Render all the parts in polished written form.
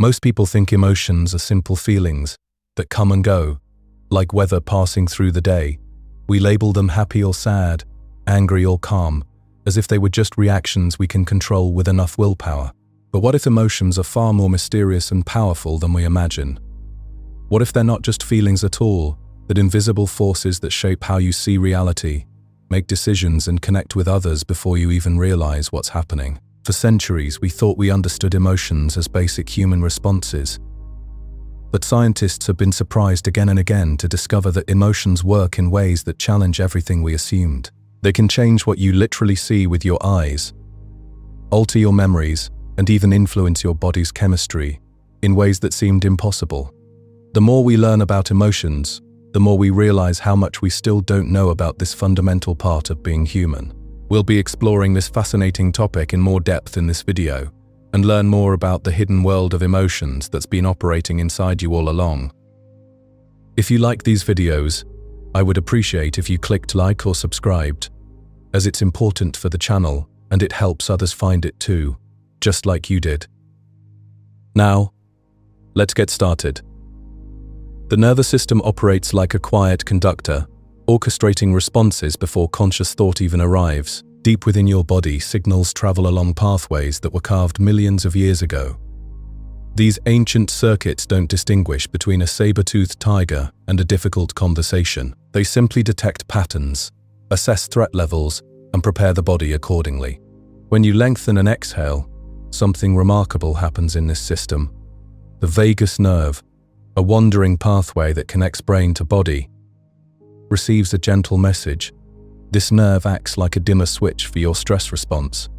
Most people think emotions are simple feelings that come and go, like weather passing through the day. We label them happy or sad, angry or calm, as if they were just reactions we can control with enough willpower. But what if emotions are far more mysterious and powerful than we imagine? What if they're not just feelings at all, but invisible forces that shape how you see reality, make decisions and connect with others before you even realize what's happening? For centuries, we thought we understood emotions as basic human responses. But scientists have been surprised again and again to discover that emotions work in ways that challenge everything we assumed. They can change what you literally see with your eyes, alter your memories, and even influence your body's chemistry in ways that seemed impossible. The more we learn about emotions, the more we realize how much we still don't know about this fundamental part of being human. We'll be exploring this fascinating topic in more depth in this video and learn more about the hidden world of emotions that's been operating inside you all along. If you like these videos, I would appreciate if you clicked like or subscribed, as it's important for the channel and it helps others find it too, just like you did. Now, let's get started. The nervous system operates like a quiet conductor, orchestrating responses before conscious thought even arrives. Deep within your body, signals travel along pathways that were carved millions of years ago. These ancient circuits don't distinguish between a saber-toothed tiger and a difficult conversation. They simply detect patterns, assess threat levels, and prepare the body accordingly. When you lengthen and exhale, something remarkable happens in this system. The vagus nerve, a wandering pathway that connects brain to body, receives a gentle message. This nerve acts like a dimmer switch for your stress response.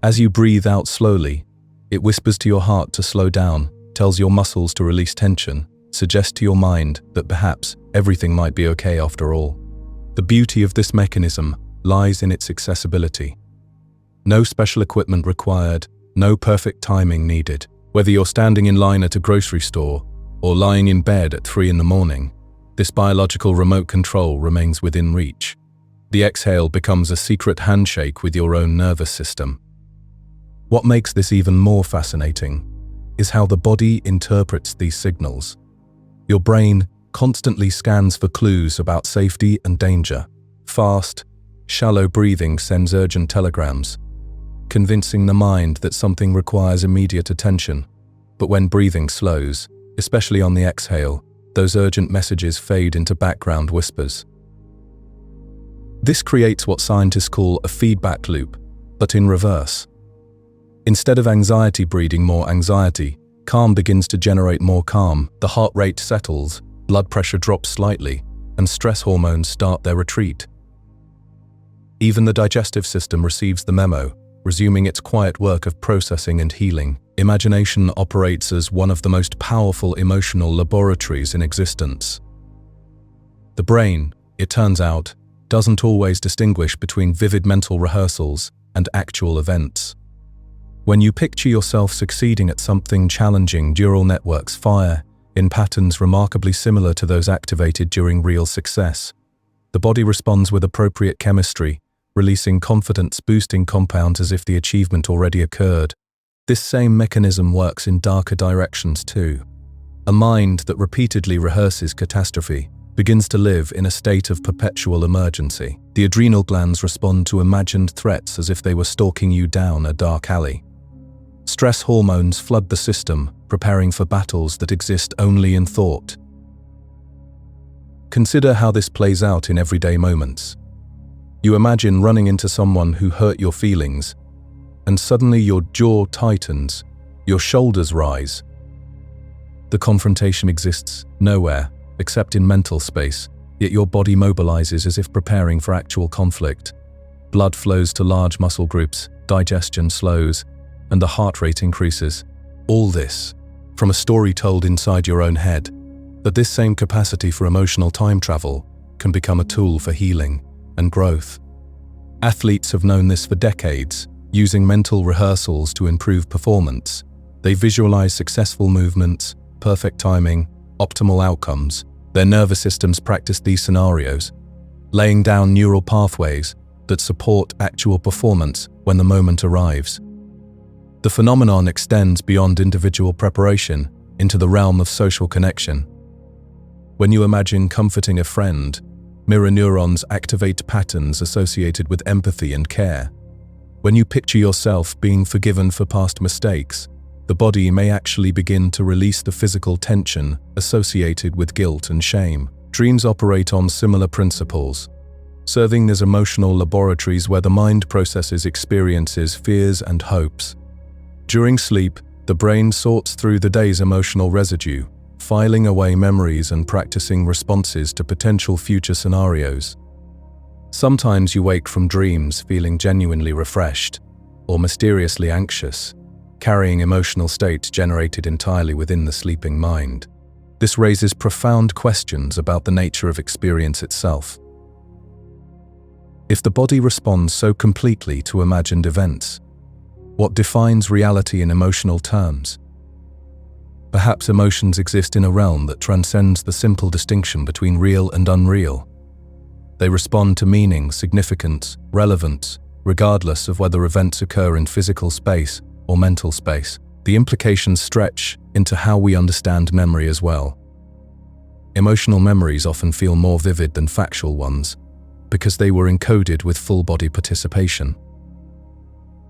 As you breathe out slowly, it whispers to your heart to slow down, tells your muscles to release tension, suggests to your mind that perhaps everything might be okay after all. The beauty of this mechanism lies in its accessibility. No special equipment required, no perfect timing needed. Whether you're standing in line at a grocery store or lying in bed at 3 in the morning, this biological remote control remains within reach. The exhale becomes a secret handshake with your own nervous system. What makes this even more fascinating is how the body interprets these signals. Your brain constantly scans for clues about safety and danger. Fast, shallow breathing sends urgent telegrams, convincing the mind that something requires immediate attention. But when breathing slows, especially on the exhale, those urgent messages fade into background whispers. This creates what scientists call a feedback loop, but in reverse. Instead of anxiety breeding more anxiety, calm begins to generate more calm. The heart rate settles, blood pressure drops slightly, and stress hormones start their retreat. Even the digestive system receives the memo, resuming its quiet work of processing and healing. Imagination operates as one of the most powerful emotional laboratories in existence. The brain, it turns out, doesn't always distinguish between vivid mental rehearsals and actual events. When you picture yourself succeeding at something challenging, neural networks fire in patterns remarkably similar to those activated during real success. The body responds with appropriate chemistry, releasing confidence-boosting compounds as if the achievement already occurred. This same mechanism works in darker directions too. A mind that repeatedly rehearses catastrophe begins to live in a state of perpetual emergency. The adrenal glands respond to imagined threats as if they were stalking you down a dark alley. Stress hormones flood the system, preparing for battles that exist only in thought. Consider how this plays out in everyday moments. You imagine running into someone who hurt your feelings, and suddenly your jaw tightens, your shoulders rise. The confrontation exists nowhere except in mental space, yet your body mobilizes as if preparing for actual conflict. Blood flows to large muscle groups, digestion slows, and the heart rate increases. All this from a story told inside your own head. But this same capacity for emotional time travel can become a tool for healing and growth. Athletes have known this for decades, using mental rehearsals to improve performance. They visualize successful movements, perfect timing, optimal outcomes. Their nervous systems practice these scenarios, laying down neural pathways that support actual performance when the moment arrives. The phenomenon extends beyond individual preparation into the realm of social connection. When you imagine comforting a friend, mirror neurons activate patterns associated with empathy and care. When you picture yourself being forgiven for past mistakes, the body may actually begin to release the physical tension associated with guilt and shame. Dreams operate on similar principles, serving as emotional laboratories where the mind processes experiences, fears, and hopes. During sleep, the brain sorts through the day's emotional residue, filing away memories and practicing responses to potential future scenarios. Sometimes you wake from dreams feeling genuinely refreshed or mysteriously anxious, carrying emotional states generated entirely within the sleeping mind. This raises profound questions about the nature of experience itself. If the body responds so completely to imagined events, what defines reality in emotional terms? Perhaps emotions exist in a realm that transcends the simple distinction between real and unreal. They respond to meaning, significance, relevance, regardless of whether events occur in physical space or mental space. The implications stretch into how we understand memory as well. Emotional memories often feel more vivid than factual ones because they were encoded with full-body participation.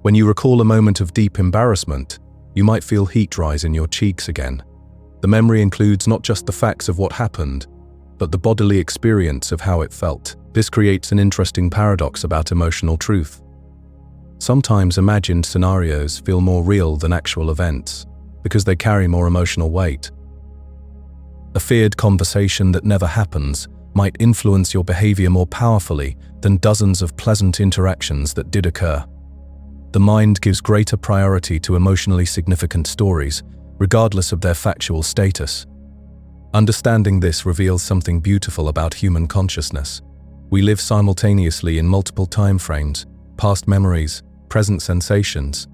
When you recall a moment of deep embarrassment, you might feel heat rise in your cheeks again. The memory includes not just the facts of what happened, but the bodily experience of how it felt. This creates an interesting paradox about emotional truth. Sometimes imagined scenarios feel more real than actual events because they carry more emotional weight. A feared conversation that never happens might influence your behavior more powerfully than dozens of pleasant interactions that did occur. The mind gives greater priority to emotionally significant stories, regardless of their factual status. Understanding this reveals something beautiful about human consciousness. We live simultaneously in multiple time frames, past memories, present sensations,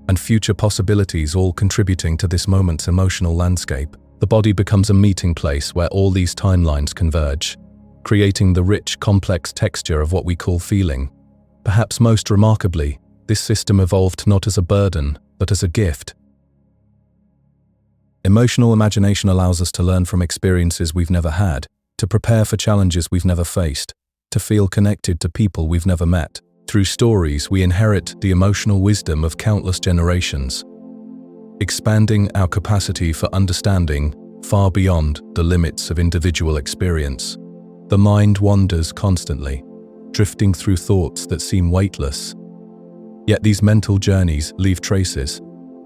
and future possibilities, all contributing to this moment's emotional landscape. The body becomes a meeting place where all these timelines converge, creating the rich, complex texture of what we call feeling. Perhaps most remarkably, this system evolved not as a burden, but as a gift. Emotional imagination allows us to learn from experiences we've never had, to prepare for challenges we've never faced, to feel connected to people we've never met. Through stories, we inherit the emotional wisdom of countless generations, expanding our capacity for understanding far beyond the limits of individual experience. The mind wanders constantly, drifting through thoughts that seem weightless. Yet these mental journeys leave traces.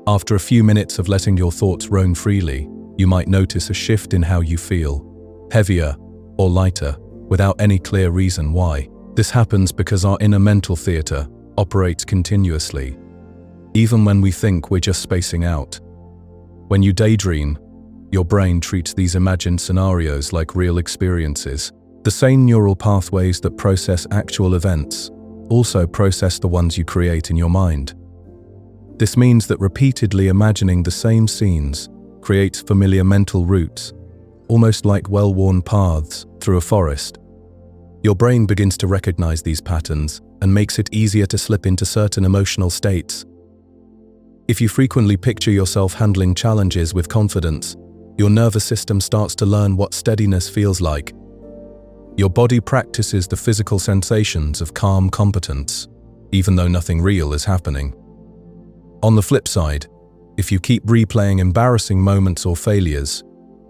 After a few minutes of letting your thoughts roam freely, you might notice a shift in how you feel, heavier or lighter, without any clear reason why. This happens because our inner mental theater operates continuously, even when we think we're just spacing out. When you daydream, your brain treats these imagined scenarios like real experiences. The same neural pathways that process actual events also process the ones you create in your mind. This means that repeatedly imagining the same scenes creates familiar mental routes, almost like well-worn paths through a forest. Your brain begins to recognize these patterns and makes it easier to slip into certain emotional states. If you frequently picture yourself handling challenges with confidence, your nervous system starts to learn what steadiness feels like. Your body practices the physical sensations of calm competence, even though nothing real is happening. On the flip side, if you keep replaying embarrassing moments or failures,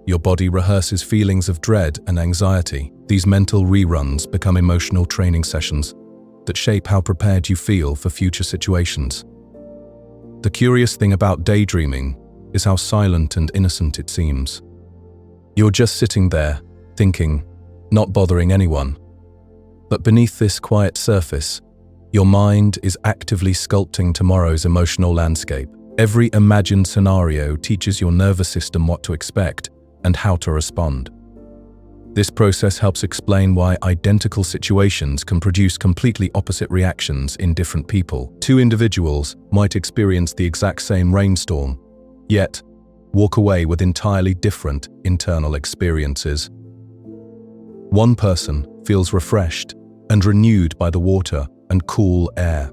your body rehearses feelings of dread and anxiety. These mental reruns become emotional training sessions that shape how prepared you feel for future situations. The curious thing about daydreaming is how silent and innocent it seems. You're just sitting there, thinking, not bothering anyone. But beneath this quiet surface, your mind is actively sculpting tomorrow's emotional landscape. Every imagined scenario teaches your nervous system what to expect and how to respond. This process helps explain why identical situations can produce completely opposite reactions in different people. Two individuals might experience the exact same rainstorm, yet walk away with entirely different internal experiences. One person feels refreshed and renewed by the water and cool air.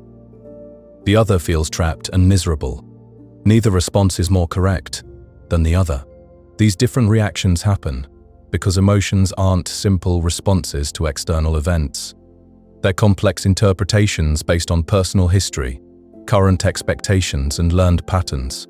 The other feels trapped and miserable, Neither response is more correct than the other. These different reactions happen because emotions aren't simple responses to external events. They're complex interpretations based on personal history, current expectations, and learned patterns.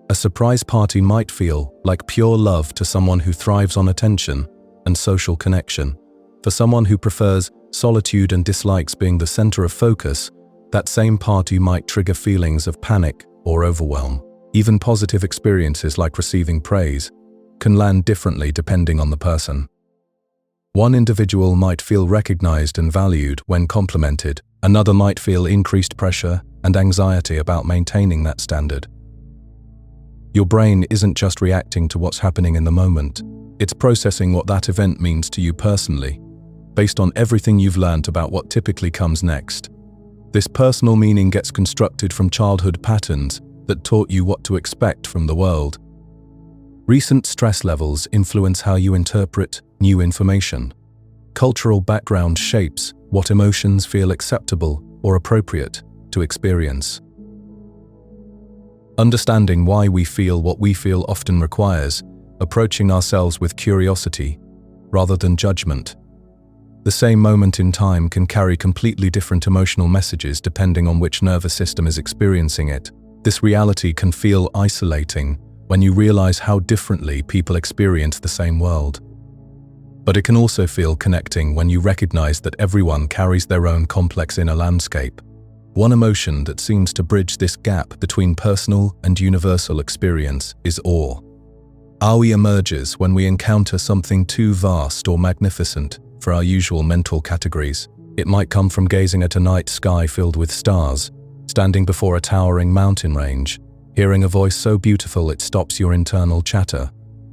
A surprise party might feel like pure love to someone who thrives on attention and social connection. For someone who prefers solitude and dislikes being the center of focus, that same party might trigger feelings of panic or overwhelm. Even positive experiences like receiving praise can land differently depending on the person. One individual might feel recognized and valued when complimented. Another might feel increased pressure and anxiety about maintaining that standard. Your brain isn't just reacting to what's happening in the moment. It's processing what that event means to you personally, based on everything you've learned about what typically comes next. This personal meaning gets constructed from childhood patterns that taught you what to expect from the world. Recent stress levels influence how you interpret new information. Cultural background shapes what emotions feel acceptable or appropriate to experience. Understanding why we feel what we feel often requires approaching ourselves with curiosity rather than judgment. The same moment in time can carry completely different emotional messages depending on which nervous system is experiencing it. This reality can feel isolating when you realize how differently people experience the same world. But it can also feel connecting when you recognize that everyone carries their own complex inner landscape. One emotion that seems to bridge this gap between personal and universal experience is awe. Awe emerges when we encounter something too vast or magnificent for our usual mental categories. It might come from gazing at a night sky filled with stars, standing before a towering mountain range, hearing a voice so beautiful it stops your internal chatter,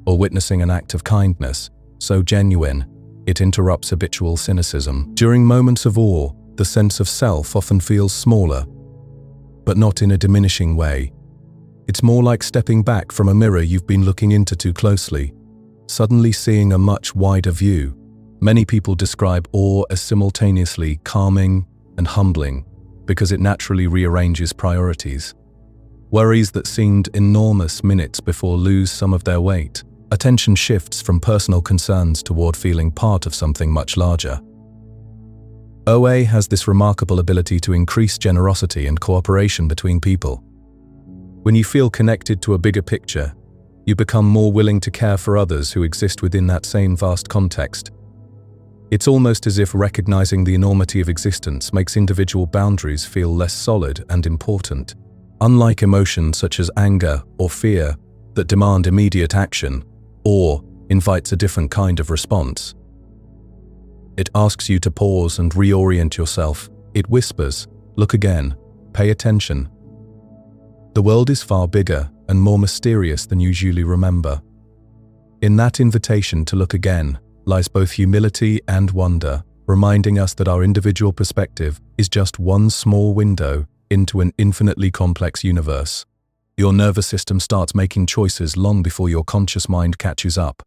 or witnessing an act of kindness so genuine it interrupts habitual cynicism. During moments of awe, the sense of self often feels smaller, but not in a diminishing way. It's more like stepping back from a mirror you've been looking into too closely, suddenly seeing a much wider view. Many people describe awe as simultaneously calming and humbling because it naturally rearranges priorities. Worries that seemed enormous minutes before lose some of their weight. Attention shifts from personal concerns toward feeling part of something much larger. OA has this remarkable ability to increase generosity and cooperation between people. When you feel connected to a bigger picture, you become more willing to care for others who exist within that same vast context. It's almost as if recognizing the enormity of existence makes individual boundaries feel less solid and important. Unlike emotions such as anger or fear that demand immediate action, awe invites a different kind of response. It asks you to pause and reorient yourself. It whispers, "Look again, pay attention." The world is far bigger and more mysterious than you usually remember. In that invitation to look again lies both humility and wonder, reminding us that our individual perspective is just one small window into an infinitely complex universe. Your nervous system starts making choices long before your conscious mind catches up.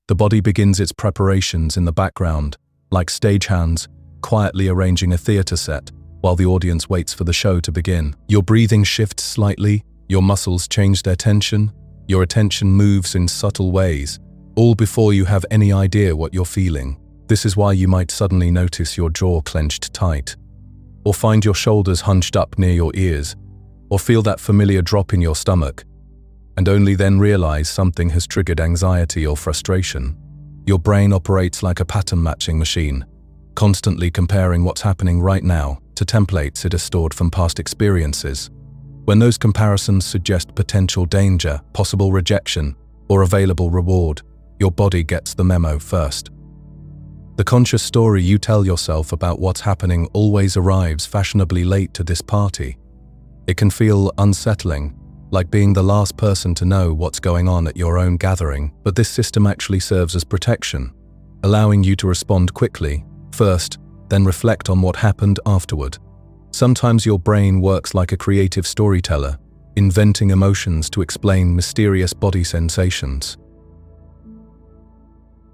The body begins its preparations in the background, like stagehands quietly arranging a theater set while the audience waits for the show to begin. Your breathing shifts slightly, your muscles change their tension, your attention moves in subtle ways, all before you have any idea what you're feeling. This is why you might suddenly notice your jaw clenched tight, or find your shoulders hunched up near your ears, or feel that familiar drop in your stomach, and only then realize something has triggered anxiety or frustration. Your brain operates like a pattern-matching machine, constantly comparing what's happening right now to templates it has stored from past experiences. When those comparisons suggest potential danger, possible rejection, or available reward, your body gets the memo first. The conscious story you tell yourself about what's happening always arrives fashionably late to this party. It can feel unsettling, like being the last person to know what's going on at your own gathering, but this system actually serves as protection, allowing you to respond quickly, first, then reflect on what happened afterward. Sometimes your brain works like a creative storyteller, inventing emotions to explain mysterious body sensations.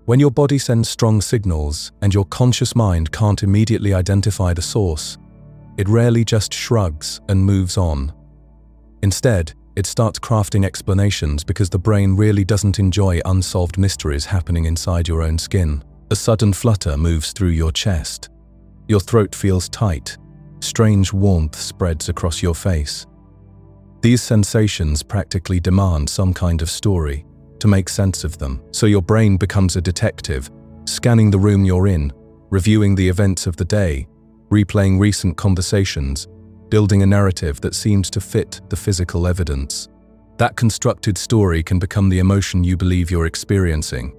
When your body sends strong signals and your conscious mind can't immediately identify the source, it rarely just shrugs and moves on. Instead, it starts crafting explanations because the brain really doesn't enjoy unsolved mysteries happening inside your own skin. A sudden flutter moves through your chest. Your throat feels tight. Strange warmth spreads across your face. These sensations practically demand some kind of story to make sense of them, so your brain becomes a detective, scanning the room you're in, reviewing the events of the day, replaying recent conversations, building a narrative that seems to fit the physical evidence. That constructed story can become the emotion you believe you're experiencing,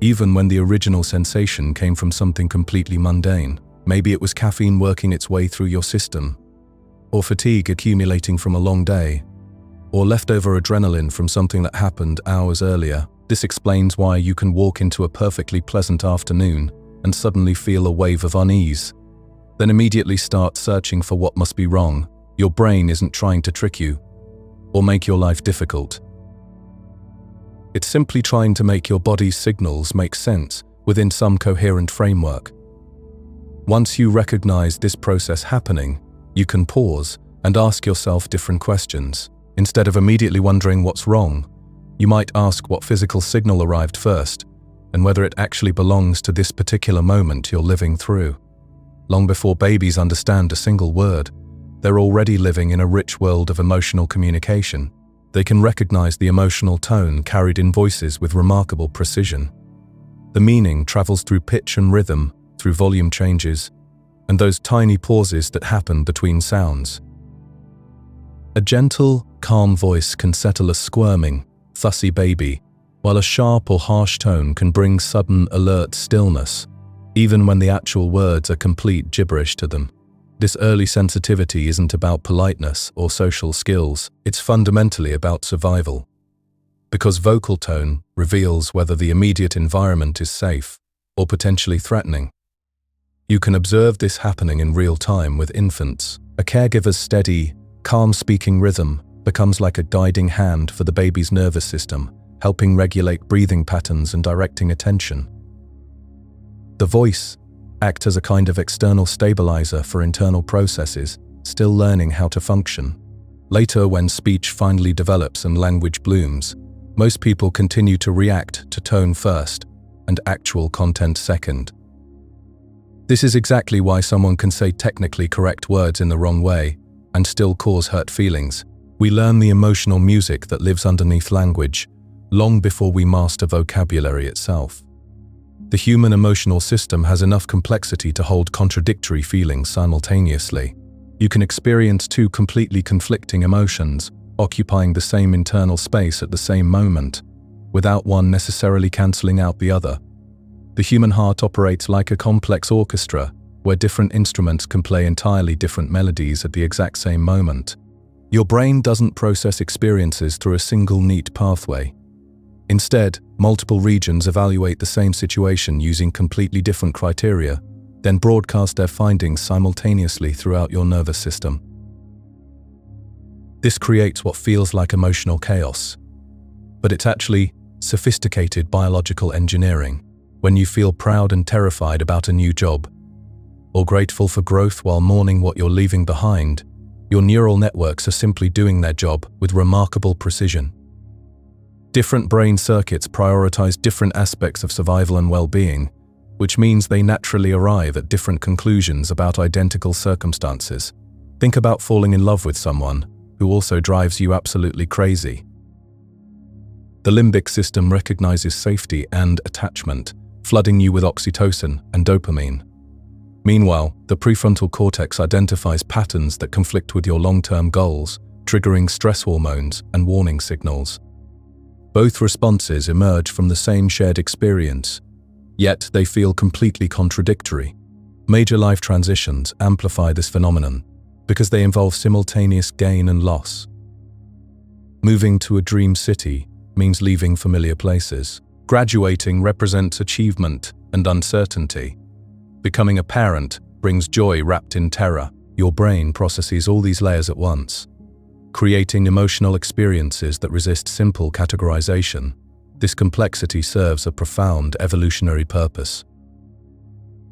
even when the original sensation came from something completely mundane. Maybe it was caffeine working its way through your system, or fatigue accumulating from a long day, or leftover adrenaline from something that happened hours earlier. This explains why you can walk into a perfectly pleasant afternoon and suddenly feel a wave of unease, then immediately start searching for what must be wrong. Your brain isn't trying to trick you or make your life difficult. It's simply trying to make your body's signals make sense within some coherent framework. Once you recognize this process happening, you can pause and ask yourself different questions. Instead of immediately wondering what's wrong, you might ask what physical signal arrived first and whether it actually belongs to this particular moment you're living through. Long before babies understand a single word, they're already living in a rich world of emotional communication. They can recognize the emotional tone carried in voices with remarkable precision. The meaning travels through pitch and rhythm, through volume changes, and those tiny pauses that happen between sounds. A gentle, calm voice can settle a squirming, fussy baby, while a sharp or harsh tone can bring sudden, alert stillness, even when the actual words are complete gibberish to them. This early sensitivity isn't about politeness or social skills, it's fundamentally about survival. Because vocal tone reveals whether the immediate environment is safe or potentially threatening. You can observe this happening in real time with infants. A caregiver's steady, calm speaking rhythm becomes like a guiding hand for the baby's nervous system, helping regulate breathing patterns and directing attention. The voice acts as a kind of external stabilizer for internal processes, still learning how to function. Later, when speech finally develops and language blooms, most people continue to react to tone first and actual content second. This is exactly why someone can say technically correct words in the wrong way and still cause hurt feelings. We learn the emotional music that lives underneath language long before we master vocabulary itself. The human emotional system has enough complexity to hold contradictory feelings simultaneously. You can experience two completely conflicting emotions occupying the same internal space at the same moment, without one necessarily cancelling out the other. The human heart operates like a complex orchestra, where different instruments can play entirely different melodies at the exact same moment. Your brain doesn't process experiences through a single neat pathway. Instead, multiple regions evaluate the same situation using completely different criteria, then broadcast their findings simultaneously throughout your nervous system. This creates what feels like emotional chaos, but it's actually sophisticated biological engineering. When you feel proud and terrified about a new job, or grateful for growth while mourning what you're leaving behind, your neural networks are simply doing their job with remarkable precision. Different brain circuits prioritize different aspects of survival and well-being, which means they naturally arrive at different conclusions about identical circumstances. Think about falling in love with someone who also drives you absolutely crazy. The limbic system recognizes safety and attachment, flooding you with oxytocin and dopamine. Meanwhile, the prefrontal cortex identifies patterns that conflict with your long-term goals, triggering stress hormones and warning signals. Both responses emerge from the same shared experience, yet they feel completely contradictory. Major life transitions amplify this phenomenon because they involve simultaneous gain and loss. Moving to a dream city means leaving familiar places. Graduating represents achievement and uncertainty. Becoming a parent brings joy wrapped in terror. Your brain processes all these layers at once, creating emotional experiences that resist simple categorization. This complexity serves a profound evolutionary purpose.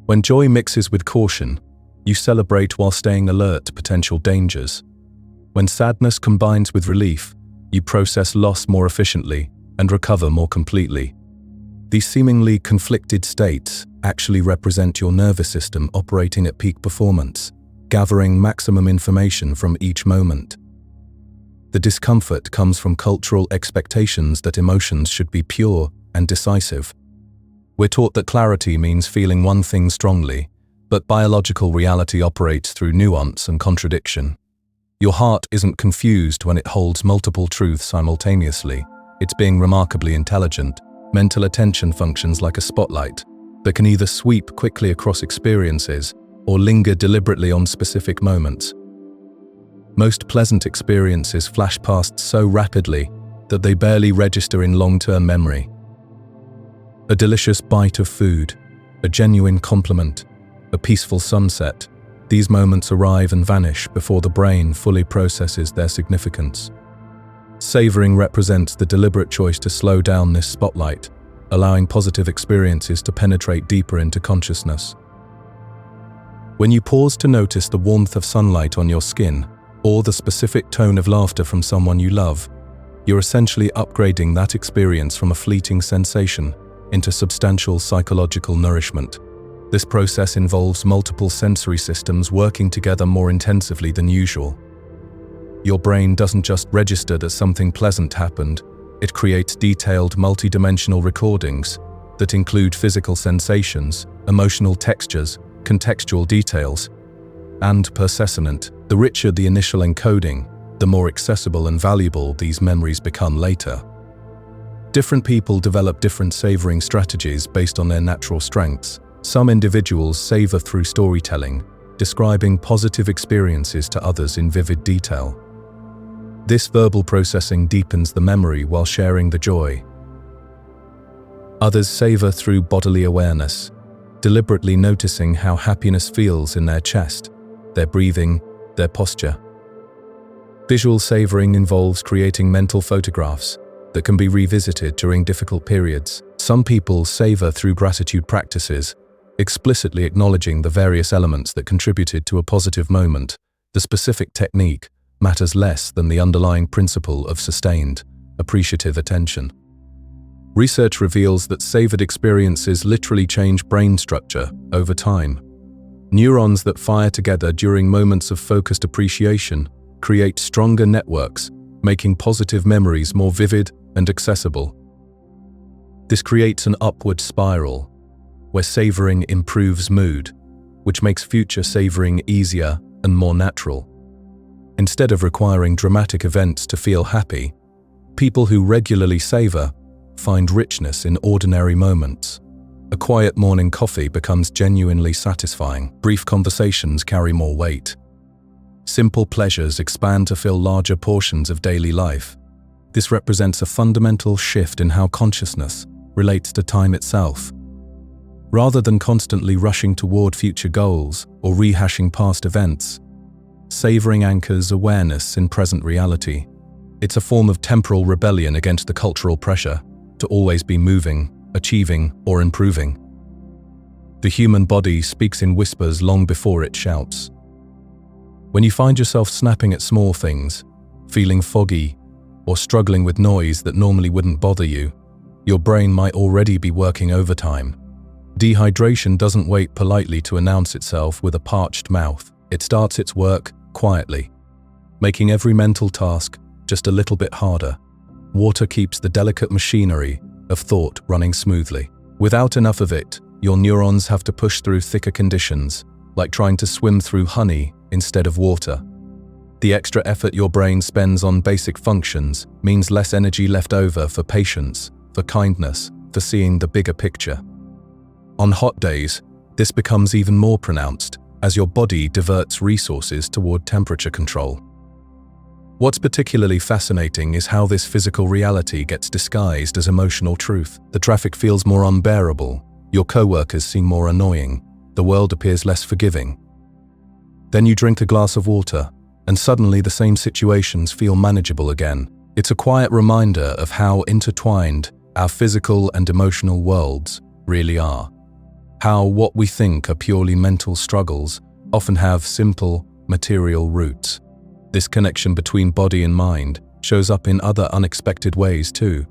When joy mixes with caution, you celebrate while staying alert to potential dangers. When sadness combines with relief, You process loss more efficiently and recover more completely. These seemingly conflicted states actually represent your nervous system operating at peak performance, gathering maximum information from each moment. The discomfort comes from cultural expectations that emotions should be pure and decisive. We're taught that clarity means feeling one thing strongly, but biological reality operates through nuance and contradiction. Your heart isn't confused when it holds multiple truths simultaneously. It's being remarkably intelligent. Mental attention functions like a spotlight that can either sweep quickly across experiences or linger deliberately on specific moments. Most pleasant experiences flash past so rapidly that they barely register in long-term memory. A delicious bite of food, a genuine compliment, a peaceful sunset, these moments arrive and vanish before the brain fully processes their significance. Savoring represents the deliberate choice to slow down this spotlight, allowing positive experiences to penetrate deeper into consciousness. When you pause to notice the warmth of sunlight on your skin, or the specific tone of laughter from someone you love, you're essentially upgrading that experience from a fleeting sensation into substantial psychological nourishment. This process involves multiple sensory systems working together more intensively than usual. Your brain doesn't just register that something pleasant happened, it creates detailed multidimensional recordings that include physical sensations, emotional textures, contextual details, and persistent. The richer the initial encoding, the more accessible and valuable these memories become later. Different people develop different savoring strategies based on their natural strengths. Some individuals savor through storytelling, describing positive experiences to others in vivid detail. This verbal processing deepens the memory while sharing the joy. Others savor through bodily awareness, deliberately noticing how happiness feels in their chest, their breathing, their posture. Visual savoring involves creating mental photographs that can be revisited during difficult periods. Some people savor through gratitude practices, explicitly acknowledging the various elements that contributed to a positive moment. The specific technique matters less than the underlying principle of sustained, appreciative attention. Research reveals that savored experiences literally change brain structure over time. Neurons that fire together during moments of focused appreciation create stronger networks, making positive memories more vivid and accessible. This creates an upward spiral, where savoring improves mood, which makes future savoring easier and more natural. Instead of requiring dramatic events to feel happy, people who regularly savor find richness in ordinary moments. A quiet morning coffee becomes genuinely satisfying. Brief conversations carry more weight. Simple pleasures expand to fill larger portions of daily life. This represents a fundamental shift in how consciousness relates to time itself. Rather than constantly rushing toward future goals or rehashing past events, savoring anchors awareness in present reality. It's a form of temporal rebellion against the cultural pressure to always be moving, achieving, or improving. The human body speaks in whispers long before it shouts. When you find yourself snapping at small things, feeling foggy, or struggling with noise that normally wouldn't bother you, your brain might already be working overtime. Dehydration doesn't wait politely to announce itself with a parched mouth. It starts its work quietly, making every mental task just a little bit harder. Water keeps the delicate machinery of thought running smoothly. Without enough of it, your neurons have to push through thicker conditions, like trying to swim through honey instead of water. The extra effort your brain spends on basic functions means less energy left over for patience, for kindness, for seeing the bigger picture. On hot days, this becomes even more pronounced as your body diverts resources toward temperature control. What's particularly fascinating is how this physical reality gets disguised as emotional truth. The traffic feels more unbearable, your coworkers seem more annoying, the world appears less forgiving. Then you drink a glass of water, and suddenly the same situations feel manageable again. It's a quiet reminder of how intertwined our physical and emotional worlds really are. How what we think are purely mental struggles often have simple, material roots. This connection between body and mind shows up in other unexpected ways too.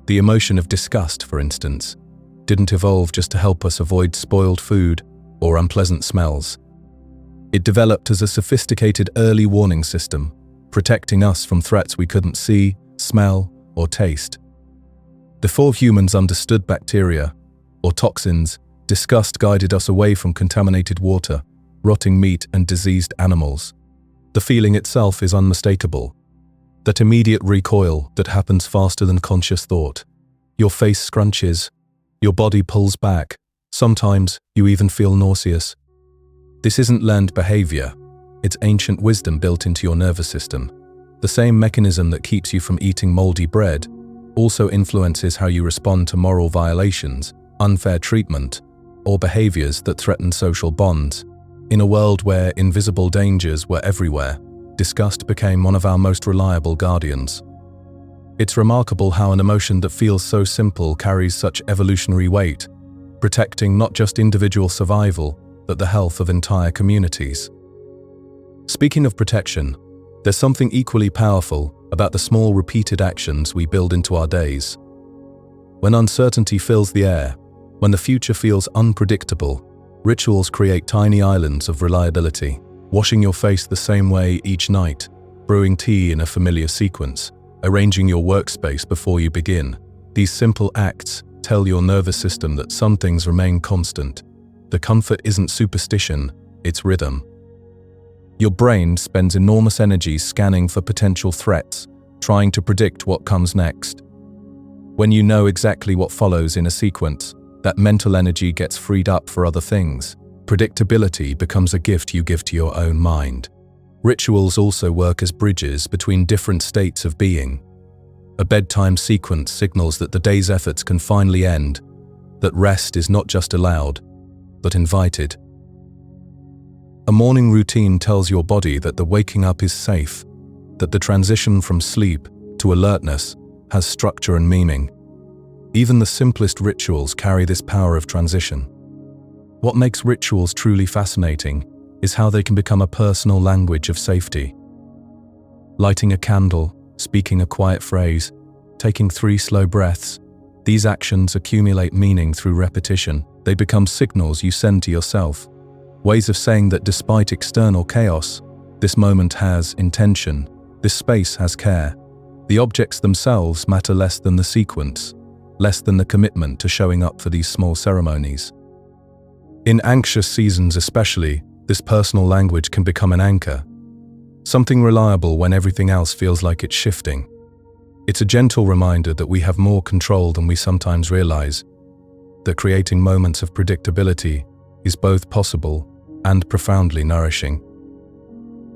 The emotion of disgust, for instance, didn't evolve just to help us avoid spoiled food or unpleasant smells. It developed as a sophisticated early warning system, protecting us from threats we couldn't see, smell, or taste. Before humans understood bacteria or toxins, disgust guided us away from contaminated water, rotting meat, and diseased animals. The feeling itself is unmistakable. That immediate recoil that happens faster than conscious thought. Your face scrunches, your body pulls back, sometimes you even feel nauseous. This isn't learned behavior, it's ancient wisdom built into your nervous system. The same mechanism that keeps you from eating moldy bread also influences how you respond to moral violations, unfair treatment, or behaviors that threaten social bonds. In a world where invisible dangers were everywhere, disgust became one of our most reliable guardians. It's remarkable how an emotion that feels so simple carries such evolutionary weight, protecting not just individual survival, but the health of entire communities. Speaking of protection, there's something equally powerful about the small repeated actions we build into our days. When uncertainty fills the air, when the future feels unpredictable, rituals create tiny islands of reliability. Washing your face the same way each night, brewing tea in a familiar sequence, arranging your workspace before you begin. These simple acts tell your nervous system that some things remain constant. The comfort isn't superstition, it's rhythm. Your brain spends enormous energy scanning for potential threats, trying to predict what comes next. When you know exactly what follows in a sequence, that mental energy gets freed up for other things. Predictability becomes a gift you give to your own mind. Rituals also work as bridges between different states of being. A bedtime sequence signals that the day's efforts can finally end, that rest is not just allowed, but invited. A morning routine tells your body that the waking up is safe, that the transition from sleep to alertness has structure and meaning. Even the simplest rituals carry this power of transition. What makes rituals truly fascinating is how they can become a personal language of safety. Lighting a candle, speaking a quiet phrase, taking 3 slow breaths, these actions accumulate meaning through repetition. They become signals you send to yourself, ways of saying that despite external chaos, this moment has intention, this space has care. The objects themselves matter less than the sequence, less than the commitment to showing up for these small ceremonies. In anxious seasons especially, this personal language can become an anchor, something reliable when everything else feels like it's shifting. It's a gentle reminder that we have more control than we sometimes realize, that creating moments of predictability is both possible and profoundly nourishing.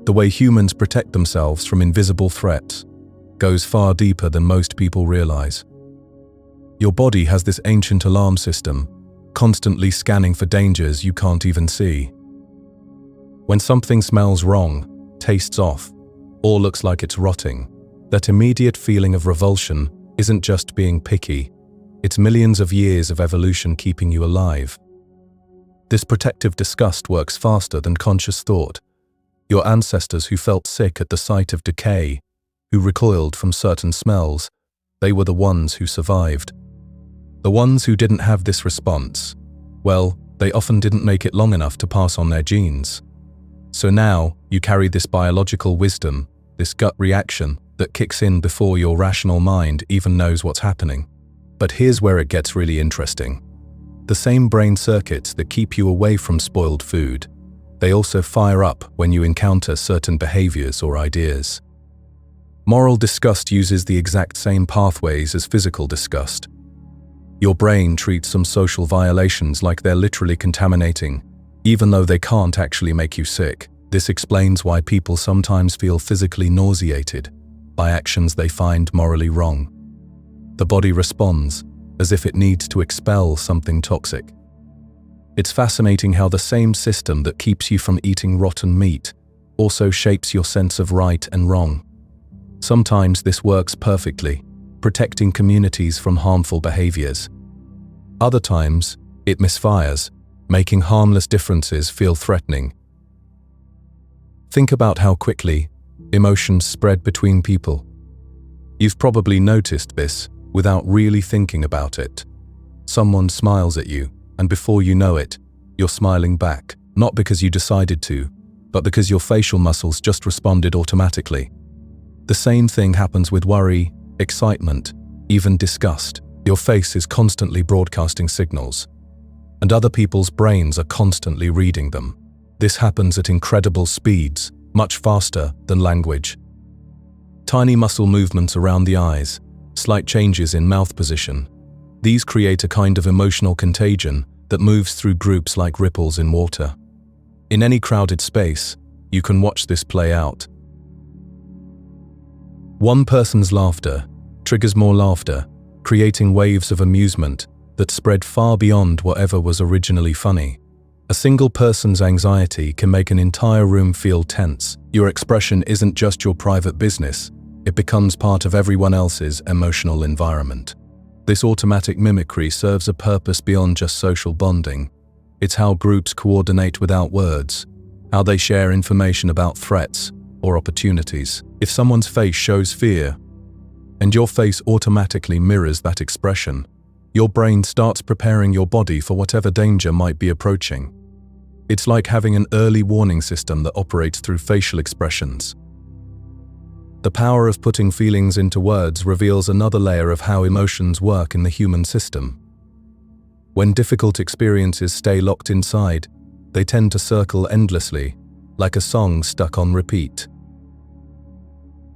The way humans protect themselves from invisible threats goes far deeper than most people realize. Your body has this ancient alarm system, constantly scanning for dangers you can't even see. When something smells wrong, tastes off, or looks like it's rotting, that immediate feeling of revulsion isn't just being picky, it's millions of years of evolution keeping you alive. This protective disgust works faster than conscious thought. Your ancestors who felt sick at the sight of decay, who recoiled from certain smells, they were the ones who survived. The ones who didn't have this response, well, they often didn't make it long enough to pass on their genes. So now, you carry this biological wisdom, this gut reaction that kicks in before your rational mind even knows what's happening. But here's where it gets really interesting. The same brain circuits that keep you away from spoiled food, they also fire up when you encounter certain behaviors or ideas. Moral disgust uses the exact same pathways as physical disgust. Your brain treats some social violations like they're literally contaminating, even though they can't actually make you sick. This explains why people sometimes feel physically nauseated by actions they find morally wrong. The body responds as if it needs to expel something toxic. It's fascinating how the same system that keeps you from eating rotten meat also shapes your sense of right and wrong. Sometimes this works perfectly, protecting communities from harmful behaviors. Other times, it misfires, making harmless differences feel threatening. Think about how quickly emotions spread between people. You've probably noticed this without really thinking about it. Someone smiles at you, and before you know it, you're smiling back, not because you decided to, but because your facial muscles just responded automatically. The same thing happens with worry, excitement, even disgust. Your face is constantly broadcasting signals, and other people's brains are constantly reading them. This happens at incredible speeds, much faster than language. Tiny muscle movements around the eyes, slight changes in mouth position. These create a kind of emotional contagion that moves through groups like ripples in water. In any crowded space, you can watch this play out. One person's laughter triggers more laughter, creating waves of amusement that spread far beyond whatever was originally funny. A single person's anxiety can make an entire room feel tense. Your expression isn't just your private business, it becomes part of everyone else's emotional environment. This automatic mimicry serves a purpose beyond just social bonding. It's how groups coordinate without words, how they share information about threats or opportunities. If someone's face shows fear, and your face automatically mirrors that expression, your brain starts preparing your body for whatever danger might be approaching. It's like having an early warning system that operates through facial expressions. The power of putting feelings into words reveals another layer of how emotions work in the human system. When difficult experiences stay locked inside, they tend to circle endlessly, like a song stuck on repeat.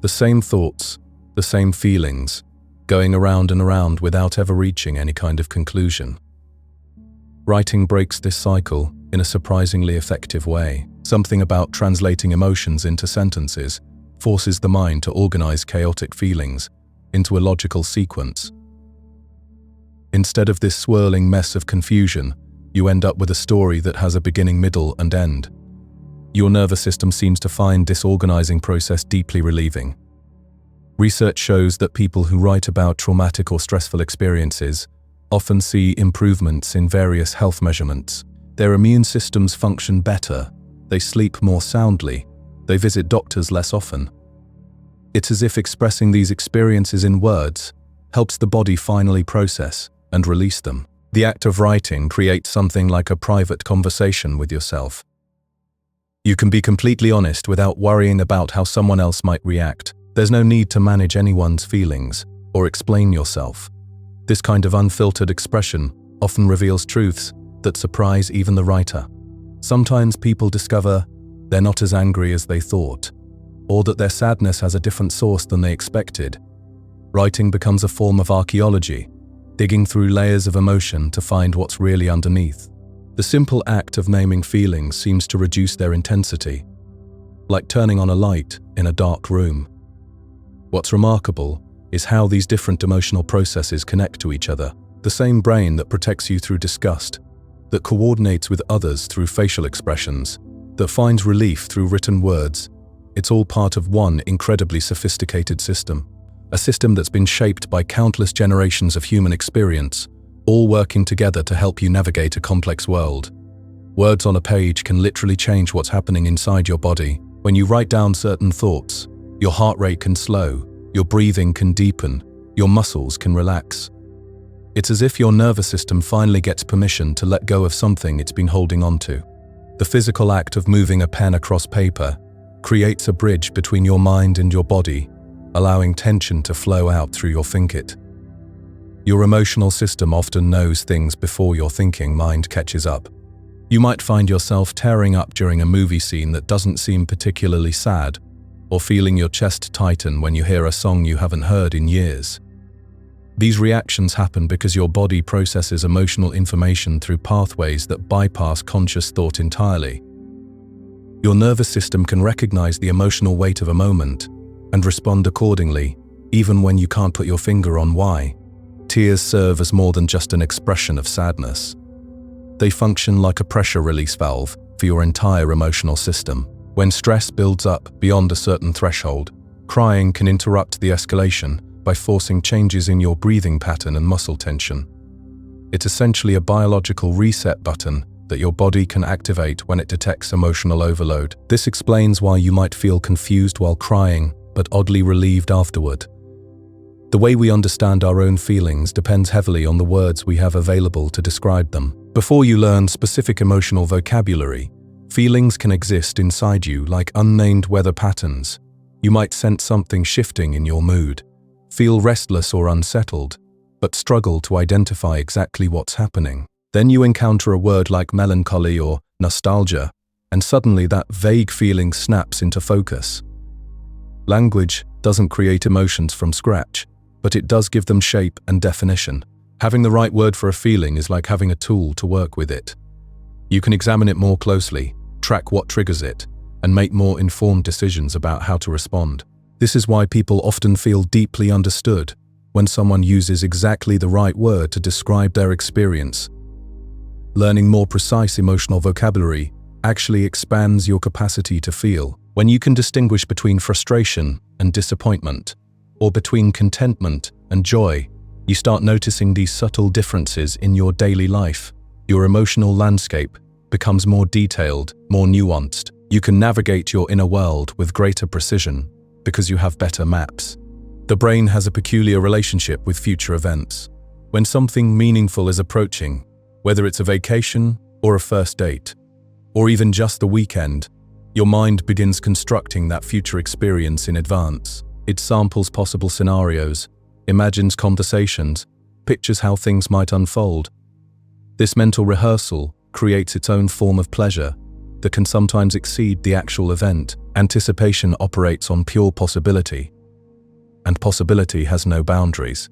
The same thoughts, the same feelings, going around and around without ever reaching any kind of conclusion. Writing breaks this cycle in a surprisingly effective way. Something about translating emotions into sentences forces the mind to organize chaotic feelings into a logical sequence. Instead of this swirling mess of confusion, you end up with a story that has a beginning, middle, and end. Your nervous system seems to find this organizing process deeply relieving. Research shows that people who write about traumatic or stressful experiences often see improvements in various health measurements. Their immune systems function better, they sleep more soundly, they visit doctors less often. It's as if expressing these experiences in words helps the body finally process and release them. The act of writing creates something like a private conversation with yourself. You can be completely honest without worrying about how someone else might react. There's no need to manage anyone's feelings or explain yourself. This kind of unfiltered expression often reveals truths that surprise even the writer. Sometimes people discover they're not as angry as they thought, or that their sadness has a different source than they expected. Writing becomes a form of archaeology, digging through layers of emotion to find what's really underneath. The simple act of naming feelings seems to reduce their intensity, like turning on a light in a dark room. What's remarkable is how these different emotional processes connect to each other. The same brain that protects you through disgust, that coordinates with others through facial expressions, that finds relief through written words, it's all part of one incredibly sophisticated system. A system that's been shaped by countless generations of human experience, all working together to help you navigate a complex world. Words on a page can literally change what's happening inside your body. When you write down certain thoughts, your heart rate can slow, your breathing can deepen, your muscles can relax. It's as if your nervous system finally gets permission to let go of something it's been holding on to. The physical act of moving a pen across paper creates a bridge between your mind and your body, allowing tension to flow out through your thinkit. Your emotional system often knows things before your thinking mind catches up. You might find yourself tearing up during a movie scene that doesn't seem particularly sad, or feeling your chest tighten when you hear a song you haven't heard in years. These reactions happen because your body processes emotional information through pathways that bypass conscious thought entirely. Your nervous system can recognize the emotional weight of a moment and respond accordingly, even when you can't put your finger on why. Tears serve as more than just an expression of sadness. They function like a pressure release valve for your entire emotional system. When stress builds up beyond a certain threshold, crying can interrupt the escalation by forcing changes in your breathing pattern and muscle tension. It's essentially a biological reset button that your body can activate when it detects emotional overload. This explains why you might feel confused while crying, but oddly relieved afterward. The way we understand our own feelings depends heavily on the words we have available to describe them. Before you learn specific emotional vocabulary, feelings can exist inside you like unnamed weather patterns. You might sense something shifting in your mood, feel restless or unsettled, but struggle to identify exactly what's happening. Then you encounter a word like melancholy or nostalgia, and suddenly that vague feeling snaps into focus. Language doesn't create emotions from scratch, but it does give them shape and definition. Having the right word for a feeling is like having a tool to work with it. You can examine it more closely, track what triggers it, and make more informed decisions about how to respond. This is why people often feel deeply understood when someone uses exactly the right word to describe their experience. Learning more precise emotional vocabulary actually expands your capacity to feel. When you can distinguish between frustration and disappointment, or between contentment and joy, you start noticing these subtle differences in your daily life. Your emotional landscape becomes more detailed, more nuanced. You can navigate your inner world with greater precision because you have better maps. The brain has a peculiar relationship with future events. When something meaningful is approaching, whether it's a vacation or a first date, or even just the weekend, your mind begins constructing that future experience in advance. It samples possible scenarios, imagines conversations, pictures how things might unfold. This mental rehearsal creates its own form of pleasure that can sometimes exceed the actual event. Anticipation operates on pure possibility, and possibility has no boundaries.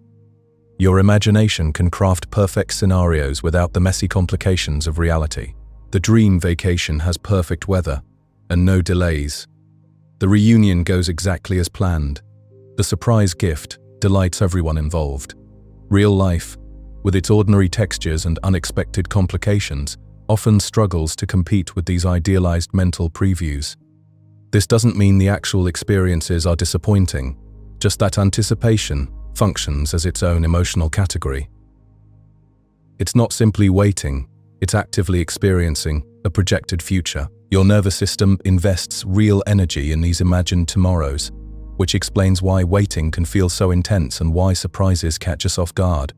Your imagination can craft perfect scenarios without the messy complications of reality. The dream vacation has perfect weather and no delays. The reunion goes exactly as planned. The surprise gift delights everyone involved. Real life, with its ordinary textures and unexpected complications, often struggles to compete with these idealized mental previews. This doesn't mean the actual experiences are disappointing, just that anticipation functions as its own emotional category. It's not simply waiting, it's actively experiencing a projected future. Your nervous system invests real energy in these imagined tomorrows, which explains why waiting can feel so intense and why surprises catch us off guard.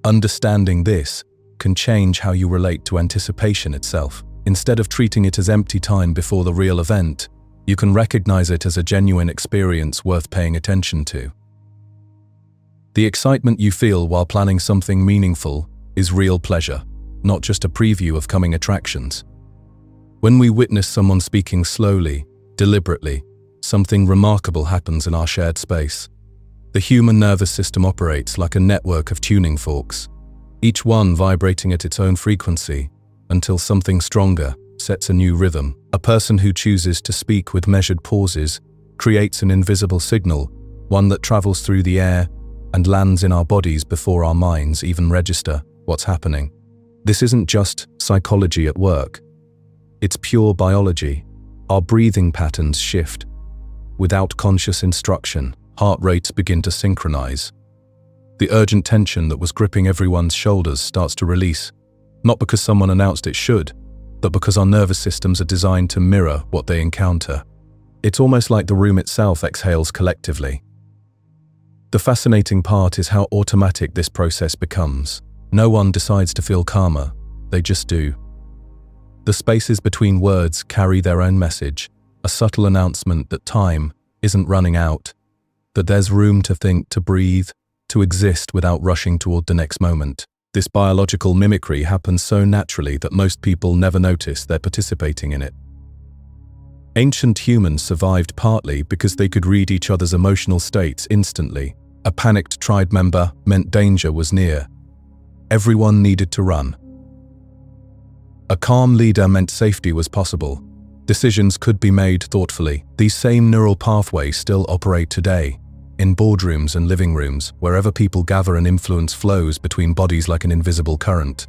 Understanding this can change how you relate to anticipation itself. Instead of treating it as empty time before the real event, you can recognize it as a genuine experience worth paying attention to. The excitement you feel while planning something meaningful is real pleasure, not just a preview of coming attractions. When we witness someone speaking slowly, deliberately, something remarkable happens in our shared space. The human nervous system operates like a network of tuning forks, each one vibrating at its own frequency until something stronger sets a new rhythm. A person who chooses to speak with measured pauses creates an invisible signal, one that travels through the air and lands in our bodies before our minds even register what's happening. This isn't just psychology at work. It's pure biology. Our breathing patterns shift. Without conscious instruction, heart rates begin to synchronize. The urgent tension that was gripping everyone's shoulders starts to release, not because someone announced it should, but because our nervous systems are designed to mirror what they encounter. It's almost like the room itself exhales collectively. The fascinating part is how automatic this process becomes. No one decides to feel calmer, they just do. The spaces between words carry their own message, a subtle announcement that time isn't running out, that there's room to think, to breathe, to exist without rushing toward the next moment. This biological mimicry happens so naturally that most people never notice they're participating in it. Ancient humans survived partly because they could read each other's emotional states instantly. A panicked tribe member meant danger was near. Everyone needed to run. A calm leader meant safety was possible. Decisions could be made thoughtfully. These same neural pathways still operate today, in boardrooms and living rooms, wherever people gather and influence flows between bodies like an invisible current.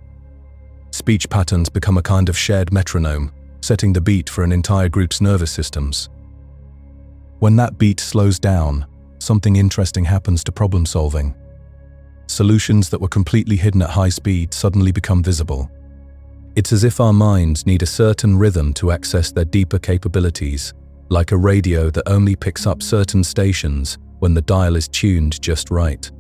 Speech patterns become a kind of shared metronome, setting the beat for an entire group's nervous systems. When that beat slows down, something interesting happens to problem solving. Solutions that were completely hidden at high speed suddenly become visible. It's as if our minds need a certain rhythm to access their deeper capabilities, like a radio that only picks up certain stations when the dial is tuned just right.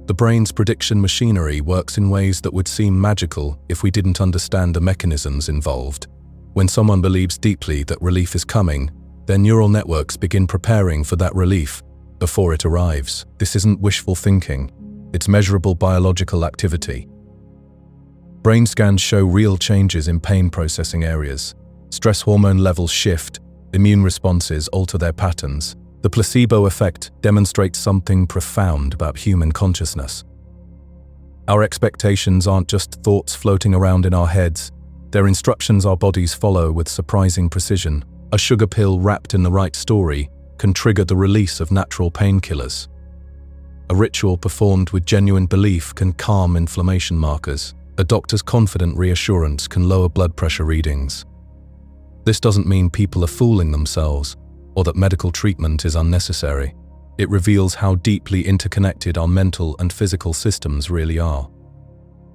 The brain's prediction machinery works in ways that would seem magical if we didn't understand the mechanisms involved. When someone believes deeply that relief is coming, their neural networks begin preparing for that relief before it arrives. This isn't wishful thinking, it's measurable biological activity. Brain scans show real changes in pain processing areas. Stress hormone levels shift, immune responses alter their patterns. The placebo effect demonstrates something profound about human consciousness. Our expectations aren't just thoughts floating around in our heads, they're instructions our bodies follow with surprising precision. A sugar pill wrapped in the right story can trigger the release of natural painkillers. A ritual performed with genuine belief can calm inflammation markers. A doctor's confident reassurance can lower blood pressure readings. This doesn't mean people are fooling themselves or that medical treatment is unnecessary. It reveals how deeply interconnected our mental and physical systems really are.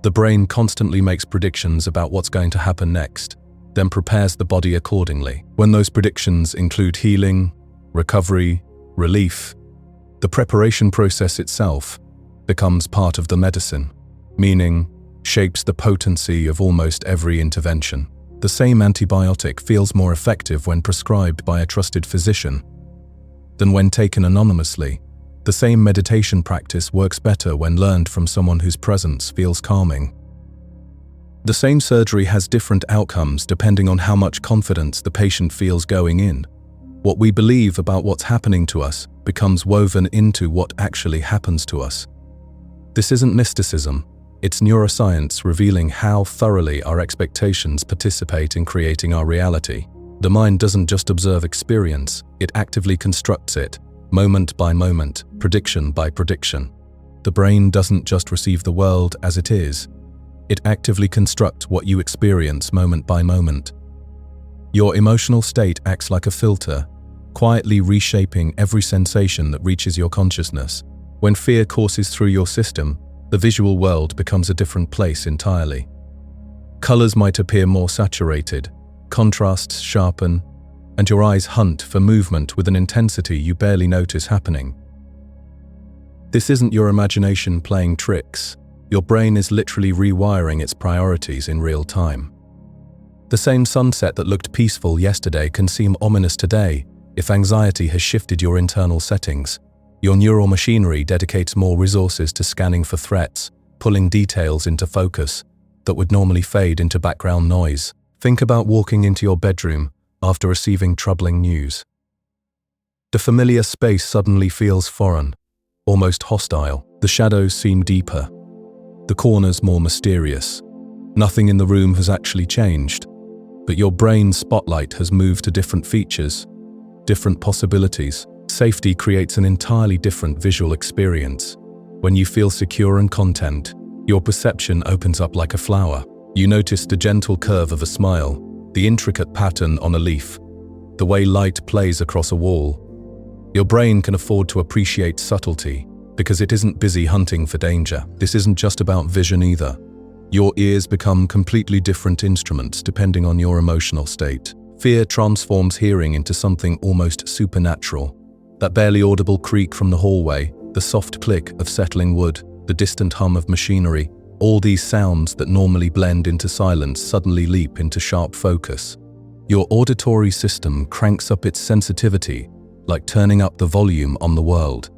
The brain constantly makes predictions about what's going to happen next, then prepares the body accordingly. When those predictions include healing, recovery, relief, the preparation process itself becomes part of the medicine, meaning shapes the potency of almost every intervention. The same antibiotic feels more effective when prescribed by a trusted physician than when taken anonymously. The same meditation practice works better when learned from someone whose presence feels calming. The same surgery has different outcomes depending on how much confidence the patient feels going in. What we believe about what's happening to us becomes woven into what actually happens to us. This isn't mysticism, it's neuroscience revealing how thoroughly our expectations participate in creating our reality. The mind doesn't just observe experience, it actively constructs it, moment by moment, prediction by prediction. The brain doesn't just receive the world as it is, it actively constructs what you experience moment by moment. Your emotional state acts like a filter, quietly reshaping every sensation that reaches your consciousness. When fear courses through your system, the visual world becomes a different place entirely. Colors might appear more saturated, contrasts sharpen, and your eyes hunt for movement with an intensity you barely notice happening. This isn't your imagination playing tricks. Your brain is literally rewiring its priorities in real time. The same sunset that looked peaceful yesterday can seem ominous today if anxiety has shifted your internal settings. Your neural machinery dedicates more resources to scanning for threats, pulling details into focus that would normally fade into background noise. Think about walking into your bedroom after receiving troubling news. The familiar space suddenly feels foreign, almost hostile. The shadows seem deeper, the corners more mysterious. Nothing in the room has actually changed, but your brain's spotlight has moved to different features, different possibilities. Safety creates an entirely different visual experience. When you feel secure and content, your perception opens up like a flower. You notice the gentle curve of a smile, the intricate pattern on a leaf, the way light plays across a wall. Your brain can afford to appreciate subtlety because it isn't busy hunting for danger. This isn't just about vision either. Your ears become completely different instruments depending on your emotional state. Fear transforms hearing into something almost supernatural. That barely audible creak from the hallway, the soft click of settling wood, the distant hum of machinery, all these sounds that normally blend into silence suddenly leap into sharp focus. Your auditory system cranks up its sensitivity, like turning up the volume on the world.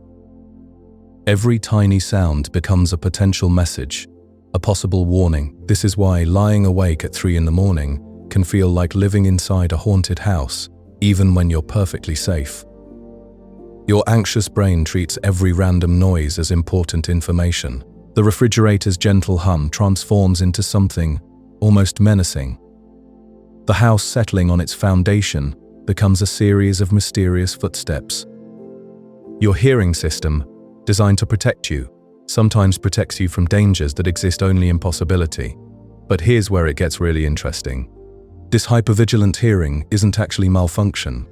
Every tiny sound becomes a potential message, a possible warning. This is why lying awake at 3 a.m. can feel like living inside a haunted house, even when you're perfectly safe. Your anxious brain treats every random noise as important information. The refrigerator's gentle hum transforms into something almost menacing. The house settling on its foundation becomes a series of mysterious footsteps. Your hearing system, designed to protect you, sometimes protects you from dangers that exist only in possibility. But here's where it gets really interesting. This hypervigilant hearing isn't actually malfunction.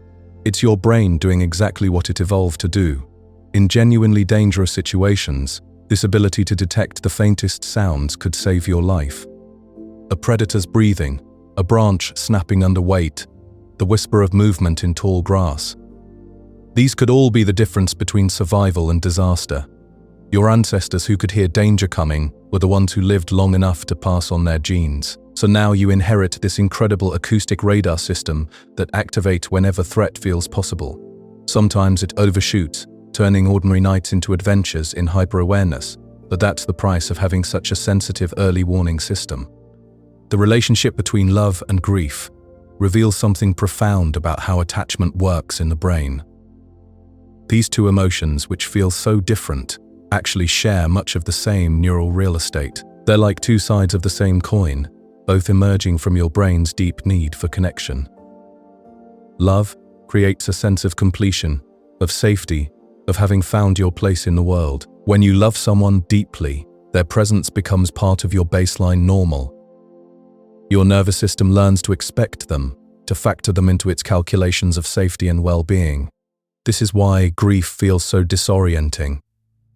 It's your brain doing exactly what it evolved to do. In genuinely dangerous situations, this ability to detect the faintest sounds could save your life. A predator's breathing, a branch snapping under weight, the whisper of movement in tall grass. These could all be the difference between survival and disaster. Your ancestors who could hear danger coming were the ones who lived long enough to pass on their genes. So now you inherit this incredible acoustic radar system that activates whenever threat feels possible. Sometimes it overshoots, turning ordinary nights into adventures in hyper-awareness, but that's the price of having such a sensitive early warning system. The relationship between love and grief reveals something profound about how attachment works in the brain. These two emotions, which feel so different, actually share much of the same neural real estate. They're like two sides of the same coin, both emerging from your brain's deep need for connection. Love creates a sense of completion, of safety, of having found your place in the world. When you love someone deeply, their presence becomes part of your baseline normal. Your nervous system learns to expect them, to factor them into its calculations of safety and well-being. This is why grief feels so disorienting.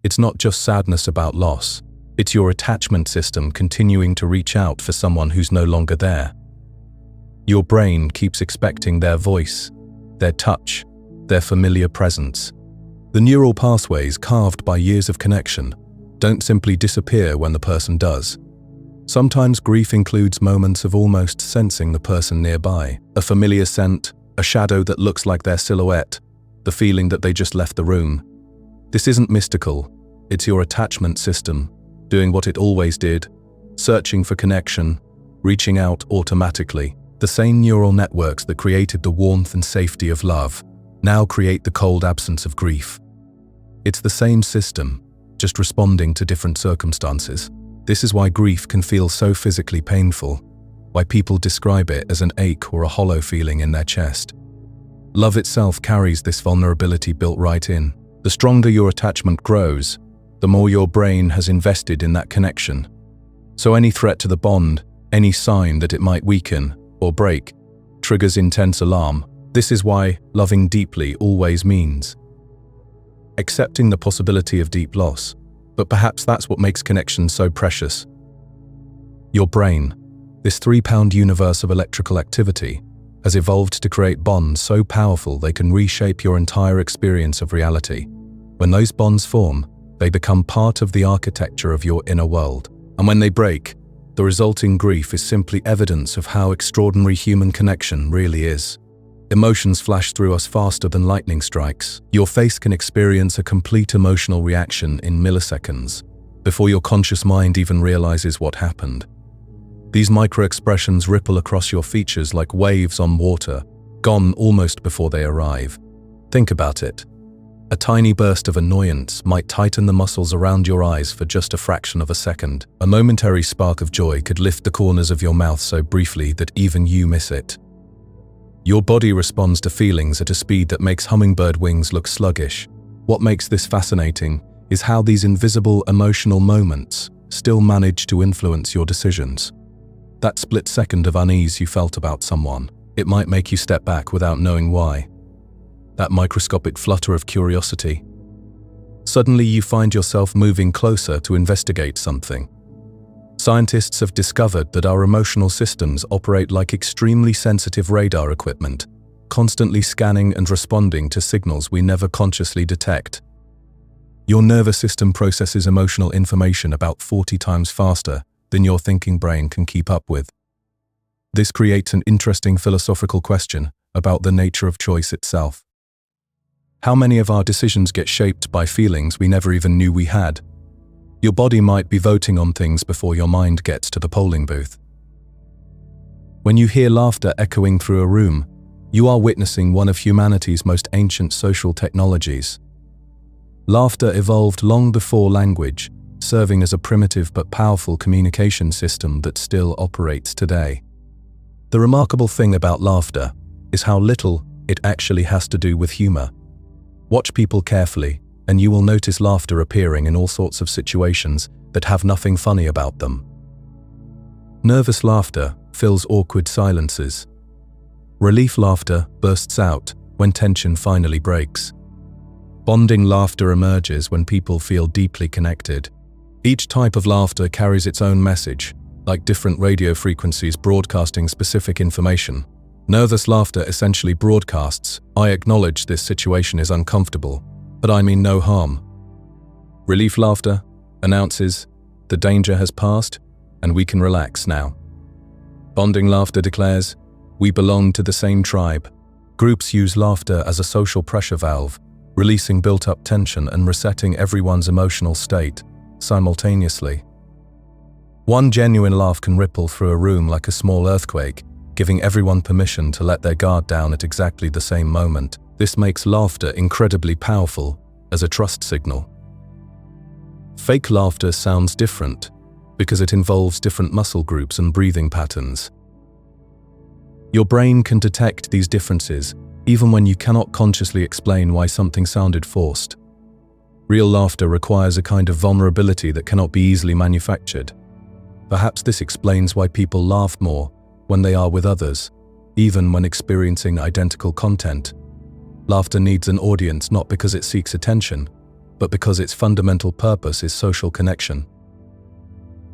It's not just sadness about loss. It's your attachment system continuing to reach out for someone who's no longer there. Your brain keeps expecting their voice, their touch, their familiar presence. The neural pathways carved by years of connection don't simply disappear when the person does. Sometimes grief includes moments of almost sensing the person nearby, a familiar scent, a shadow that looks like their silhouette, the feeling that they just left the room. This isn't mystical, it's your attachment system, doing what it always did, searching for connection, reaching out automatically. The same neural networks that created the warmth and safety of love now create the cold absence of grief. It's the same system, just responding to different circumstances. This is why grief can feel so physically painful, why people describe it as an ache or a hollow feeling in their chest. Love itself carries this vulnerability built right in. The stronger your attachment grows, the more your brain has invested in that connection. So any threat to the bond, any sign that it might weaken or break, triggers intense alarm. This is why loving deeply always means accepting the possibility of deep loss. But perhaps that's what makes connection so precious. Your brain, this 3-pound universe of electrical activity, has evolved to create bonds so powerful they can reshape your entire experience of reality. When those bonds form, they become part of the architecture of your inner world. And when they break, the resulting grief is simply evidence of how extraordinary human connection really is. Emotions flash through us faster than lightning strikes. Your face can experience a complete emotional reaction in milliseconds, before your conscious mind even realizes what happened. These micro-expressions ripple across your features like waves on water, gone almost before they arrive. Think about it. A tiny burst of annoyance might tighten the muscles around your eyes for just a fraction of a second. A momentary spark of joy could lift the corners of your mouth so briefly that even you miss it. Your body responds to feelings at a speed that makes hummingbird wings look sluggish. What makes this fascinating is how these invisible emotional moments still manage to influence your decisions. That split second of unease you felt about someone, it might make you step back without knowing why. That microscopic flutter of curiosity. Suddenly you find yourself moving closer to investigate something. Scientists have discovered that our emotional systems operate like extremely sensitive radar equipment, constantly scanning and responding to signals we never consciously detect. Your nervous system processes emotional information about 40 times faster than your thinking brain can keep up with. This creates an interesting philosophical question about the nature of choice itself. How many of our decisions get shaped by feelings we never even knew we had? Your body might be voting on things before your mind gets to the polling booth. When you hear laughter echoing through a room, you are witnessing one of humanity's most ancient social technologies. Laughter evolved long before language, serving as a primitive but powerful communication system that still operates today. The remarkable thing about laughter is how little it actually has to do with humor. Watch people carefully, and you will notice laughter appearing in all sorts of situations that have nothing funny about them. Nervous laughter fills awkward silences. Relief laughter bursts out when tension finally breaks. Bonding laughter emerges when people feel deeply connected. Each type of laughter carries its own message, like different radio frequencies broadcasting specific information. Nervous laughter essentially broadcasts, "I acknowledge this situation is uncomfortable, but I mean no harm." Relief laughter announces, "The danger has passed, and we can relax now." Bonding laughter declares, "We belong to the same tribe." Groups use laughter as a social pressure valve, releasing built-up tension and resetting everyone's emotional state simultaneously. One genuine laugh can ripple through a room like a small earthquake, giving everyone permission to let their guard down at exactly the same moment. This makes laughter incredibly powerful as a trust signal. Fake laughter sounds different because it involves different muscle groups and breathing patterns. Your brain can detect these differences even when you cannot consciously explain why something sounded forced. Real laughter requires a kind of vulnerability that cannot be easily manufactured. Perhaps this explains why people laugh more when they are with others, even when experiencing identical content. Laughter needs an audience not because it seeks attention, but because its fundamental purpose is social connection.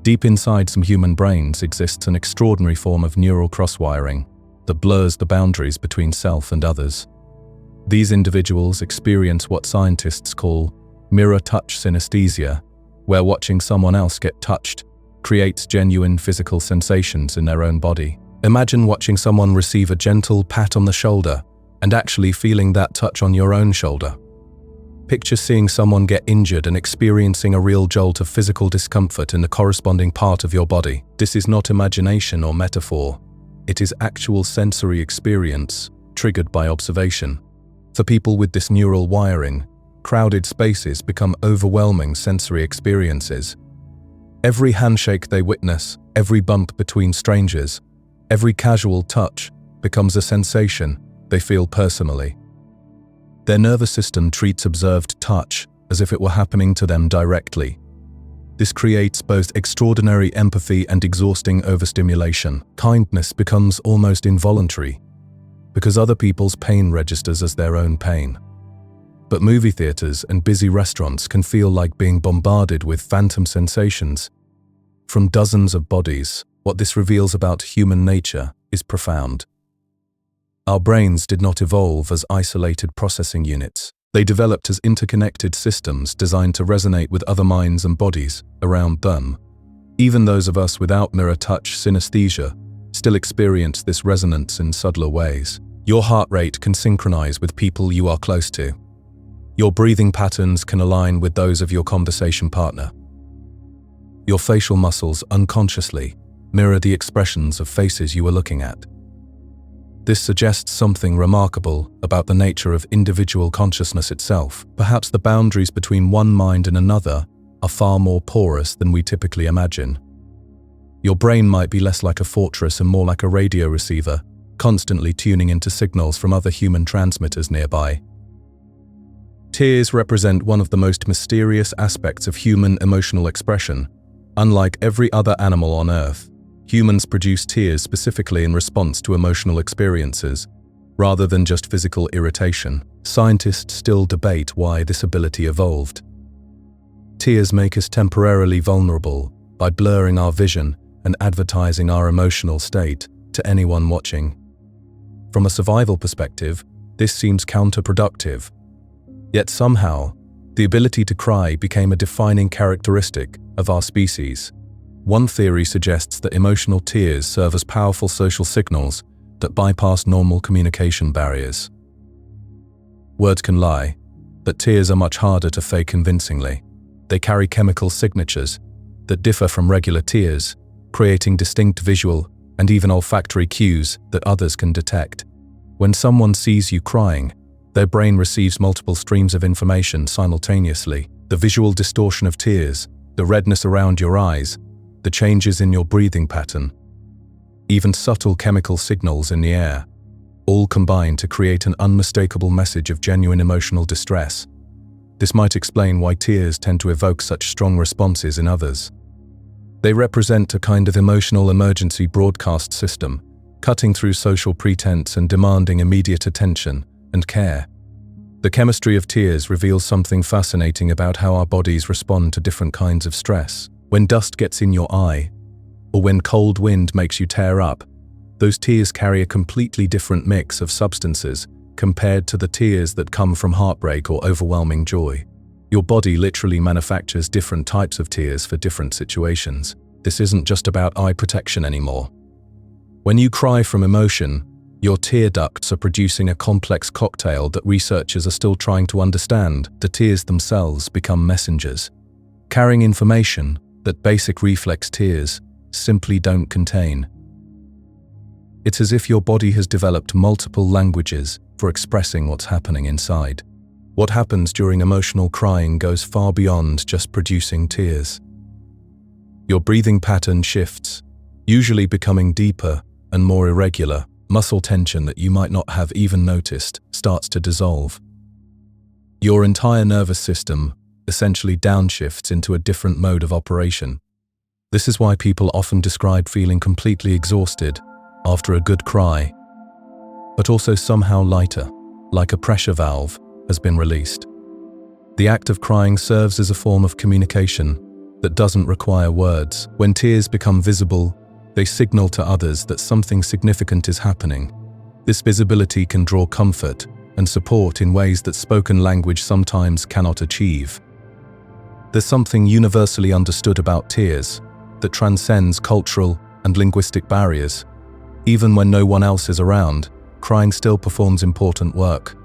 Deep inside some human brains exists an extraordinary form of neural crosswiring that blurs the boundaries between self and others. These individuals experience what scientists call mirror touch synesthesia, where watching someone else get touched creates genuine physical sensations in their own body. Imagine watching someone receive a gentle pat on the shoulder and actually feeling that touch on your own shoulder. Picture seeing someone get injured and experiencing a real jolt of physical discomfort in the corresponding part of your body. This is not imagination or metaphor. It is actual sensory experience, triggered by observation. For people with this neural wiring, crowded spaces become overwhelming sensory experiences. Every handshake they witness, every bump between strangers, every casual touch becomes a sensation they feel personally. Their nervous system treats observed touch as if it were happening to them directly. This creates both extraordinary empathy and exhausting overstimulation. Kindness becomes almost involuntary because other people's pain registers as their own pain. But movie theaters and busy restaurants can feel like being bombarded with phantom sensations from dozens of bodies. What this reveals about human nature is profound. Our brains did not evolve as isolated processing units. They developed as interconnected systems designed to resonate with other minds and bodies around them. Even those of us without mirror touch synesthesia still experience this resonance in subtler ways. Your heart rate can synchronize with people you are close to. Your breathing patterns can align with those of your conversation partner. Your facial muscles unconsciously mirror the expressions of faces you are looking at. This suggests something remarkable about the nature of individual consciousness itself. Perhaps the boundaries between one mind and another are far more porous than we typically imagine. Your brain might be less like a fortress and more like a radio receiver, constantly tuning into signals from other human transmitters nearby. Tears represent one of the most mysterious aspects of human emotional expression. Unlike every other animal on Earth, humans produce tears specifically in response to emotional experiences, rather than just physical irritation. Scientists still debate why this ability evolved. Tears make us temporarily vulnerable by blurring our vision and advertising our emotional state to anyone watching. From a survival perspective, this seems counterproductive. Yet somehow, the ability to cry became a defining characteristic of our species. One theory suggests that emotional tears serve as powerful social signals that bypass normal communication barriers. Words can lie, but tears are much harder to fake convincingly. They carry chemical signatures that differ from regular tears, creating distinct visual and even olfactory cues that others can detect. When someone sees you crying, their brain receives multiple streams of information simultaneously. The visual distortion of tears, the redness around your eyes, the changes in your breathing pattern, even subtle chemical signals in the air, all combine to create an unmistakable message of genuine emotional distress. This might explain why tears tend to evoke such strong responses in others. They represent a kind of emotional emergency broadcast system, cutting through social pretense and demanding immediate attention and care. The chemistry of tears reveals something fascinating about how our bodies respond to different kinds of stress. When dust gets in your eye, or when cold wind makes you tear up, Those tears carry a completely different mix of substances compared to the tears that come from heartbreak or overwhelming joy. Your body literally manufactures different types of tears for different situations. This isn't just about eye protection anymore. When you cry from emotion, your tear ducts are producing a complex cocktail that researchers are still trying to understand. The tears themselves become messengers, carrying information that basic reflex tears simply don't contain. It's as if your body has developed multiple languages for expressing what's happening inside. What happens during emotional crying goes far beyond just producing tears. Your breathing pattern shifts, usually becoming deeper and more irregular. Muscle tension that you might not have even noticed starts to dissolve. Your entire nervous system essentially downshifts into a different mode of operation. This is why people often describe feeling completely exhausted after a good cry, but also somehow lighter, like a pressure valve has been released. The act of crying serves as a form of communication that doesn't require words. When tears become visible, they signal to others that something significant is happening. This visibility can draw comfort and support in ways that spoken language sometimes cannot achieve. There's something universally understood about tears that transcends cultural and linguistic barriers. Even when no one else is around, crying still performs important work.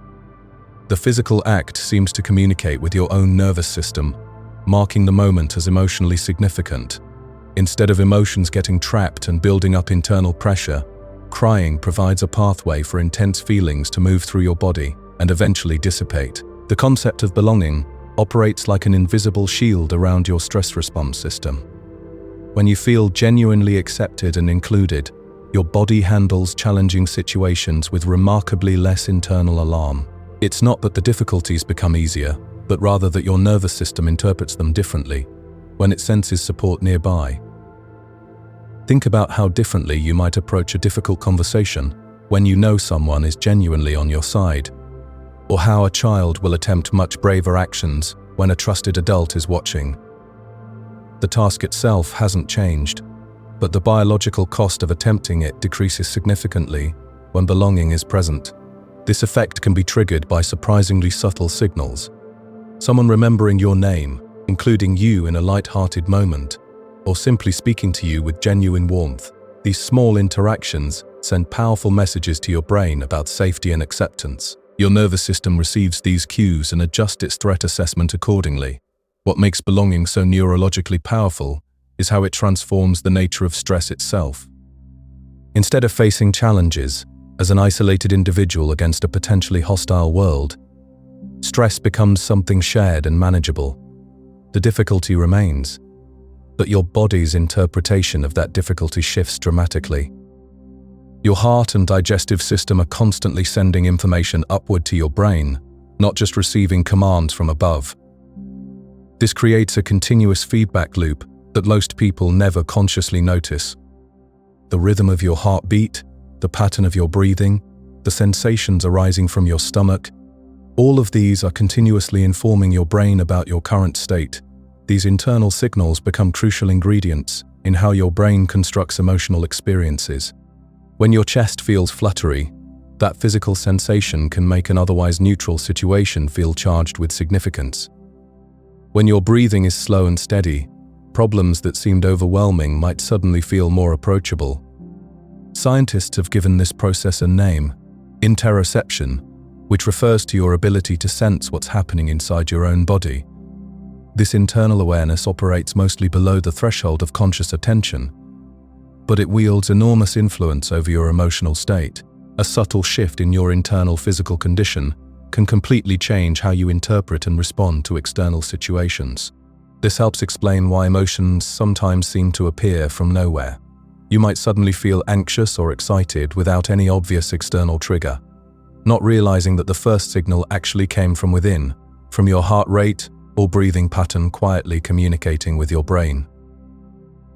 The physical act seems to communicate with your own nervous system, marking the moment as emotionally significant. Instead of emotions getting trapped and building up internal pressure, crying provides a pathway for intense feelings to move through your body and eventually dissipate. The concept of belonging operates like an invisible shield around your stress response system. When you feel genuinely accepted and included, your body handles challenging situations with remarkably less internal alarm. It's not that the difficulties become easier, but rather that your nervous system interprets them differently when it senses support nearby. Think about how differently you might approach a difficult conversation when you know someone is genuinely on your side, or how a child will attempt much braver actions when a trusted adult is watching. The task itself hasn't changed, but the biological cost of attempting it decreases significantly when belonging is present. This effect can be triggered by surprisingly subtle signals. Someone remembering your name, including you in a light-hearted moment, or simply speaking to you with genuine warmth. These small interactions send powerful messages to your brain about safety and acceptance. Your nervous system receives these cues and adjusts its threat assessment accordingly. What makes belonging so neurologically powerful is how it transforms the nature of stress itself. Instead of facing challenges as an isolated individual against a potentially hostile world, stress becomes something shared and manageable. The difficulty remains, but your body's interpretation of that difficulty shifts dramatically. Your heart and digestive system are constantly sending information upward to your brain, not just receiving commands from above. This creates a continuous feedback loop that most people never consciously notice. The rhythm of your heartbeat, the pattern of your breathing, the sensations arising from your stomach, all of these are continuously informing your brain about your current state. These internal signals become crucial ingredients in how your brain constructs emotional experiences. When your chest feels fluttery, that physical sensation can make an otherwise neutral situation feel charged with significance. When your breathing is slow and steady, problems that seemed overwhelming might suddenly feel more approachable. Scientists have given this process a name, interoception, which refers to your ability to sense what's happening inside your own body. This internal awareness operates mostly below the threshold of conscious attention, but it wields enormous influence over your emotional state. A subtle shift in your internal physical condition can completely change how you interpret and respond to external situations. This helps explain why emotions sometimes seem to appear from nowhere. You might suddenly feel anxious or excited without any obvious external trigger, not realizing that the first signal actually came from within, from your heart rate or breathing pattern quietly communicating with your brain.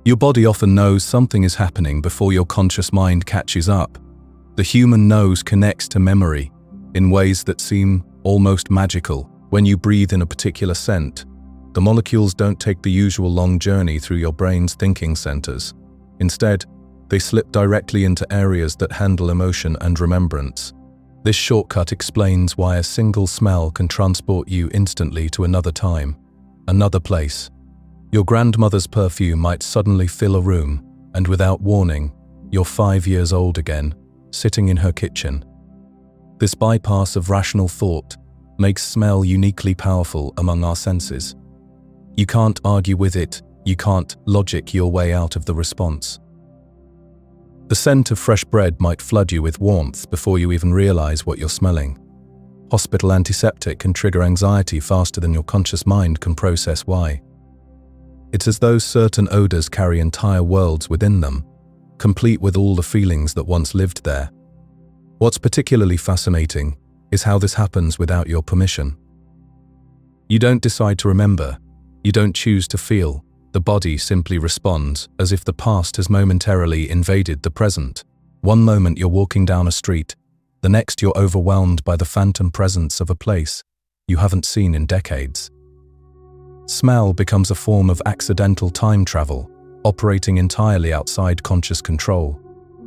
Your body often knows something is happening before your conscious mind catches up. The human nose connects to memory in ways that seem almost magical. When you breathe in a particular scent, the molecules don't take the usual long journey through your brain's thinking centers. Instead, They slip directly into areas that handle emotion and remembrance. This shortcut explains why a single smell can transport you instantly to another time, another place. Your grandmother's perfume might suddenly fill a room, and without warning, you're 5 years old again, sitting in her kitchen. This bypass of rational thought makes smell uniquely powerful among our senses. You can't argue with it, you can't logic your way out of the response. The scent of fresh bread might flood you with warmth before you even realize what you're smelling. Hospital antiseptic can trigger anxiety faster than your conscious mind can process why. It's as though certain odors carry entire worlds within them, complete with all the feelings that once lived there. What's particularly fascinating is how this happens without your permission. You don't decide to remember, you don't choose to feel. The body simply responds as if the past has momentarily invaded the present. One moment you're walking down a street, the next you're overwhelmed by the phantom presence of a place you haven't seen in decades. Smell becomes a form of accidental time travel, operating entirely outside conscious control.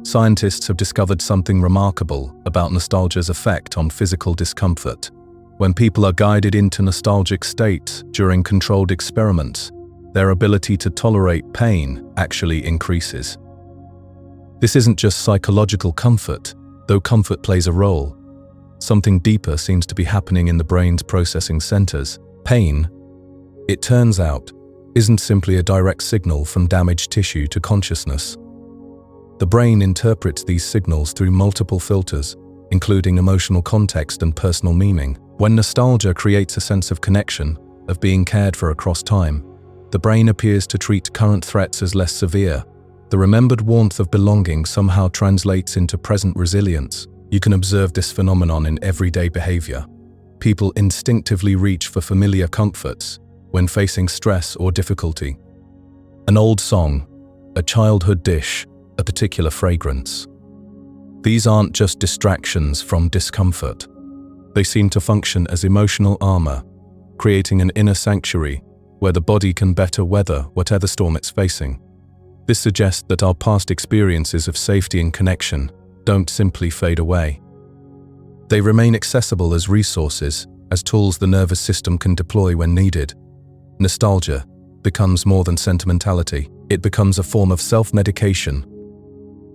Scientists have discovered something remarkable about nostalgia's effect on physical discomfort. When people are guided into nostalgic states during controlled experiments, their ability to tolerate pain actually increases. This isn't just psychological comfort, though comfort plays a role. Something deeper seems to be happening in the brain's processing centers. Pain, it turns out, isn't simply a direct signal from damaged tissue to consciousness. The brain interprets these signals through multiple filters, including emotional context and personal meaning. When nostalgia creates a sense of connection, of being cared for across time, the brain appears to treat current threats as less severe. The remembered warmth of belonging somehow translates into present resilience. You can observe this phenomenon in everyday behavior. People instinctively reach for familiar comforts when facing stress or difficulty. An old song, a childhood dish, a particular fragrance. These aren't just distractions from discomfort. They seem to function as emotional armor, creating an inner sanctuary where the body can better weather whatever storm it's facing. This suggests that our past experiences of safety and connection don't simply fade away. They remain accessible as resources, as tools the nervous system can deploy when needed. Nostalgia becomes more than sentimentality. It becomes a form of self-medication,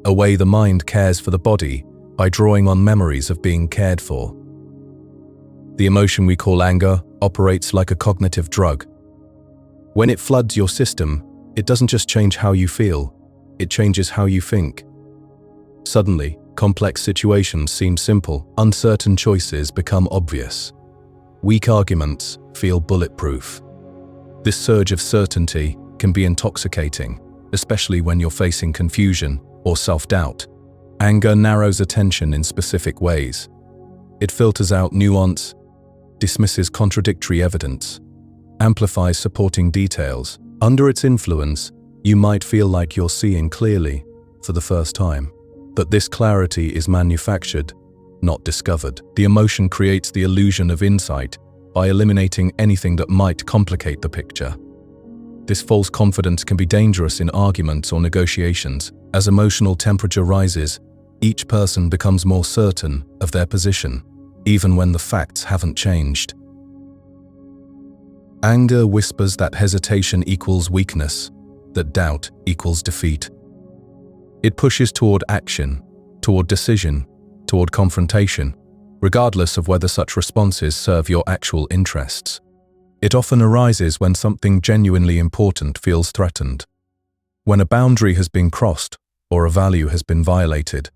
a way the mind cares for the body by drawing on memories of being cared for. The emotion we call anger operates like a cognitive drug. When it floods your system, it doesn't just change how you feel, it changes how you think. Suddenly, complex situations seem simple, uncertain choices become obvious. Weak arguments feel bulletproof. This surge of certainty can be intoxicating, especially when you're facing confusion or self-doubt. Anger narrows attention in specific ways. It filters out nuance, dismisses contradictory evidence, amplifies supporting details. Under its influence, you might feel like you're seeing clearly for the first time. But this clarity is manufactured, not discovered. The emotion creates the illusion of insight by eliminating anything that might complicate the picture. This false confidence can be dangerous in arguments or negotiations. As emotional temperature rises, each person becomes more certain of their position, even when the facts haven't changed. Anger whispers that hesitation equals weakness, that doubt equals defeat. It pushes toward action, toward decision, toward confrontation, regardless of whether such responses serve your actual interests. It often arises when something genuinely important feels threatened, when a boundary has been crossed or a value has been violated.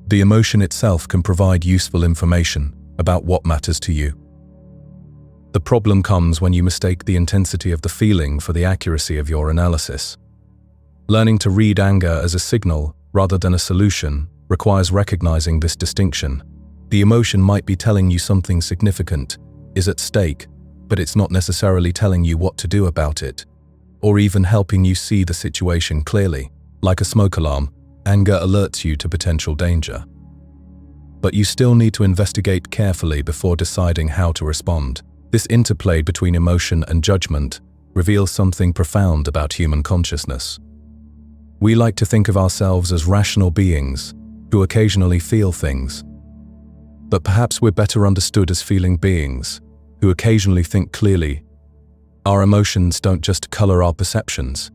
The emotion itself can provide useful information about what matters to you. The problem comes when you mistake the intensity of the feeling for the accuracy of your analysis. Learning to read anger as a signal rather than a solution requires recognizing this distinction. The emotion might be telling you something significant is at stake, but it's not necessarily telling you what to do about it, or even helping you see the situation clearly. Like a smoke alarm, anger alerts you to potential danger. But you still need to investigate carefully before deciding how to respond. This interplay between emotion and judgment reveals something profound about human consciousness. We like to think of ourselves as rational beings who occasionally feel things. But perhaps we're better understood as feeling beings who occasionally think clearly. Our emotions don't just color our perceptions.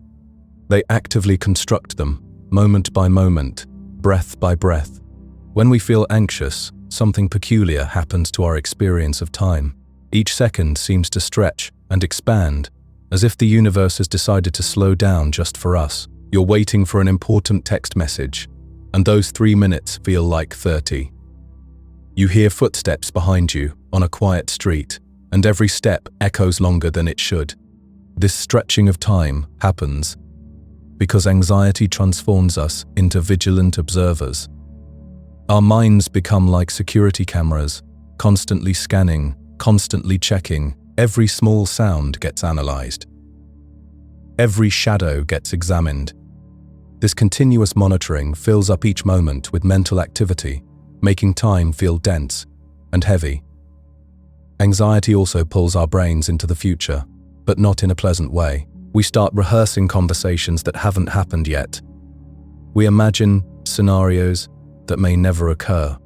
They actively construct them, moment by moment, breath by breath. When we feel anxious, something peculiar happens to our experience of time. Each second seems to stretch and expand, as if the universe has decided to slow down just for us. You're waiting for an important text message, and those 3 minutes feel like 30. You hear footsteps behind you on a quiet street, and every step echoes longer than it should. This stretching of time happens because anxiety transforms us into vigilant observers. Our minds become like security cameras, constantly scanning, constantly checking. Every small sound gets analyzed. Every shadow gets examined. This continuous monitoring fills up each moment with mental activity, making time feel dense and heavy. Anxiety also pulls our brains into the future, but not in a pleasant way. We start rehearsing conversations that haven't happened yet. We imagine scenarios that may never occur.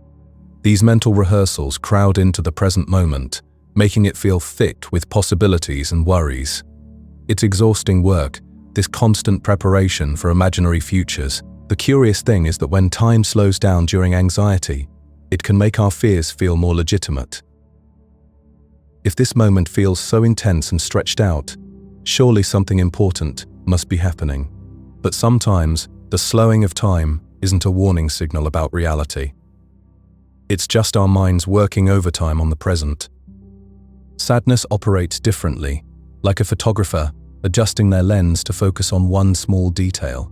These mental rehearsals crowd into the present moment, making it feel thick with possibilities and worries. It's exhausting work, this constant preparation for imaginary futures. The curious thing is that when time slows down during anxiety, it can make our fears feel more legitimate. If this moment feels so intense and stretched out, surely something important must be happening. But sometimes, the slowing of time isn't a warning signal about reality. It's just our minds working overtime on the present. Sadness operates differently, like a photographer adjusting their lens to focus on one small detail.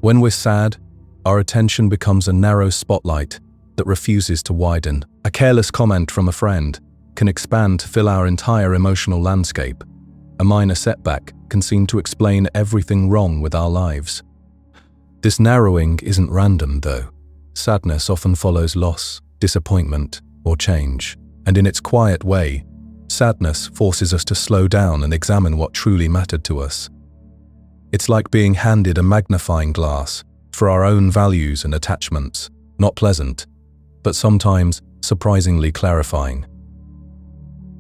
When we're sad, our attention becomes a narrow spotlight that refuses to widen. A careless comment from a friend can expand to fill our entire emotional landscape. A minor setback can seem to explain everything wrong with our lives. This narrowing isn't random, though. Sadness often follows loss, disappointment, or change, and in its quiet way, sadness forces us to slow down and examine what truly mattered to us. It's like being handed a magnifying glass for our own values and attachments, not pleasant, but sometimes surprisingly clarifying.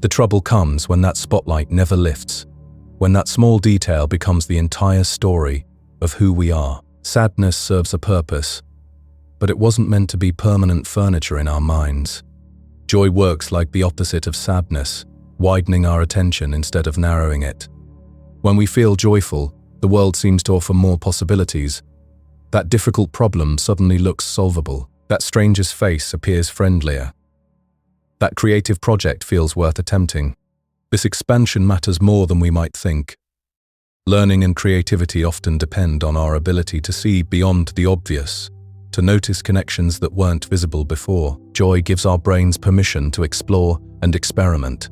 The trouble comes when that spotlight never lifts, when that small detail becomes the entire story of who we are. Sadness serves a purpose, but it wasn't meant to be permanent furniture in our minds. Joy works like the opposite of sadness, widening our attention instead of narrowing it. When we feel joyful, the world seems to offer more possibilities. That difficult problem suddenly looks solvable. That stranger's face appears friendlier. That creative project feels worth attempting. This expansion matters more than we might think. Learning and creativity often depend on our ability to see beyond the obvious, to notice connections that weren't visible before. Joy gives our brains permission to explore and experiment.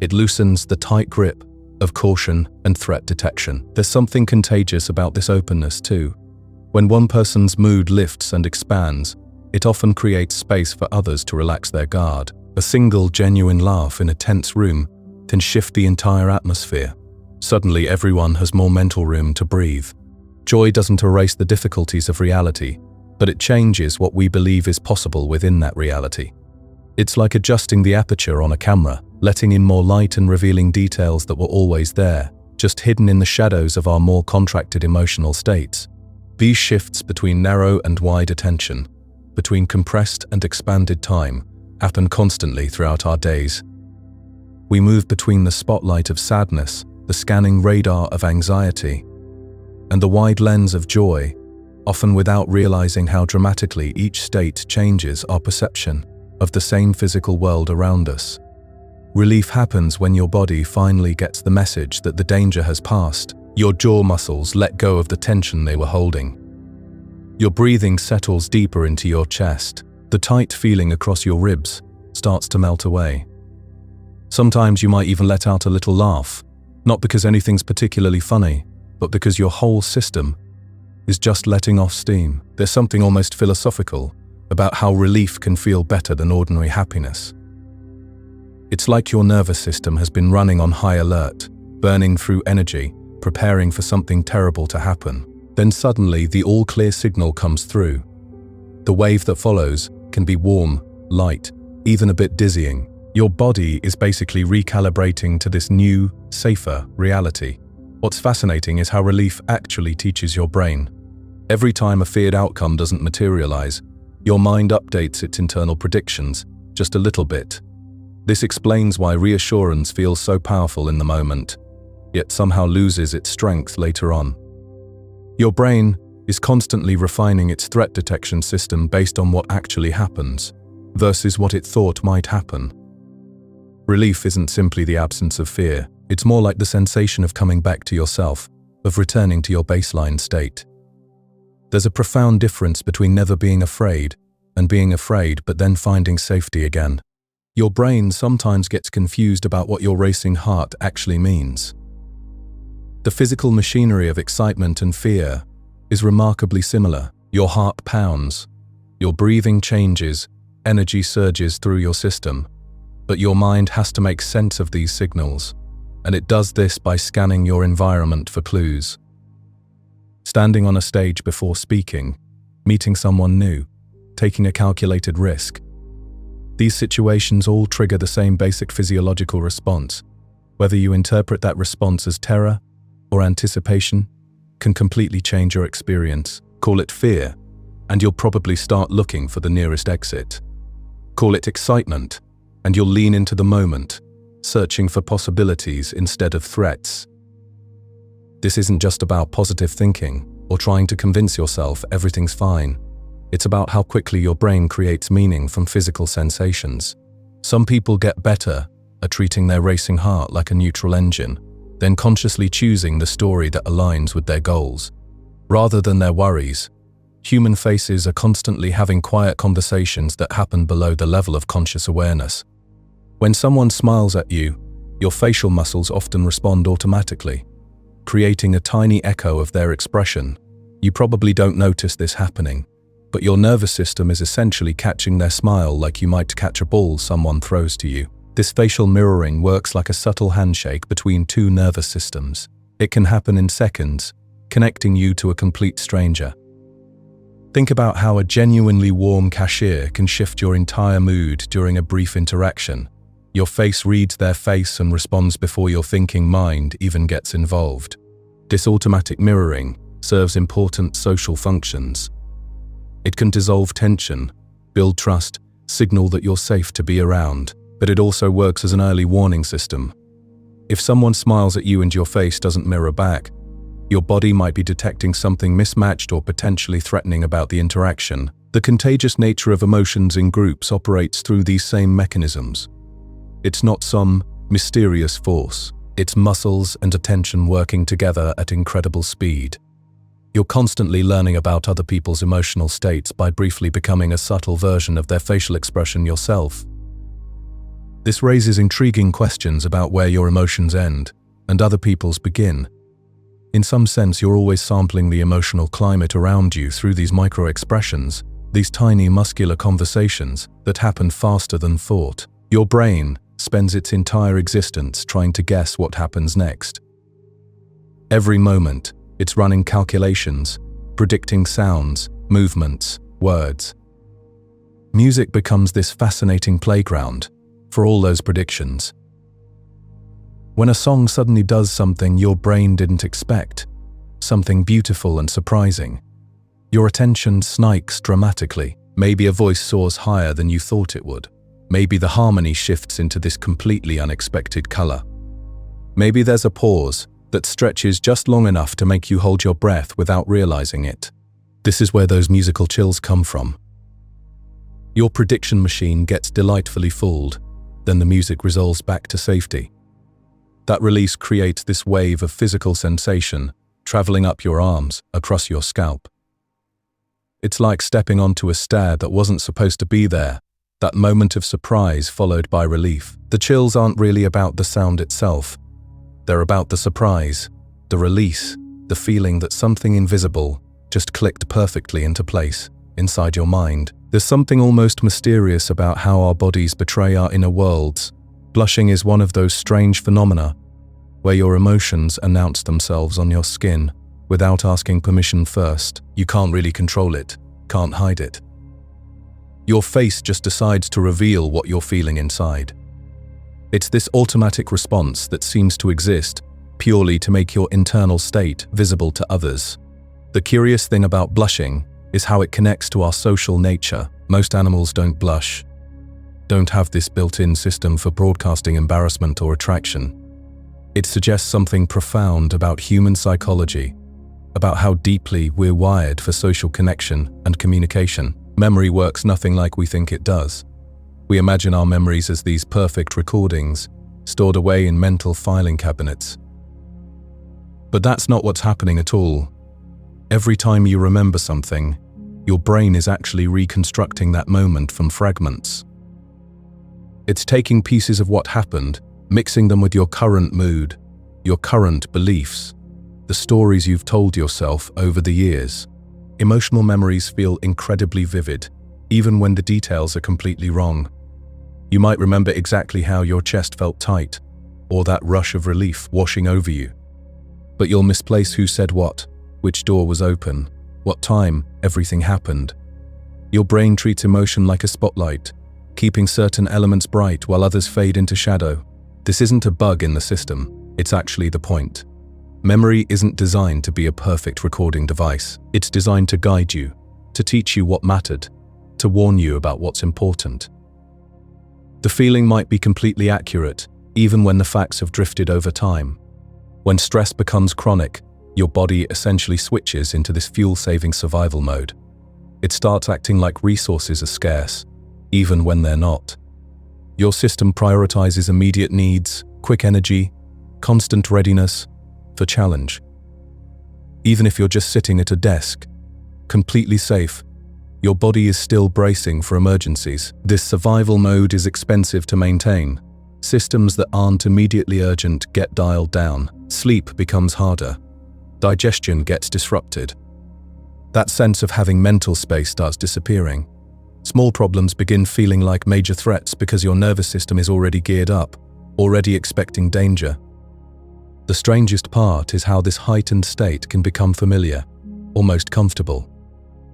It loosens the tight grip of caution and threat detection. There's something contagious about this openness too. When one person's mood lifts and expands, it often creates space for others to relax their guard. A single genuine laugh in a tense room can shift the entire atmosphere. Suddenly everyone has more mental room to breathe. Joy doesn't erase the difficulties of reality, but it changes what we believe is possible within that reality. It's like adjusting the aperture on a camera, letting in more light and revealing details that were always there, just hidden in the shadows of our more contracted emotional states. These shifts between narrow and wide attention, between compressed and expanded time, happen constantly throughout our days. We move between the spotlight of sadness, the scanning radar of anxiety, and the wide lens of joy, often without realizing how dramatically each state changes our perception of the same physical world around us. Relief happens when your body finally gets the message that the danger has passed. Your jaw muscles let go of the tension they were holding. Your breathing settles deeper into your chest. The tight feeling across your ribs starts to melt away. Sometimes you might even let out a little laugh, not because anything's particularly funny, but because your whole system is just letting off steam. There's something almost philosophical about how relief can feel better than ordinary happiness. It's like your nervous system has been running on high alert, burning through energy, preparing for something terrible to happen. Then suddenly the all-clear signal comes through. The wave that follows can be warm, light, even a bit dizzying. Your body is basically recalibrating to this new, safer reality. What's fascinating is how relief actually teaches your brain. Every time a feared outcome doesn't materialize, your mind updates its internal predictions just a little bit. This explains why reassurance feels so powerful in the moment, yet somehow loses its strength later on. Your brain is constantly refining its threat detection system based on what actually happens, versus what it thought might happen. Relief isn't simply the absence of fear, it's more like the sensation of coming back to yourself, of returning to your baseline state. There's a profound difference between never being afraid and being afraid but then finding safety again. Your brain sometimes gets confused about what your racing heart actually means. The physical machinery of excitement and fear is remarkably similar. Your heart pounds, your breathing changes, energy surges through your system, but your mind has to make sense of these signals, and it does this by scanning your environment for clues. Standing on a stage before speaking, meeting someone new, taking a calculated risk. These situations all trigger the same basic physiological response. Whether you interpret that response as terror or anticipation can completely change your experience. Call it fear, and you'll probably start looking for the nearest exit. Call it excitement, and you'll lean into the moment, searching for possibilities instead of threats. This isn't just about positive thinking or trying to convince yourself everything's fine. It's about how quickly your brain creates meaning from physical sensations. Some people get better at treating their racing heart like a neutral engine, then consciously choosing the story that aligns with their goals. Rather than their worries, human faces are constantly having quiet conversations that happen below the level of conscious awareness. When someone smiles at you, your facial muscles often respond automatically, creating a tiny echo of their expression. You probably don't notice this happening, but your nervous system is essentially catching their smile like you might catch a ball someone throws to you. This facial mirroring works like a subtle handshake between two nervous systems. It can happen in seconds, connecting you to a complete stranger. Think about how a genuinely warm cashier can shift your entire mood during a brief interaction. Your face reads their face and responds before your thinking mind even gets involved. This automatic mirroring serves important social functions. It can dissolve tension, build trust, signal that you're safe to be around, but it also works as an early warning system. If someone smiles at you and your face doesn't mirror back, your body might be detecting something mismatched or potentially threatening about the interaction. The contagious nature of emotions in groups operates through these same mechanisms. It's not some mysterious force. It's muscles and attention working together at incredible speed. You're constantly learning about other people's emotional states by briefly becoming a subtle version of their facial expression yourself. This raises intriguing questions about where your emotions end and other people's begin. In some sense, you're always sampling the emotional climate around you through these micro-expressions, these tiny muscular conversations that happen faster than thought. Your brain spends its entire existence trying to guess what happens next. Every moment, it's running calculations, predicting sounds, movements, words. Music becomes this fascinating playground for all those predictions. When a song suddenly does something your brain didn't expect, something beautiful and surprising, your attention snakes dramatically. Maybe a voice soars higher than you thought it would. Maybe the harmony shifts into this completely unexpected color. Maybe there's a pause that stretches just long enough to make you hold your breath without realizing it. This is where those musical chills come from. Your prediction machine gets delightfully fooled, then the music resolves back to safety. That release creates this wave of physical sensation, traveling up your arms, across your scalp. It's like stepping onto a stair that wasn't supposed to be there, that moment of surprise followed by relief. The chills aren't really about the sound itself. They're about the surprise, the release, the feeling that something invisible just clicked perfectly into place inside your mind. There's something almost mysterious about how our bodies betray our inner worlds. Blushing is one of those strange phenomena where your emotions announce themselves on your skin without asking permission first. You can't really control it, can't hide it. Your face just decides to reveal what you're feeling inside. It's this automatic response that seems to exist purely to make your internal state visible to others. The curious thing about blushing is how it connects to our social nature. Most animals don't blush, don't have this built-in system for broadcasting embarrassment or attraction. It suggests something profound about human psychology, about how deeply we're wired for social connection and communication. Memory works nothing like we think it does. We imagine our memories as these perfect recordings, stored away in mental filing cabinets. But that's not what's happening at all. Every time you remember something, your brain is actually reconstructing that moment from fragments. It's taking pieces of what happened, mixing them with your current mood, your current beliefs, the stories you've told yourself over the years. Emotional memories feel incredibly vivid, even when the details are completely wrong. You might remember exactly how your chest felt tight, or that rush of relief washing over you. But you'll misplace who said what, which door was open, what time everything happened. Your brain treats emotion like a spotlight, keeping certain elements bright while others fade into shadow. This isn't a bug in the system, it's actually the point. Memory isn't designed to be a perfect recording device. It's designed to guide you, to teach you what mattered, to warn you about what's important. The feeling might be completely accurate, even when the facts have drifted over time. When stress becomes chronic, your body essentially switches into this fuel-saving survival mode. It starts acting like resources are scarce, even when they're not. Your system prioritizes immediate needs, quick energy, constant readiness for challenge. Even if you're just sitting at a desk, completely safe, your body is still bracing for emergencies. This survival mode is expensive to maintain. Systems that aren't immediately urgent get dialed down. Sleep becomes harder. Digestion gets disrupted. That sense of having mental space starts disappearing. Small problems begin feeling like major threats because your nervous system is already geared up, already expecting danger. The strangest part is how this heightened state can become familiar, almost comfortable.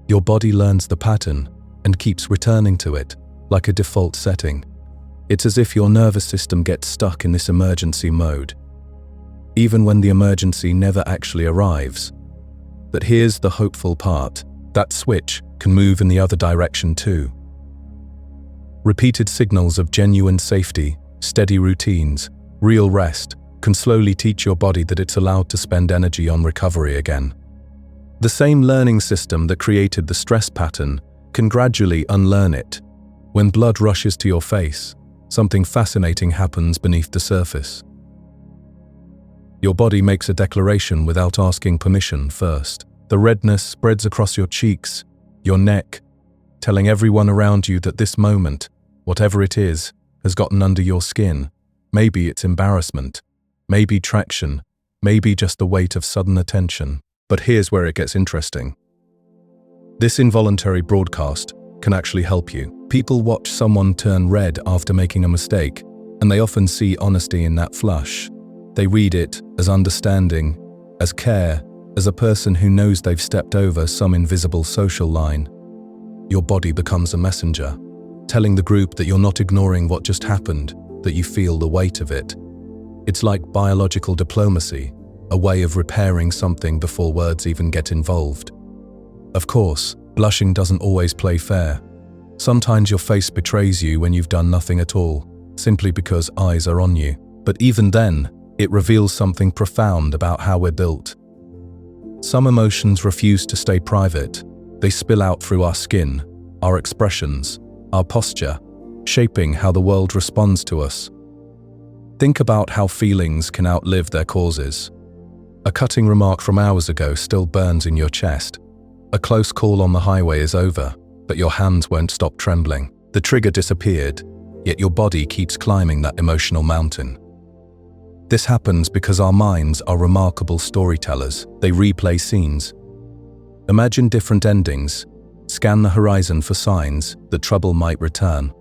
Your body learns the pattern and keeps returning to it, like a default setting. It's as if your nervous system gets stuck in this emergency mode, even when the emergency never actually arrives. But here's the hopeful part. That switch can move in the other direction too. Repeated signals of genuine safety, steady routines, real rest, can slowly teach your body that it's allowed to spend energy on recovery again. The same learning system that created the stress pattern can gradually unlearn it. When blood rushes to your face, something fascinating happens beneath the surface. Your body makes a declaration without asking permission first. The redness spreads across your cheeks, your neck, telling everyone around you that this moment, whatever it is, has gotten under your skin. Maybe it's embarrassment, maybe traction, maybe just the weight of sudden attention. But here's where it gets interesting. This involuntary broadcast can actually help you. People watch someone turn red after making a mistake, and they often see honesty in that flush. They read it as understanding, as care, as a person who knows they've stepped over some invisible social line. Your body becomes a messenger, telling the group that you're not ignoring what just happened, that you feel the weight of it. It's like biological diplomacy, a way of repairing something before words even get involved. Of course, blushing doesn't always play fair. Sometimes your face betrays you when you've done nothing at all, simply because eyes are on you. But even then, it reveals something profound about how we're built. Some emotions refuse to stay private. They spill out through our skin, our expressions, our posture, shaping how the world responds to us. Think about how feelings can outlive their causes. A cutting remark from hours ago still burns in your chest. A close call on the highway is over, but your hands won't stop trembling. The trigger disappeared, yet your body keeps climbing that emotional mountain. This happens because our minds are remarkable storytellers. They replay scenes. Imagine different endings. Scan the horizon for signs that trouble might return.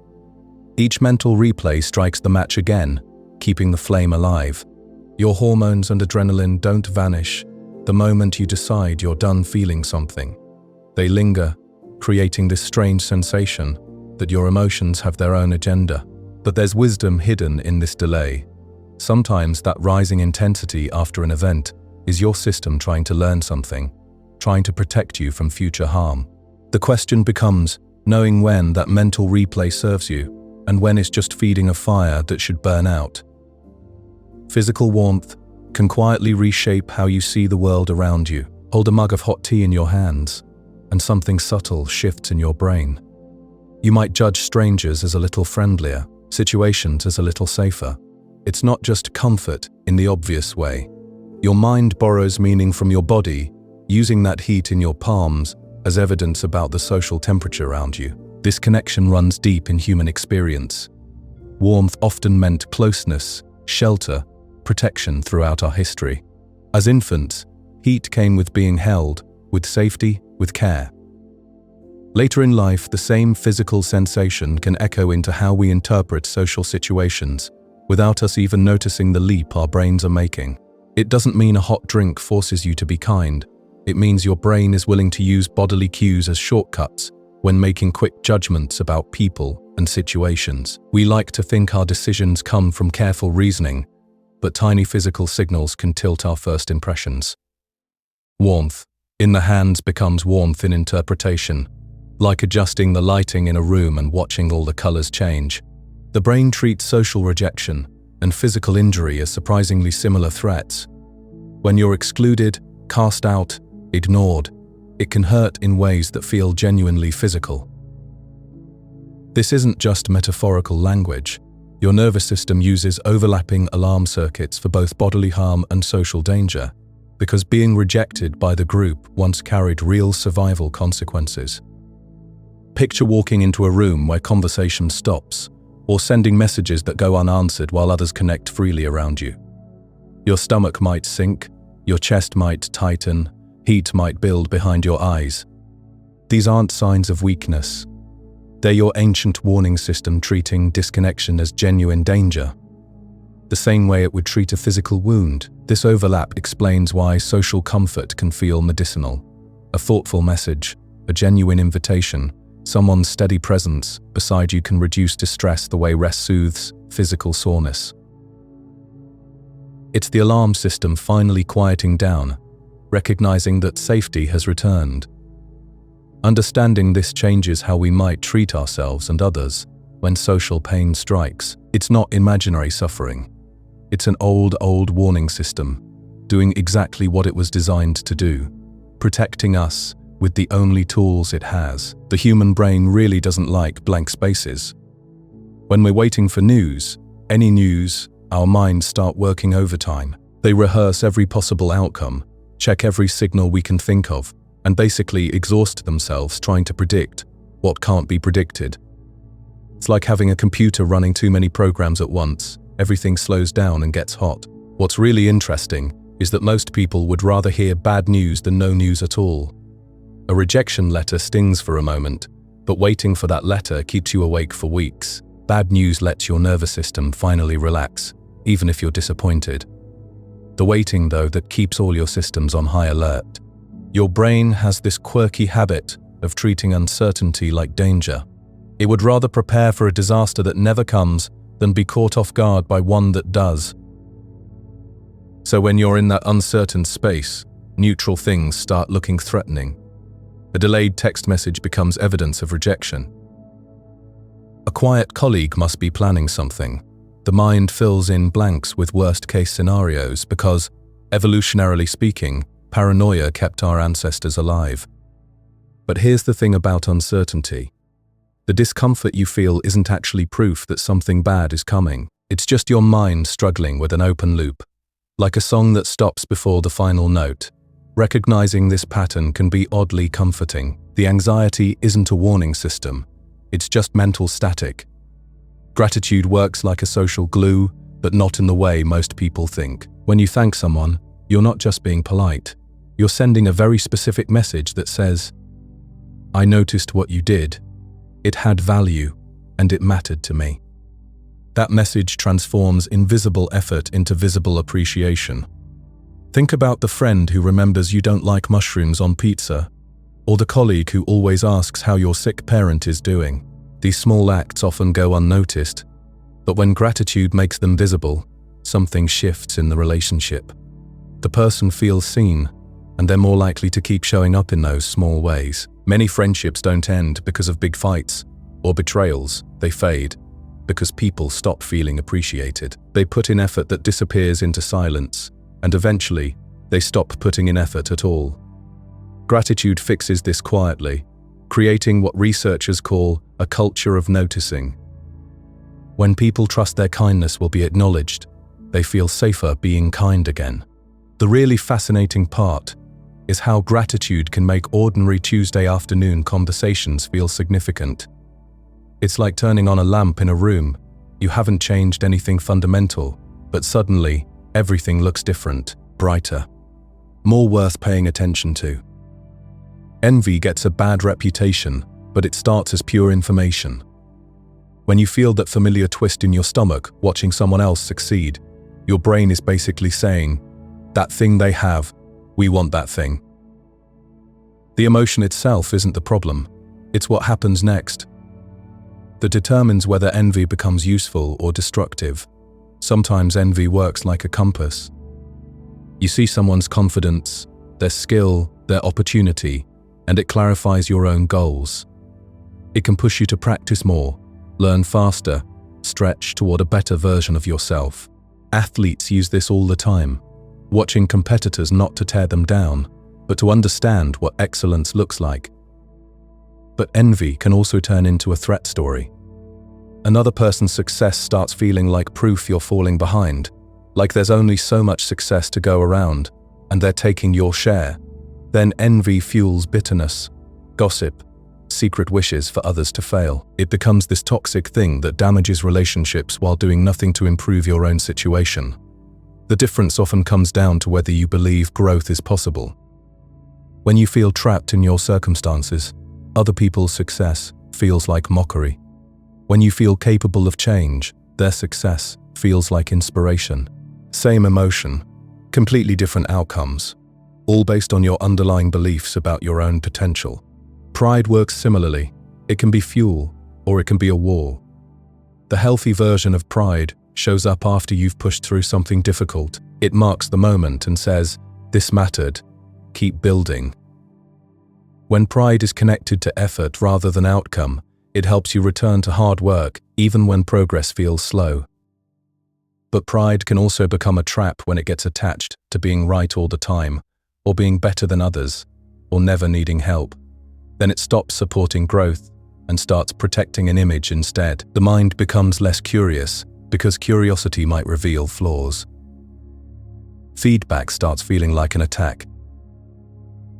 Each mental replay strikes the match again, keeping the flame alive. Your hormones and adrenaline don't vanish. the moment you decide you're done feeling something. They linger, creating this strange sensation that your emotions have their own agenda. But there's wisdom hidden in this delay. Sometimes that rising intensity after an event is your system trying to learn something, trying to protect you from future harm. The question becomes knowing when that mental replay serves you and when it's just feeding a fire that should burn out. Physical warmth can quietly reshape how you see the world around you. Hold a mug of hot tea in your hands, and something subtle shifts in your brain. You might judge strangers as a little friendlier, situations as a little safer. It's not just comfort in the obvious way. Your mind borrows meaning from your body, using that heat in your palms as evidence about the social temperature around you. This connection runs deep in human experience. Warmth often meant closeness, shelter, protection throughout our history. As infants, heat came with being held, with safety, with care. Later in life, the same physical sensation can echo into how we interpret social situations, without us even noticing the leap our brains are making. It doesn't mean a hot drink forces you to be kind. It means your brain is willing to use bodily cues as shortcuts when making quick judgments about people and situations. We like to think our decisions come from careful reasoning, but tiny physical signals can tilt our first impressions. Warmth in the hands becomes warmth in interpretation, like adjusting the lighting in a room and watching all the colors change. The brain treats social rejection and physical injury as surprisingly similar threats. When you're excluded, cast out, ignored, it can hurt in ways that feel genuinely physical. This isn't just metaphorical language. Your nervous system uses overlapping alarm circuits for both bodily harm and social danger, because being rejected by the group once carried real survival consequences. Picture walking into a room where conversation stops, or sending messages that go unanswered while others connect freely around you. Your stomach might sink, your chest might tighten, heat might build behind your eyes. These aren't signs of weakness. They're your ancient warning system treating disconnection as genuine danger. The same way it would treat a physical wound, this overlap explains why social comfort can feel medicinal. A thoughtful message, a genuine invitation, someone's steady presence beside you can reduce distress the way rest soothes physical soreness. It's the alarm system finally quieting down, recognizing that safety has returned. Understanding this changes how we might treat ourselves and others when social pain strikes. It's not imaginary suffering. It's an old warning system, doing exactly what it was designed to do, protecting us with the only tools it has. The human brain really doesn't like blank spaces. When we're waiting for news, any news, our minds start working overtime. They rehearse every possible outcome, check every signal we can think of, and basically exhaust themselves trying to predict what can't be predicted. It's like having a computer running too many programs at once. Everything slows down and gets hot. What's really interesting is that most people would rather hear bad news than no news at all. A rejection letter stings for a moment, but waiting for that letter keeps you awake for weeks. Bad news lets your nervous system finally relax, even if you're disappointed. The waiting, though, that keeps all your systems on high alert. Your brain has this quirky habit of treating uncertainty like danger. It would rather prepare for a disaster that never comes than be caught off guard by one that does. So when you're in that uncertain space, neutral things start looking threatening. A delayed text message becomes evidence of rejection. A quiet colleague must be planning something. The mind fills in blanks with worst-case scenarios because, evolutionarily speaking, paranoia kept our ancestors alive. But here's the thing about uncertainty. The discomfort you feel isn't actually proof that something bad is coming. It's just your mind struggling with an open loop. Like a song that stops before the final note. Recognizing this pattern can be oddly comforting. The anxiety isn't a warning system. It's just mental static. Gratitude works like a social glue, but not in the way most people think. When you thank someone, you're not just being polite. You're sending a very specific message that says, "I noticed what you did. It had value, and it mattered to me." That message transforms invisible effort into visible appreciation. Think about the friend who remembers you don't like mushrooms on pizza, or the colleague who always asks how your sick parent is doing. These small acts often go unnoticed, but when gratitude makes them visible, something shifts in the relationship. The person feels seen, and they're more likely to keep showing up in those small ways. Many friendships don't end because of big fights or betrayals. They fade because people stop feeling appreciated. They put in effort that disappears into silence, and eventually, they stop putting in effort at all. Gratitude fixes this quietly, creating what researchers call a culture of noticing. When people trust their kindness will be acknowledged, they feel safer being kind again. The really fascinating part is how gratitude can make ordinary Tuesday afternoon conversations feel significant. It's like turning on a lamp in a room. You haven't changed anything fundamental, but suddenly, everything looks different, brighter, more worth paying attention to. Envy gets a bad reputation, but it starts as pure information. When you feel that familiar twist in your stomach watching someone else succeed, your brain is basically saying, "That thing they have, we want that thing." The emotion itself isn't the problem, it's what happens next that determines whether envy becomes useful or destructive. Sometimes envy works like a compass. You see someone's confidence, their skill, their opportunity, and it clarifies your own goals. It can push you to practice more, learn faster, stretch toward a better version of yourself. Athletes use this all the time, watching competitors not to tear them down, but to understand what excellence looks like. But envy can also turn into a threat story. Another person's success starts feeling like proof you're falling behind, like there's only so much success to go around, and they're taking your share. Then envy fuels bitterness, gossip, secret wishes for others to fail. It becomes this toxic thing that damages relationships while doing nothing to improve your own situation. The difference often comes down to whether you believe growth is possible. When you feel trapped in your circumstances, other people's success feels like mockery. When you feel capable of change, their success feels like inspiration. Same emotion, completely different outcomes, all based on your underlying beliefs about your own potential. Pride works similarly. It can be fuel, or it can be a war. The healthy version of pride shows up after you've pushed through something difficult. It marks the moment and says, "This mattered, keep building." When pride is connected to effort rather than outcome, it helps you return to hard work even when progress feels slow. But pride can also become a trap when it gets attached to being right all the time, or being better than others, or never needing help. Then it stops supporting growth and starts protecting an image instead. The mind becomes less curious because curiosity might reveal flaws. Feedback starts feeling like an attack.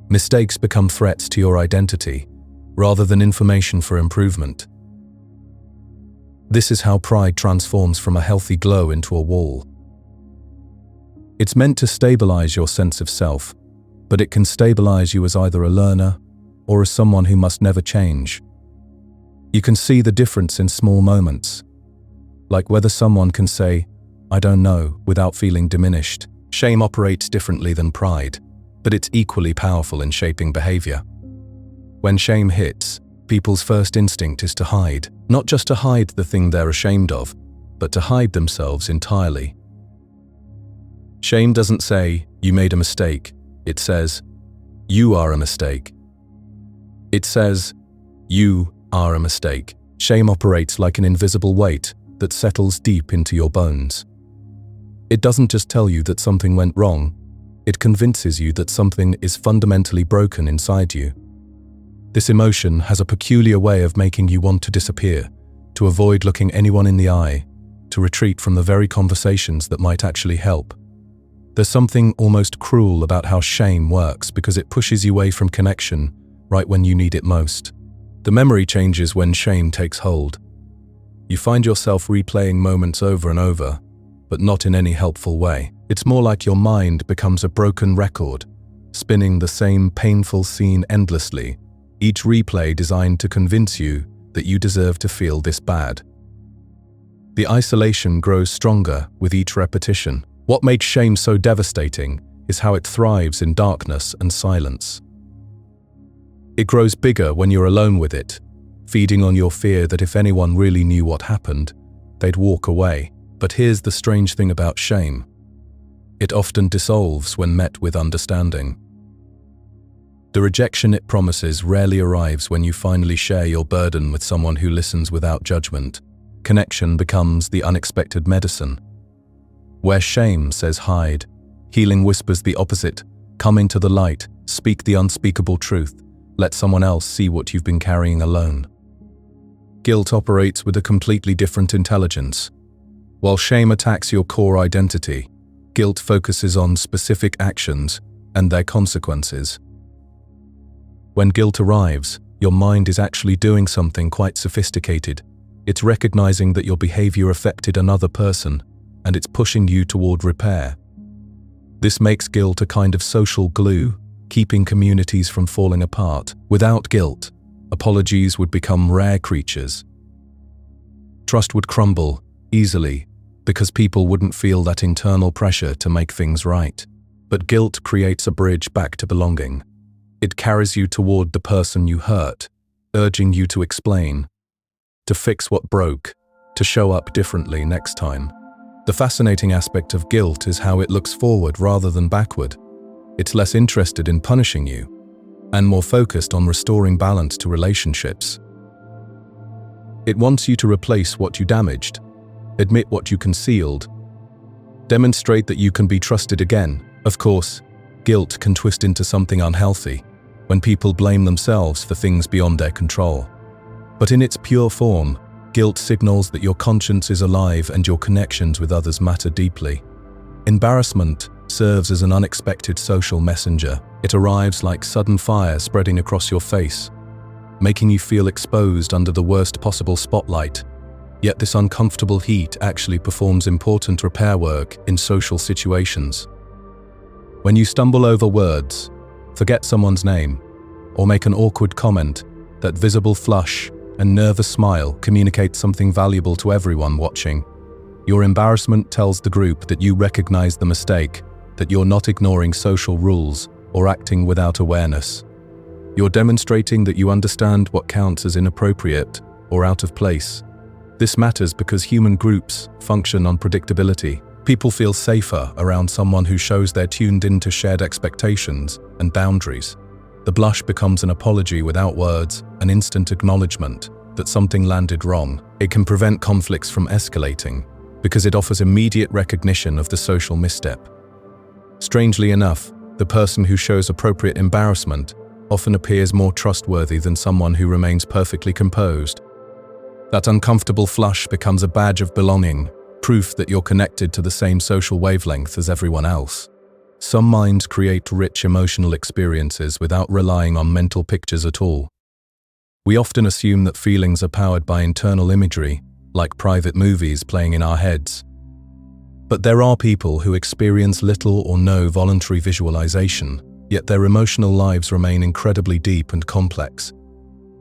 Mistakes become threats to your identity rather than information for improvement. This is how pride transforms from a healthy glow into a wall. It's meant to stabilize your sense of self, but it can stabilize you as either a learner or as someone who must never change. You can see the difference in small moments, like whether someone can say, "I don't know," without feeling diminished. Shame operates differently than pride, but it's equally powerful in shaping behavior. When shame hits, people's first instinct is to hide, not just to hide the thing they're ashamed of, but to hide themselves entirely. Shame doesn't say, "You made a mistake." It says, "You are a mistake." It says, "You are a mistake." Shame operates like an invisible weight that settles deep into your bones. It doesn't just tell you that something went wrong, it convinces you that something is fundamentally broken inside you. This emotion has a peculiar way of making you want to disappear, to avoid looking anyone in the eye, to retreat from the very conversations that might actually help. There's something almost cruel about how shame works because it pushes you away from connection right when you need it most. The memory changes when shame takes hold. You find yourself replaying moments over and over, but not in any helpful way. It's more like your mind becomes a broken record, spinning the same painful scene endlessly, each replay designed to convince you that you deserve to feel this bad. The isolation grows stronger with each repetition. What made shame so devastating is how it thrives in darkness and silence. It grows bigger when you're alone with it, feeding on your fear that if anyone really knew what happened, they'd walk away. But here's the strange thing about shame. It often dissolves when met with understanding. The rejection it promises rarely arrives when you finally share your burden with someone who listens without judgment. Connection becomes the unexpected medicine. Where shame says hide, healing whispers the opposite. Come into the light, speak the unspeakable truth, let someone else see what you've been carrying alone. Guilt operates with a completely different intelligence. While shame attacks your core identity, guilt focuses on specific actions and their consequences. When guilt arrives, your mind is actually doing something quite sophisticated. It's recognizing that your behavior affected another person, and it's pushing you toward repair. This makes guilt a kind of social glue, keeping communities from falling apart. Without guilt, apologies would become rare creatures. Trust would crumble easily because people wouldn't feel that internal pressure to make things right. But guilt creates a bridge back to belonging. It carries you toward the person you hurt, urging you to explain, to fix what broke, to show up differently next time. The fascinating aspect of guilt is how it looks forward rather than backward. It's less interested in punishing you, and more focused on restoring balance to relationships. It wants you to replace what you damaged, admit what you concealed, demonstrate that you can be trusted again. Of course, guilt can twist into something unhealthy when people blame themselves for things beyond their control. But in its pure form, guilt signals that your conscience is alive and your connections with others matter deeply. Embarrassment serves as an unexpected social messenger. It arrives like sudden fire spreading across your face, making you feel exposed under the worst possible spotlight. Yet this uncomfortable heat actually performs important repair work in social situations. When you stumble over words, forget someone's name, or make an awkward comment, that visible flush and nervous smile communicate something valuable to everyone watching. Your embarrassment tells the group that you recognize the mistake, that you're not ignoring social rules or acting without awareness. You're demonstrating that you understand what counts as inappropriate or out of place. This matters because human groups function on predictability. People feel safer around someone who shows they're tuned into shared expectations and boundaries. The blush becomes an apology without words, an instant acknowledgement that something landed wrong. It can prevent conflicts from escalating because it offers immediate recognition of the social misstep. Strangely enough, the person who shows appropriate embarrassment often appears more trustworthy than someone who remains perfectly composed. That uncomfortable flush becomes a badge of belonging, proof that you're connected to the same social wavelength as everyone else. Some minds create rich emotional experiences without relying on mental pictures at all. We often assume that feelings are powered by internal imagery, like private movies playing in our heads. But there are people who experience little or no voluntary visualization, yet their emotional lives remain incredibly deep and complex.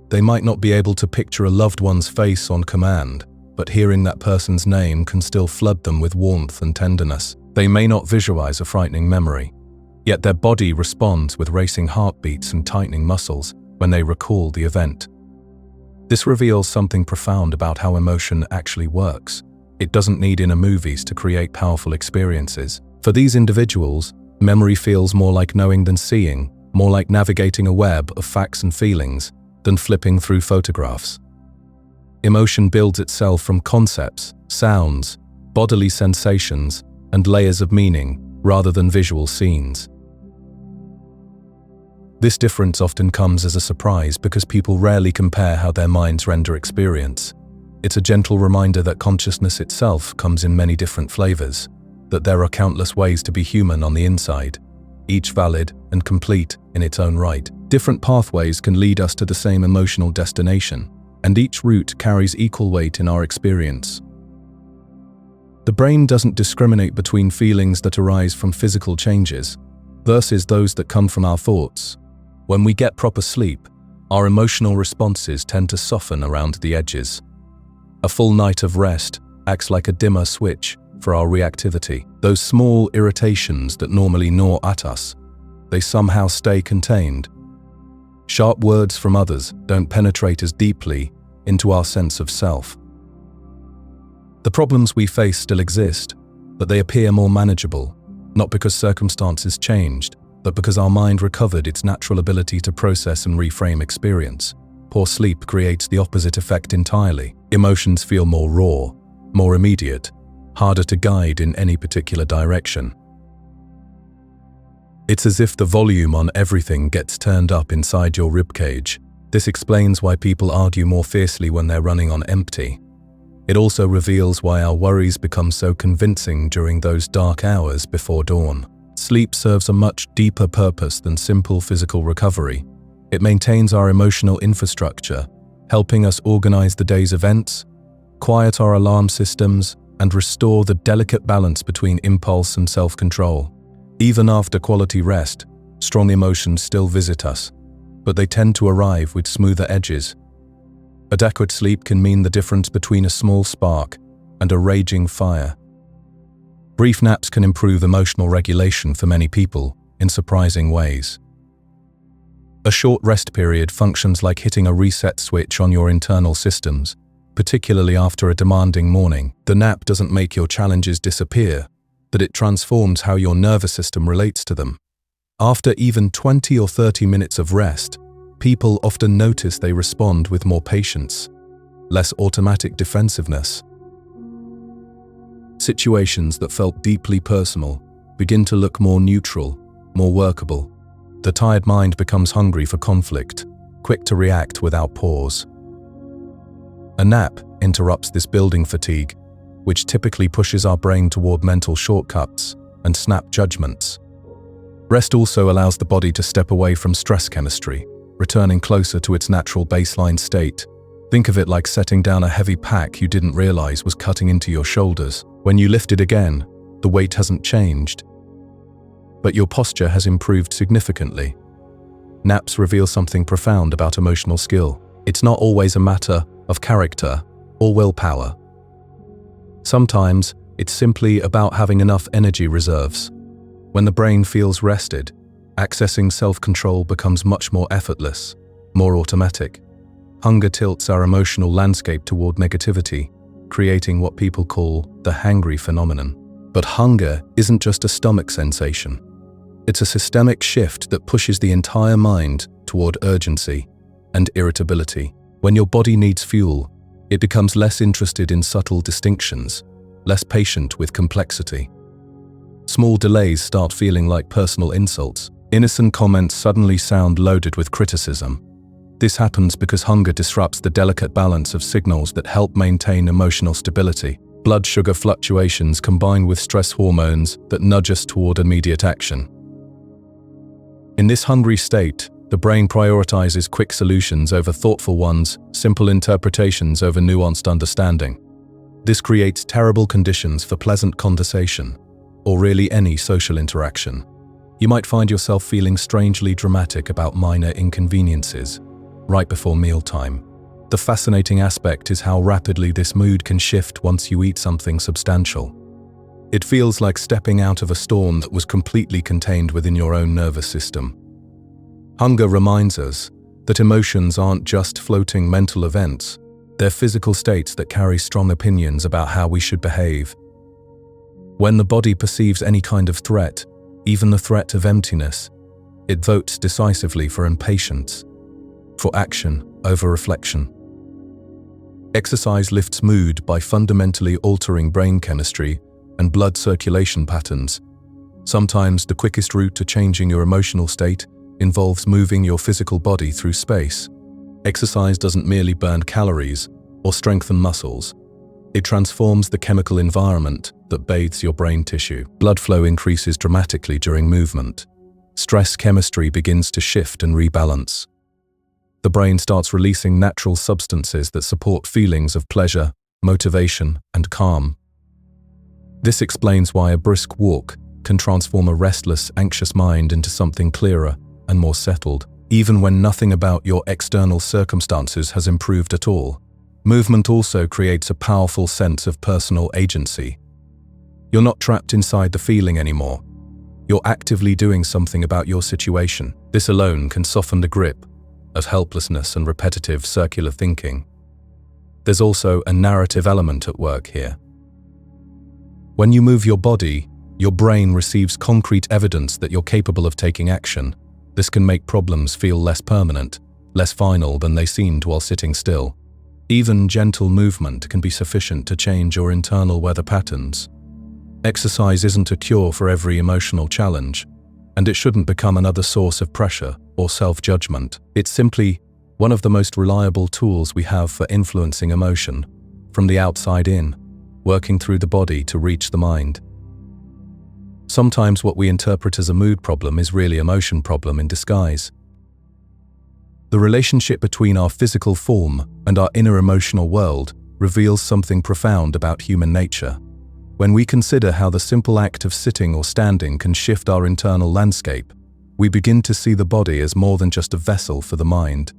They might not be able to picture a loved one's face on command, but hearing that person's name can still flood them with warmth and tenderness. They may not visualize a frightening memory, yet their body responds with racing heartbeats and tightening muscles when they recall the event. This reveals something profound about how emotion actually works. It doesn't need inner movies to create powerful experiences. For these individuals, memory feels more like knowing than seeing, more like navigating a web of facts and feelings than flipping through photographs. Emotion builds itself from concepts, sounds, bodily sensations, and layers of meaning, rather than visual scenes. This difference often comes as a surprise because people rarely compare how their minds render experience. It's a gentle reminder that consciousness itself comes in many different flavors, that there are countless ways to be human on the inside, each valid and complete in its own right. Different pathways can lead us to the same emotional destination, and each route carries equal weight in our experience. The brain doesn't discriminate between feelings that arise from physical changes versus those that come from our thoughts. When we get proper sleep, our emotional responses tend to soften around the edges. A full night of rest acts like a dimmer switch, for our reactivity. Those small irritations that normally gnaw at us, they somehow stay contained. Sharp words from others don't penetrate as deeply into our sense of self. The problems we face still exist, but they appear more manageable, not because circumstances changed, but because our mind recovered its natural ability to process and reframe experience. Poor sleep creates the opposite effect entirely. Emotions feel more raw, more immediate, harder to guide in any particular direction. It's as if the volume on everything gets turned up inside your ribcage. This explains why people argue more fiercely when they're running on empty. It also reveals why our worries become so convincing during those dark hours before dawn. Sleep serves a much deeper purpose than simple physical recovery. It maintains our emotional infrastructure, helping us organize the day's events, quiet our alarm systems, and restore the delicate balance between impulse and self-control. Even after quality rest, strong emotions still visit us, but they tend to arrive with smoother edges. Adequate sleep can mean the difference between a small spark and a raging fire. Brief naps can improve emotional regulation for many people in surprising ways. A short rest period functions like hitting a reset switch on your internal systems, particularly after a demanding morning. The nap doesn't make your challenges disappear, but it transforms how your nervous system relates to them. After even 20 or 30 minutes of rest, people often notice they respond with more patience, less automatic defensiveness. Situations that felt deeply personal begin to look more neutral, more workable. The tired mind becomes hungry for conflict, quick to react without pause. A nap interrupts this building fatigue, which typically pushes our brain toward mental shortcuts and snap judgments. Rest also allows the body to step away from stress chemistry, returning closer to its natural baseline state. Think of it like setting down a heavy pack you didn't realize was cutting into your shoulders. When you lift it again, the weight hasn't changed, but your posture has improved significantly. Naps reveal something profound about emotional skill. It's not always a matter of character or willpower. Sometimes it's simply about having enough energy reserves. When the brain feels rested, accessing self-control becomes much more effortless, more automatic. Hunger tilts our emotional landscape toward negativity, creating what people call the hangry phenomenon. But hunger isn't just a stomach sensation. It's a systemic shift that pushes the entire mind toward urgency and irritability. When your body needs fuel, it becomes less interested in subtle distinctions, less patient with complexity. Small delays start feeling like personal insults. Innocent comments suddenly sound loaded with criticism. This happens because hunger disrupts the delicate balance of signals that help maintain emotional stability. Blood sugar fluctuations combine with stress hormones that nudge us toward immediate action. In this hungry state, the brain prioritizes quick solutions over thoughtful ones, simple interpretations over nuanced understanding. This creates terrible conditions for pleasant conversation, or really any social interaction. You might find yourself feeling strangely dramatic about minor inconveniences right before mealtime. The fascinating aspect is how rapidly this mood can shift once you eat something substantial. It feels like stepping out of a storm that was completely contained within your own nervous system. Hunger reminds us that emotions aren't just floating mental events, they're physical states that carry strong opinions about how we should behave. When the body perceives any kind of threat, even the threat of emptiness, it votes decisively for impatience, for action over reflection. Exercise lifts mood by fundamentally altering brain chemistry and blood circulation patterns. Sometimes the quickest route to changing your emotional state involves moving your physical body through space. Exercise doesn't merely burn calories or strengthen muscles. It transforms the chemical environment that bathes your brain tissue. Blood flow increases dramatically during movement. Stress chemistry begins to shift and rebalance. The brain starts releasing natural substances that support feelings of pleasure, motivation, and calm. This explains why a brisk walk can transform a restless, anxious mind into something clearer and more settled, even when nothing about your external circumstances has improved at all. Movement also creates a powerful sense of personal agency. You're not trapped inside the feeling anymore. You're actively doing something about your situation. This alone can soften the grip of helplessness and repetitive circular thinking. There's also a narrative element at work here. When you move your body, your brain receives concrete evidence that you're capable of taking action. This can make problems feel less permanent, less final than they seemed while sitting still. Even gentle movement can be sufficient to change your internal weather patterns. Exercise isn't a cure for every emotional challenge, and it shouldn't become another source of pressure or self-judgment. It's simply one of the most reliable tools we have for influencing emotion, from the outside in, working through the body to reach the mind. Sometimes what we interpret as a mood problem is really an emotion problem in disguise. The relationship between our physical form and our inner emotional world reveals something profound about human nature. When we consider how the simple act of sitting or standing can shift our internal landscape, we begin to see the body as more than just a vessel for the mind.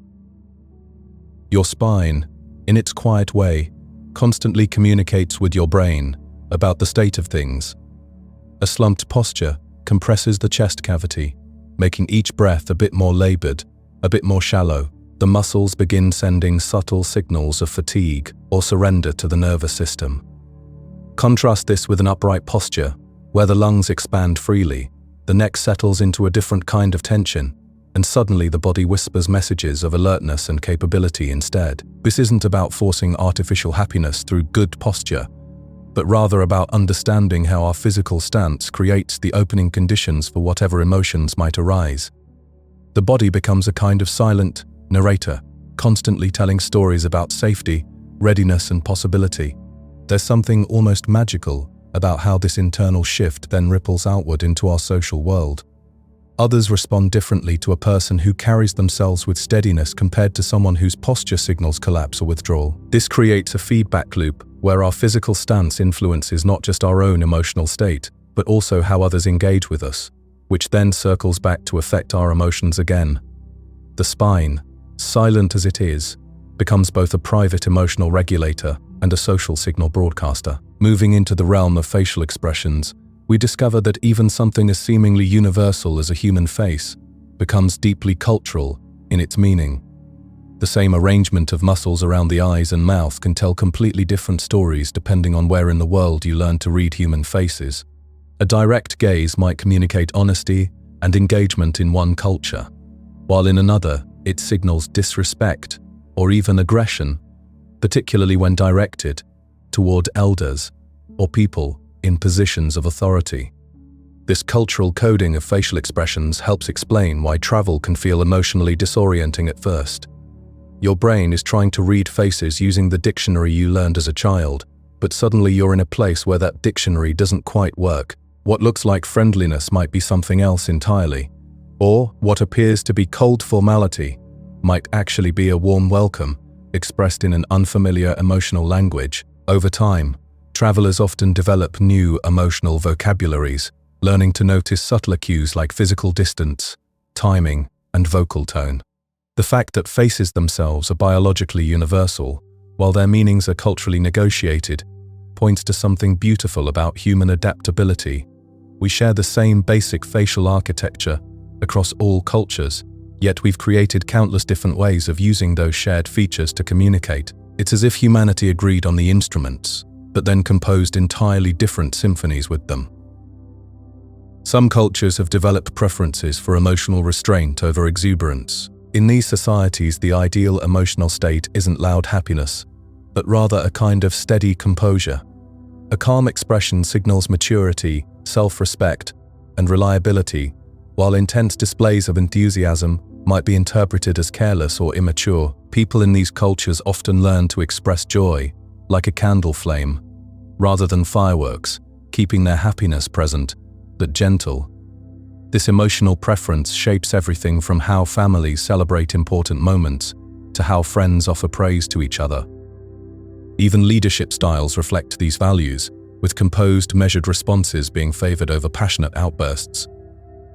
Your spine, in its quiet way, constantly communicates with your brain about the state of things. A slumped posture compresses the chest cavity, making each breath a bit more labored, a bit more shallow. The muscles begin sending subtle signals of fatigue or surrender to the nervous system. Contrast this with an upright posture, where the lungs expand freely, the neck settles into a different kind of tension, and suddenly the body whispers messages of alertness and capability instead. This isn't about forcing artificial happiness through good posture, but rather about understanding how our physical stance creates the opening conditions for whatever emotions might arise. The body becomes a kind of silent narrator, constantly telling stories about safety, readiness, and possibility. There's something almost magical about how this internal shift then ripples outward into our social world. Others respond differently to a person who carries themselves with steadiness compared to someone whose posture signals collapse or withdrawal. This creates a feedback loop where our physical stance influences not just our own emotional state, but also how others engage with us, which then circles back to affect our emotions again. The spine, silent as it is, becomes both a private emotional regulator and a social signal broadcaster. Moving into the realm of facial expressions, we discover that even something as seemingly universal as a human face becomes deeply cultural in its meaning. The same arrangement of muscles around the eyes and mouth can tell completely different stories depending on where in the world you learn to read human faces. A direct gaze might communicate honesty and engagement in one culture, while in another it signals disrespect or even aggression, particularly when directed toward elders or people in positions of authority. This cultural coding of facial expressions helps explain why travel can feel emotionally disorienting at first. Your brain is trying to read faces using the dictionary you learned as a child, but suddenly you're in a place where that dictionary doesn't quite work. What looks like friendliness might be something else entirely, or what appears to be cold formality might actually be a warm welcome, expressed in an unfamiliar emotional language. Over time, travelers often develop new emotional vocabularies, learning to notice subtler cues like physical distance, timing, and vocal tone. The fact that faces themselves are biologically universal, while their meanings are culturally negotiated, points to something beautiful about human adaptability. We share the same basic facial architecture across all cultures, yet we've created countless different ways of using those shared features to communicate. It's as if humanity agreed on the instruments, but then composed entirely different symphonies with them. Some cultures have developed preferences for emotional restraint over exuberance. In these societies, the ideal emotional state isn't loud happiness, but rather a kind of steady composure. A calm expression signals maturity, self-respect, and reliability, while intense displays of enthusiasm might be interpreted as careless or immature. People in these cultures often learn to express joy, like a candle flame, rather than fireworks, keeping their happiness present, but gentle. This emotional preference shapes everything from how families celebrate important moments to how friends offer praise to each other. Even leadership styles reflect these values, with composed, measured responses being favored over passionate outbursts.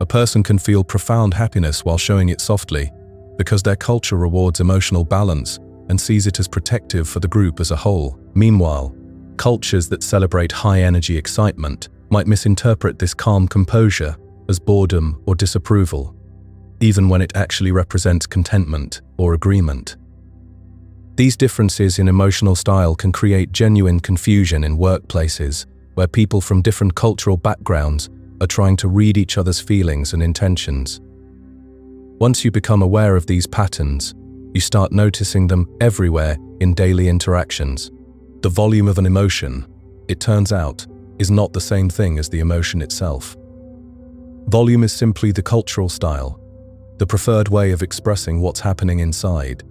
A person can feel profound happiness while showing it softly, because their culture rewards emotional balance and sees it as protective for the group as a whole. Meanwhile, Cultures that celebrate high-energy excitement might misinterpret this calm composure as boredom or disapproval, even when it actually represents contentment or agreement. These differences in emotional style can create genuine confusion in workplaces where people from different cultural backgrounds are trying to read each other's feelings and intentions. Once you become aware of these patterns, you start noticing them everywhere in daily interactions. The volume of an emotion, it turns out, is not the same thing as the emotion itself. Volume is simply the cultural style, the preferred way of expressing what's happening inside.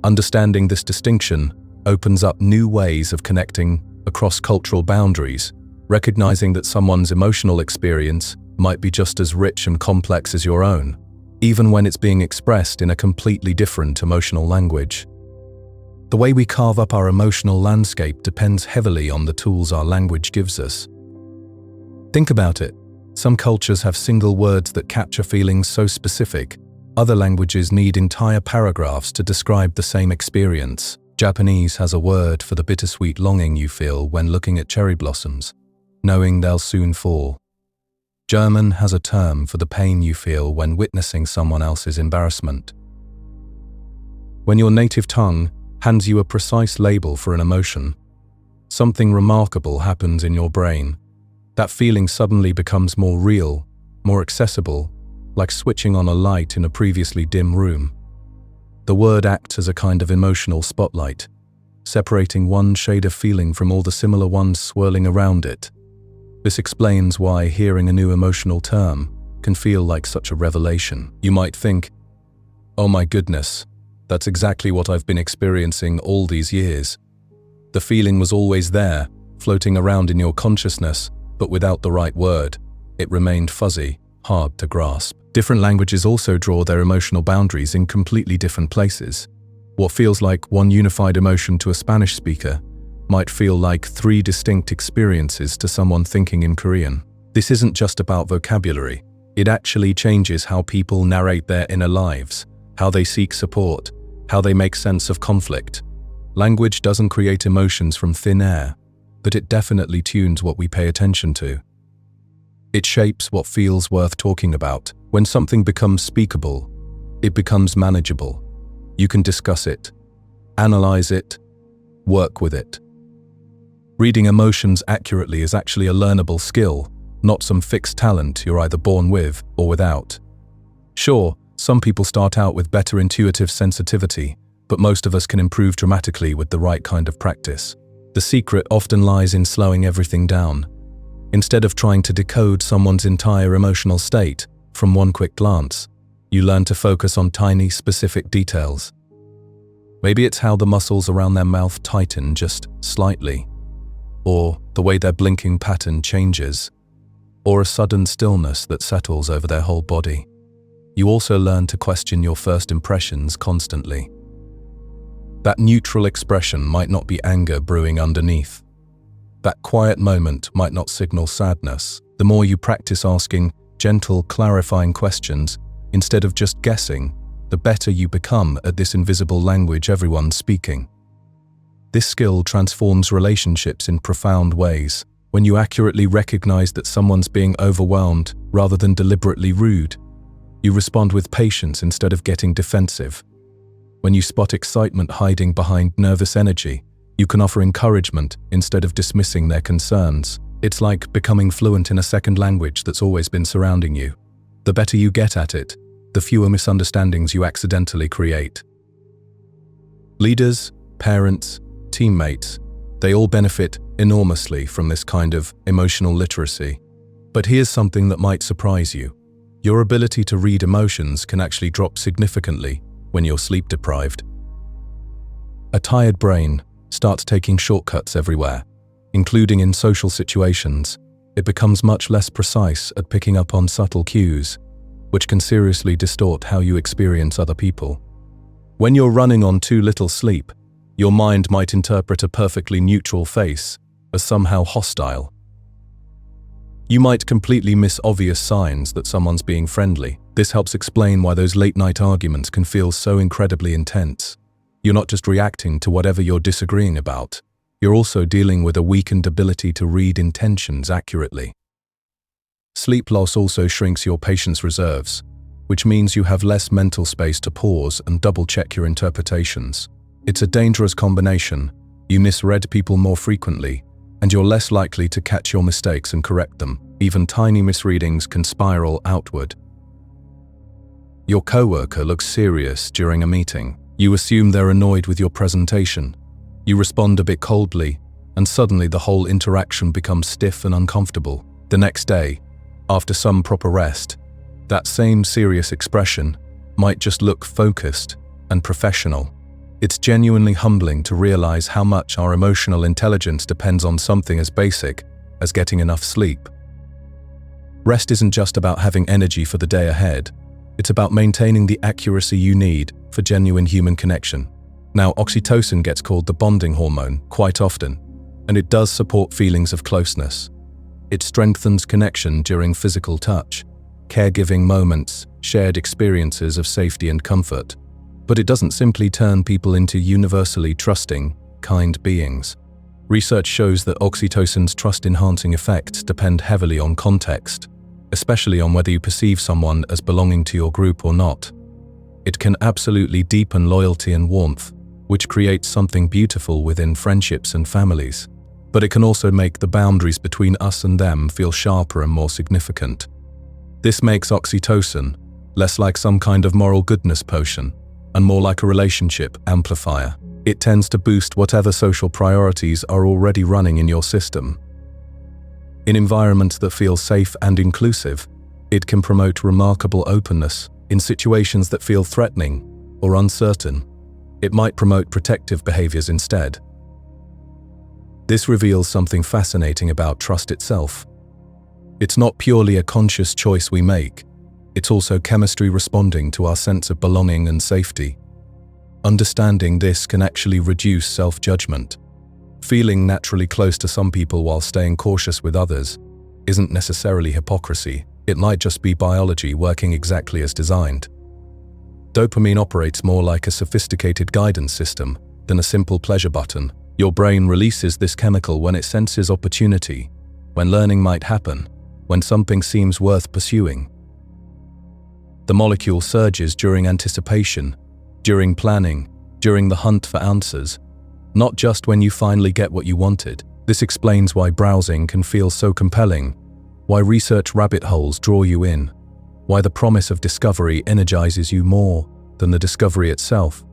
Understanding this distinction opens up new ways of connecting across cultural boundaries, recognizing that someone's emotional experience might be just as rich and complex as your own, even when it's being expressed in a completely different emotional language. The way we carve up our emotional landscape depends heavily on the tools our language gives us. Think about it. Some cultures have single words that capture feelings so specific. Other languages need entire paragraphs to describe the same experience. Japanese has a word for the bittersweet longing you feel when looking at cherry blossoms, knowing they'll soon fall. German has a term for the pain you feel when witnessing someone else's embarrassment. When your native tongue hands you a precise label for an emotion, something remarkable happens in your brain. That feeling suddenly becomes more real, more accessible, like switching on a light in a previously dim room. The word acts as a kind of emotional spotlight, separating one shade of feeling from all the similar ones swirling around it. This explains why hearing a new emotional term can feel like such a revelation. You might think, "Oh my goodness, that's exactly what I've been experiencing all these years." The feeling was always there, floating around in your consciousness, but without the right word, it remained fuzzy, hard to grasp. Different languages also draw their emotional boundaries in completely different places. What feels like one unified emotion to a Spanish speaker might feel like three distinct experiences to someone thinking in Korean. This isn't just about vocabulary. It actually changes how people narrate their inner lives, how they seek support, how they make sense of conflict. Language doesn't create emotions from thin air, but it definitely tunes what we pay attention to. It shapes what feels worth talking about. When something becomes speakable, it becomes manageable. You can discuss it, analyze it, work with it. Reading emotions accurately is actually a learnable skill, not some fixed talent you're either born with or without. Sure, some people start out with better intuitive sensitivity, but most of us can improve dramatically with the right kind of practice. The secret often lies in slowing everything down. Instead of trying to decode someone's entire emotional state from one quick glance, you learn to focus on tiny, specific details. Maybe it's how the muscles around their mouth tighten just slightly, or the way their blinking pattern changes, or a sudden stillness that settles over their whole body. You also learn to question your first impressions constantly. That neutral expression might not be anger brewing underneath. That quiet moment might not signal sadness. The more you practice asking gentle, clarifying questions instead of just guessing, the better you become at this invisible language everyone's speaking. This skill transforms relationships in profound ways. When you accurately recognize that someone's being overwhelmed rather than deliberately rude, you respond with patience instead of getting defensive. When you spot excitement hiding behind nervous energy, you can offer encouragement instead of dismissing their concerns. It's like becoming fluent in a second language that's always been surrounding you. The better you get at it, the fewer misunderstandings you accidentally create. Leaders, parents, teammates, they all benefit enormously from this kind of emotional literacy. But here's something that might surprise you. Your ability to read emotions can actually drop significantly when you're sleep deprived. A tired brain starts taking shortcuts everywhere, including in social situations. It becomes much less precise at picking up on subtle cues, which can seriously distort how you experience other people. When you're running on too little sleep, your mind might interpret a perfectly neutral face as somehow hostile. You might completely miss obvious signs that someone's being friendly. This helps explain why those late-night arguments can feel so incredibly intense. You're not just reacting to whatever you're disagreeing about. you're also dealing with a weakened ability to read intentions accurately. Sleep loss also shrinks your patience reserves, which means you have less mental space to pause and double-check your interpretations. It's a dangerous combination. You misread people more frequently, and you're less likely to catch your mistakes and correct them. Even tiny misreadings can spiral outward. Your coworker looks serious during a meeting. You assume they're annoyed with your presentation. You respond a bit coldly, and suddenly the whole interaction becomes stiff and uncomfortable. The next day, after some proper rest, that same serious expression might just look focused and professional. It's genuinely humbling to realize how much our emotional intelligence depends on something as basic as getting enough sleep. Rest isn't just about having energy for the day ahead. It's about maintaining the accuracy you need for genuine human connection. Now, oxytocin gets called the bonding hormone quite often, and it does support feelings of closeness. It strengthens connection during physical touch, caregiving moments, shared experiences of safety and comfort. But it doesn't simply turn people into universally trusting, kind beings. Research shows that oxytocin's trust-enhancing effects depend heavily on context, especially on whether you perceive someone as belonging to your group or not. It can absolutely deepen loyalty and warmth, which creates something beautiful within friendships and families. But it can also make the boundaries between us and them feel sharper and more significant. This makes oxytocin less like some kind of moral goodness potion and more like a relationship amplifier. It tends to boost whatever social priorities are already running in your system. In environments that feel safe and inclusive, it can promote remarkable openness. In situations that feel threatening or uncertain, it might promote protective behaviors instead. This reveals something fascinating about trust itself. It's not purely a conscious choice we make, it's also chemistry responding to our sense of belonging and safety. Understanding this can actually reduce self-judgment. Feeling naturally close to some people while staying cautious with others isn't necessarily hypocrisy, it might just be biology working exactly as designed. Dopamine operates more like a sophisticated guidance system than a simple pleasure button. Your brain releases this chemical when it senses opportunity, when learning might happen, when something seems worth pursuing. The molecule surges during anticipation, during planning, during the hunt for answers, not just when you finally get what you wanted. This explains why browsing can feel so compelling, why research rabbit holes draw you in, why the promise of discovery energizes you more than the discovery itself.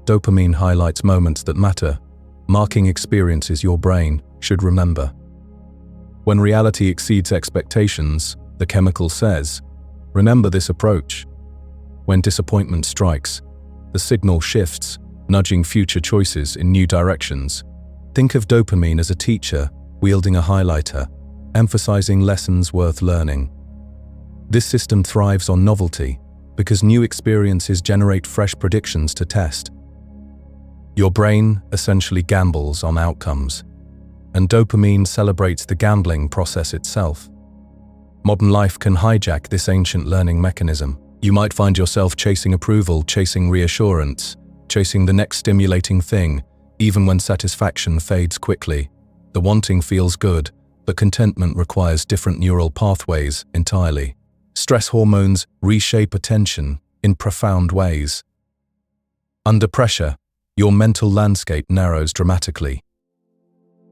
Dopamine highlights moments that matter, marking experiences your brain should remember. When reality exceeds expectations, the chemical says, remember this approach. When disappointment strikes, the signal shifts, nudging future choices in new directions. Think of dopamine as a teacher wielding a highlighter, emphasizing lessons worth learning. This system thrives on novelty because new experiences generate fresh predictions to test. Your brain essentially gambles on outcomes, and dopamine celebrates the gambling process itself. Modern life can hijack this ancient learning mechanism. You might find yourself chasing approval, chasing reassurance, chasing the next stimulating thing, even when satisfaction fades quickly. The wanting feels good, but contentment requires different neural pathways entirely. Stress hormones reshape attention in profound ways. Under pressure, your mental landscape narrows dramatically.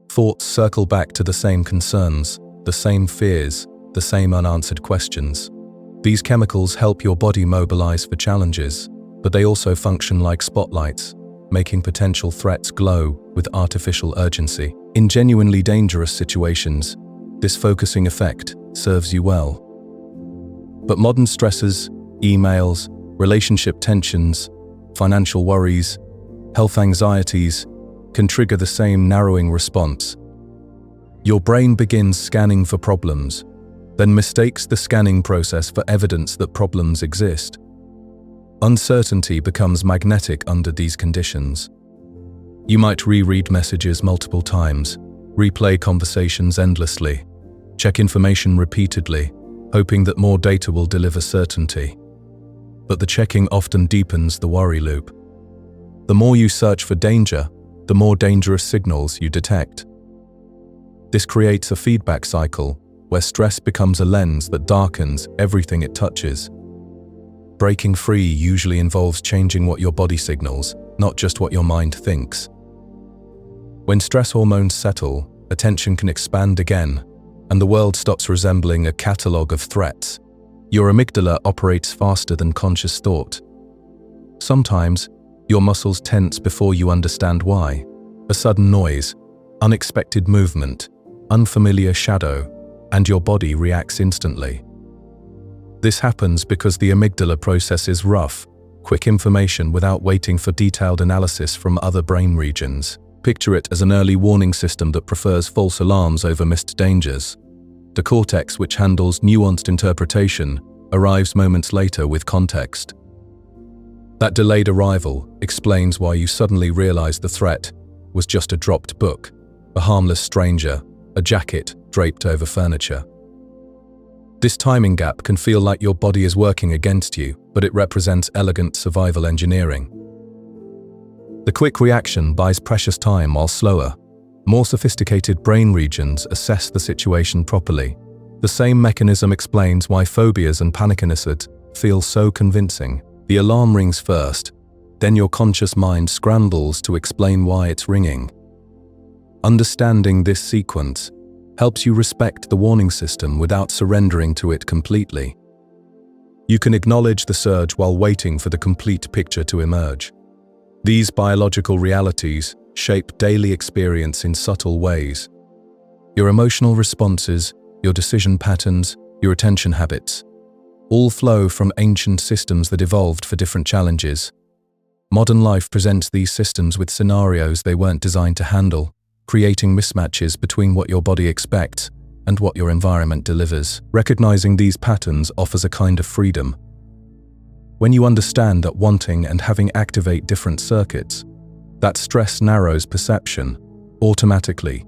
Thoughts circle back to the same concerns, the same fears, the same unanswered questions. These chemicals help your body mobilize for challenges, but they also function like spotlights, making potential threats glow with artificial urgency. In genuinely dangerous situations, this focusing effect serves you well. But modern stressors, emails, relationship tensions, financial worries, health anxieties can trigger the same narrowing response. Your brain begins scanning for problems, then mistakes the scanning process for evidence that problems exist. Uncertainty becomes magnetic under these conditions. You might reread messages multiple times, replay conversations endlessly, check information repeatedly, hoping that more data will deliver certainty. But the checking often deepens the worry loop. The more you search for danger, the more dangerous signals you detect. This creates a feedback cycle where stress becomes a lens that darkens everything it touches. Breaking free usually involves changing what your body signals, not just what your mind thinks. When stress hormones settle, attention can expand again, and the world stops resembling a catalogue of threats. Your amygdala operates faster than conscious thought. Sometimes, your muscles tense before you understand why. A sudden noise, unexpected movement, unfamiliar shadow, and your body reacts instantly. This happens because the amygdala processes rough, quick information without waiting for detailed analysis from other brain regions. Picture it as an early warning system that prefers false alarms over missed dangers. The cortex, which handles nuanced interpretation, arrives moments later with context. That delayed arrival explains why you suddenly realize the threat was just a dropped book, a harmless stranger, a jacket draped over furniture. This timing gap can feel like your body is working against you, but it represents elegant survival engineering. The quick reaction buys precious time, while slower, more sophisticated brain regions assess the situation properly. The same mechanism explains why phobias and panic episodes feel so convincing. The alarm rings first, then your conscious mind scrambles to explain why it's ringing. Understanding this sequence helps you respect the warning system without surrendering to it completely. You can acknowledge the surge while waiting for the complete picture to emerge. These biological realities shape daily experience in subtle ways. Your emotional responses, your decision patterns, your attention habits, all flow from ancient systems that evolved for different challenges. Modern life presents these systems with scenarios they weren't designed to handle, creating mismatches between what your body expects and what your environment delivers. Recognizing these patterns offers a kind of freedom. When you understand that wanting and having activate different circuits, that stress narrows perception automatically,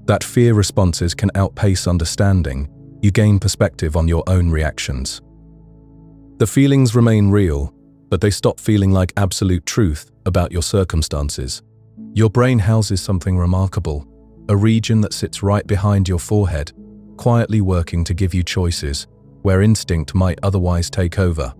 that fear responses can outpace understanding, you gain perspective on your own reactions. The feelings remain real, but they stop feeling like absolute truth about your circumstances. Your brain houses something remarkable, a region that sits right behind your forehead, quietly working to give you choices where instinct might otherwise take over.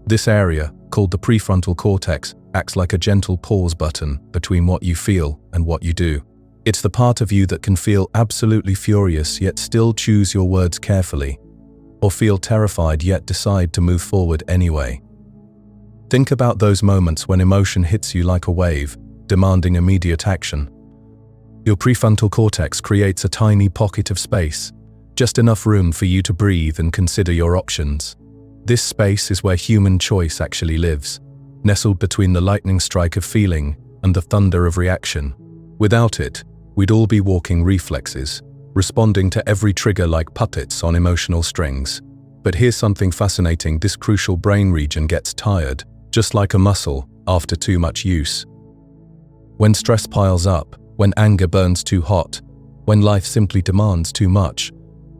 This area, called the prefrontal cortex, acts like a gentle pause button between what you feel and what you do. It's the part of you that can feel absolutely furious yet still choose your words carefully, or feel terrified yet decide to move forward anyway. Think about those moments when emotion hits you like a wave, demanding immediate action. Your prefrontal cortex creates a tiny pocket of space, just enough room for you to breathe and consider your options. This space is where human choice actually lives, nestled between the lightning strike of feeling and the thunder of reaction. Without it, we'd all be walking reflexes, responding to every trigger like puppets on emotional strings. But here's something fascinating: this crucial brain region gets tired, just like a muscle, after too much use. When stress piles up, when anger burns too hot, when life simply demands too much,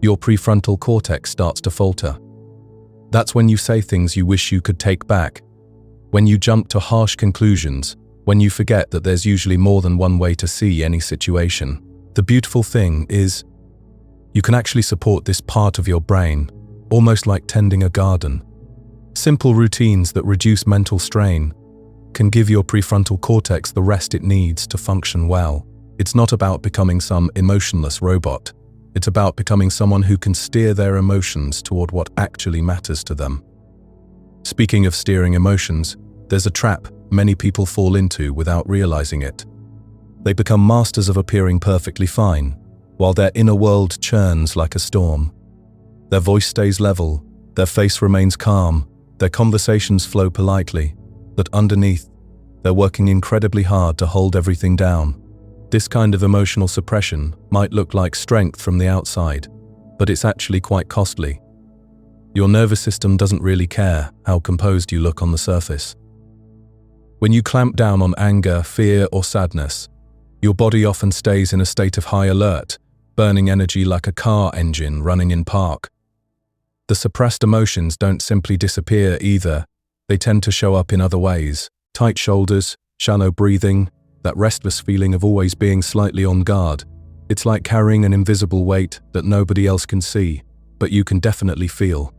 your prefrontal cortex starts to falter. That's when you say things you wish you could take back, when you jump to harsh conclusions, when you forget that there's usually more than one way to see any situation. The beautiful thing is, you can actually support this part of your brain, almost like tending a garden. Simple routines that reduce mental strain can give your prefrontal cortex the rest it needs to function well. It's not about becoming some emotionless robot. It's about becoming someone who can steer their emotions toward what actually matters to them. Speaking of steering emotions, there's a trap many people fall into without realizing it. They become masters of appearing perfectly fine, while their inner world churns like a storm. Their voice stays level, their face remains calm, their conversations flow politely, but underneath, they're working incredibly hard to hold everything down. This kind of emotional suppression might look like strength from the outside, but it's actually quite costly. Your nervous system doesn't really care how composed you look on the surface. When you clamp down on anger, fear, or sadness, your body often stays in a state of high alert, burning energy like a car engine running in park. The suppressed emotions don't simply disappear either. They tend to show up in other ways: tight shoulders, shallow breathing, that restless feeling of always being slightly on guard. It's like carrying an invisible weight that nobody else can see, but you can definitely feel.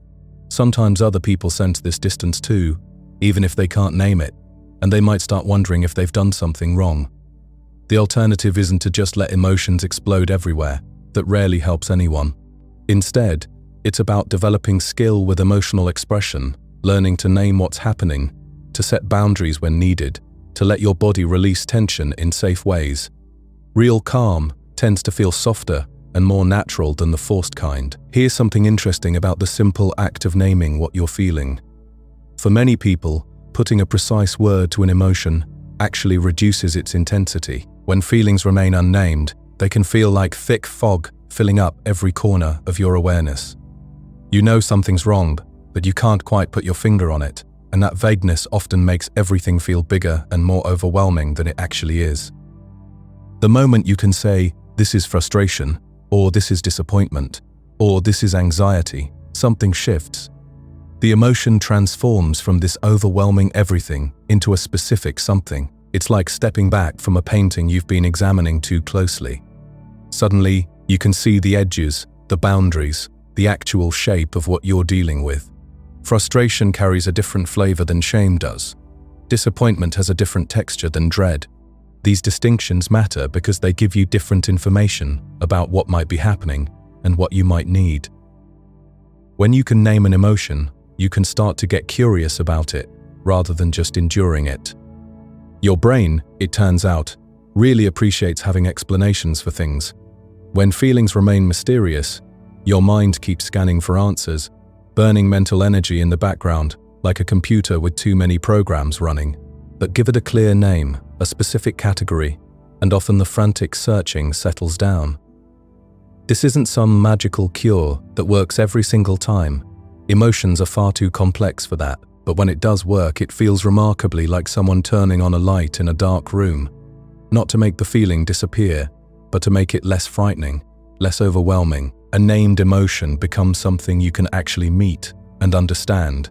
Sometimes other people sense this distance too, even if they can't name it, and they might start wondering if they've done something wrong. The alternative isn't to just let emotions explode everywhere. That rarely helps anyone. Instead, it's about developing skill with emotional expression, learning to name what's happening, to set boundaries when needed, to let your body release tension in safe ways. Real calm tends to feel softer and more natural than the forced kind. Here's something interesting about the simple act of naming what you're feeling. For many people, putting a precise word to an emotion actually reduces its intensity. When feelings remain unnamed, they can feel like thick fog filling up every corner of your awareness. You know something's wrong, but you can't quite put your finger on it, and that vagueness often makes everything feel bigger and more overwhelming than it actually is. The moment you can say, "This is frustration," or "This is disappointment," or "This is anxiety," something shifts. The emotion transforms from this overwhelming everything into a specific something. It's like stepping back from a painting you've been examining too closely. Suddenly, you can see the edges, the boundaries, the actual shape of what you're dealing with. Frustration carries a different flavor than shame does. Disappointment has a different texture than dread. These distinctions matter because they give you different information about what might be happening and what you might need. When you can name an emotion, you can start to get curious about it rather than just enduring it. Your brain, it turns out, really appreciates having explanations for things. When feelings remain mysterious, your mind keeps scanning for answers, burning mental energy in the background, like a computer with too many programs running. But give it a clear name, a specific category, and often the frantic searching settles down. This isn't some magical cure that works every single time. Emotions are far too complex for that, but when it does work, it feels remarkably like someone turning on a light in a dark room. Not to make the feeling disappear, but to make it less frightening, less overwhelming. A named emotion becomes something you can actually meet and understand,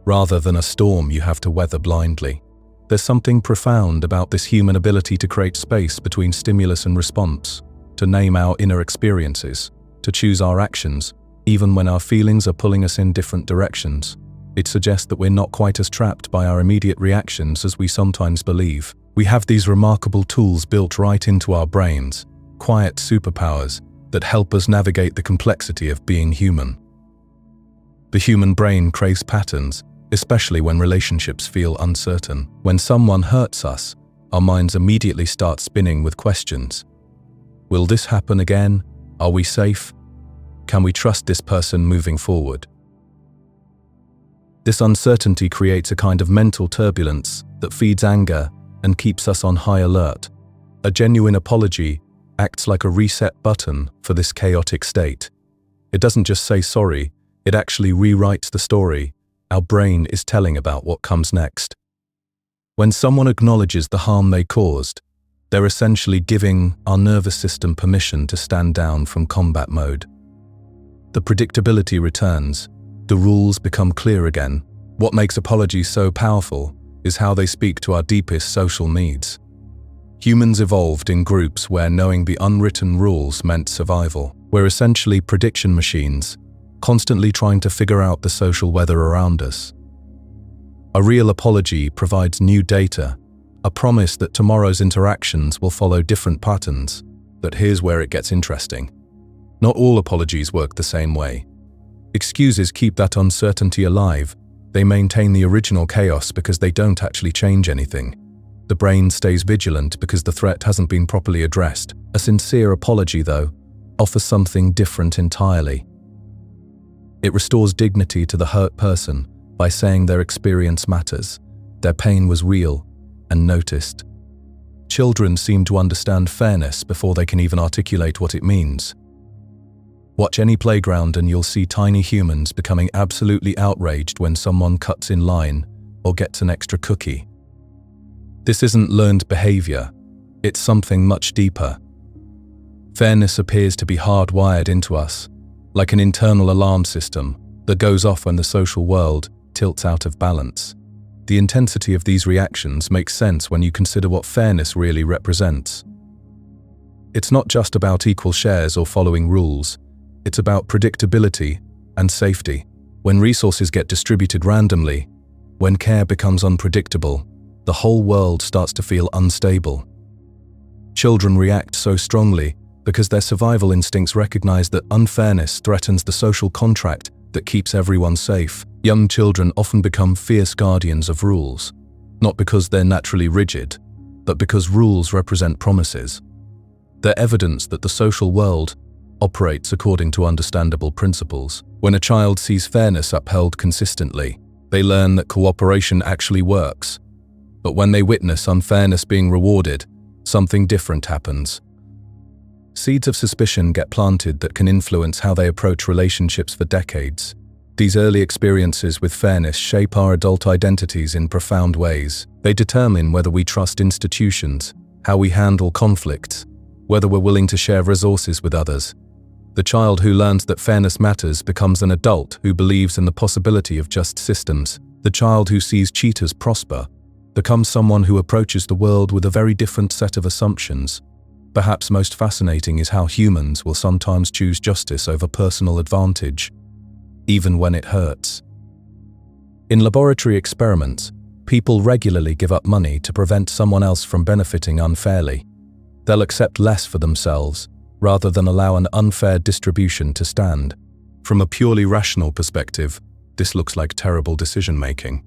rather than a storm you have to weather blindly. There's something profound about this human ability to create space between stimulus and response, to name our inner experiences, to choose our actions, even when our feelings are pulling us in different directions. It suggests that we're not quite as trapped by our immediate reactions as we sometimes believe. We have these remarkable tools built right into our brains, quiet superpowers that help us navigate the complexity of being human. The human brain craves patterns, especially when relationships feel uncertain. When someone hurts us, our minds immediately start spinning with questions. Will this happen again? Are we safe? Can we trust this person moving forward? This uncertainty creates a kind of mental turbulence that feeds anger and keeps us on high alert. A genuine apology acts like a reset button for this chaotic state. It doesn't just say sorry, it actually rewrites the story our brain is telling about what comes next. When someone acknowledges the harm they caused, they're essentially giving our nervous system permission to stand down from combat mode. The predictability returns, the rules become clear again. What makes apologies so powerful is how they speak to our deepest social needs. Humans evolved in groups where knowing the unwritten rules meant survival. We're essentially prediction machines, constantly trying to figure out the social weather around us. A real apology provides new data, a promise that tomorrow's interactions will follow different patterns. But here's where it gets interesting. Not all apologies work the same way. Excuses keep that uncertainty alive. They maintain the original chaos because they don't actually change anything. The brain stays vigilant because the threat hasn't been properly addressed. A sincere apology, though, offers something different entirely. It restores dignity to the hurt person by saying their experience matters, their pain was real and noticed. Children seem to understand fairness before they can even articulate what it means. Watch any playground and you'll see tiny humans becoming absolutely outraged when someone cuts in line or gets an extra cookie. This isn't learned behavior, it's something much deeper. Fairness appears to be hardwired into us, like an internal alarm system that goes off when the social world tilts out of balance. The intensity of these reactions makes sense when you consider what fairness really represents. It's not just about equal shares or following rules. It's about predictability and safety. When resources get distributed randomly, when care becomes unpredictable, the whole world starts to feel unstable. Children react so strongly because their survival instincts recognize that unfairness threatens the social contract that keeps everyone safe. Young children often become fierce guardians of rules, not because they're naturally rigid, but because rules represent promises. They're evidence that the social world operates according to understandable principles. When a child sees fairness upheld consistently, they learn that cooperation actually works. But when they witness unfairness being rewarded, something different happens. Seeds of suspicion get planted that can influence how they approach relationships for decades. These early experiences with fairness shape our adult identities in profound ways. They determine whether we trust institutions, how we handle conflicts, whether we're willing to share resources with others. The child who learns that fairness matters becomes an adult who believes in the possibility of just systems. The child who sees cheaters prosper becomes someone who approaches the world with a very different set of assumptions. Perhaps most fascinating is how humans will sometimes choose justice over personal advantage, even when it hurts. In laboratory experiments, people regularly give up money to prevent someone else from benefiting unfairly. They'll accept less for themselves, rather than allow an unfair distribution to stand. From a purely rational perspective, this looks like terrible decision-making.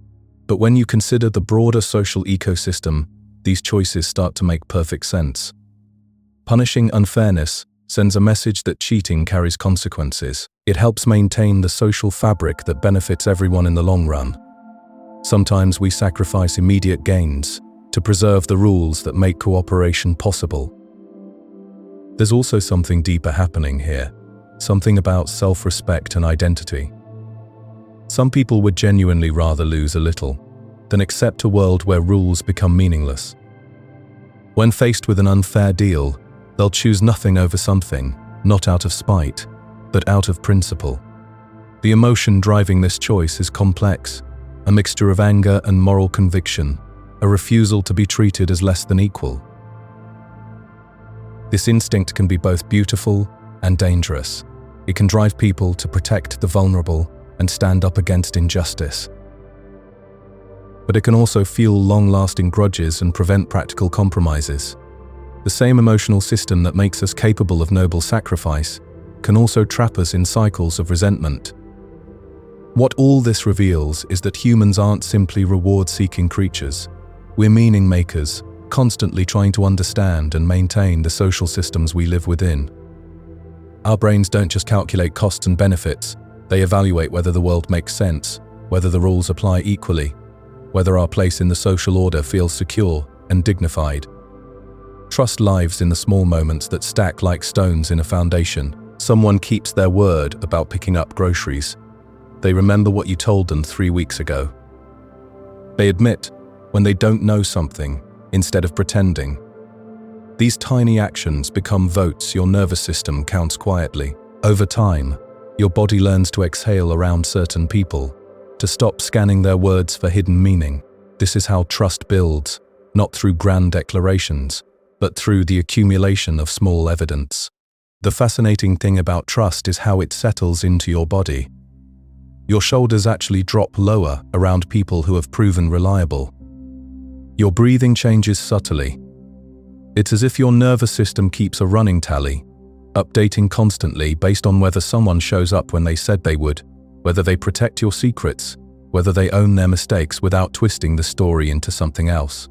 But when you consider the broader social ecosystem, these choices start to make perfect sense. Punishing unfairness sends a message that cheating carries consequences. It helps maintain the social fabric that benefits everyone in the long run. Sometimes we sacrifice immediate gains to preserve the rules that make cooperation possible. There's also something deeper happening here, something about self-respect and identity. Some people would genuinely rather lose a little than accept a world where rules become meaningless. When faced with an unfair deal, they'll choose nothing over something, not out of spite, but out of principle. The emotion driving this choice is complex, a mixture of anger and moral conviction, a refusal to be treated as less than equal. This instinct can be both beautiful and dangerous. It can drive people to protect the vulnerable and stand up against injustice. But it can also fuel long-lasting grudges and prevent practical compromises. The same emotional system that makes us capable of noble sacrifice can also trap us in cycles of resentment. What all this reveals is that humans aren't simply reward-seeking creatures. We're meaning makers, constantly trying to understand and maintain the social systems we live within. Our brains don't just calculate costs and benefits, they evaluate whether the world makes sense, whether the rules apply equally, whether our place in the social order feels secure and dignified. Trust lives in the small moments that stack like stones in a foundation. Someone keeps their word about picking up groceries. They remember what you told them 3 weeks ago. They admit when they don't know something, instead of pretending. These tiny actions become votes your nervous system counts quietly. Over time, your body learns to exhale around certain people, to stop scanning their words for hidden meaning. This is how trust builds, not through grand declarations, but through the accumulation of small evidence. The fascinating thing about trust is how it settles into your body. Your shoulders actually drop lower around people who have proven reliable. Your breathing changes subtly. It's as if your nervous system keeps a running tally, updating constantly based on whether someone shows up when they said they would, whether they protect your secrets, whether they own their mistakes without twisting the story into something else.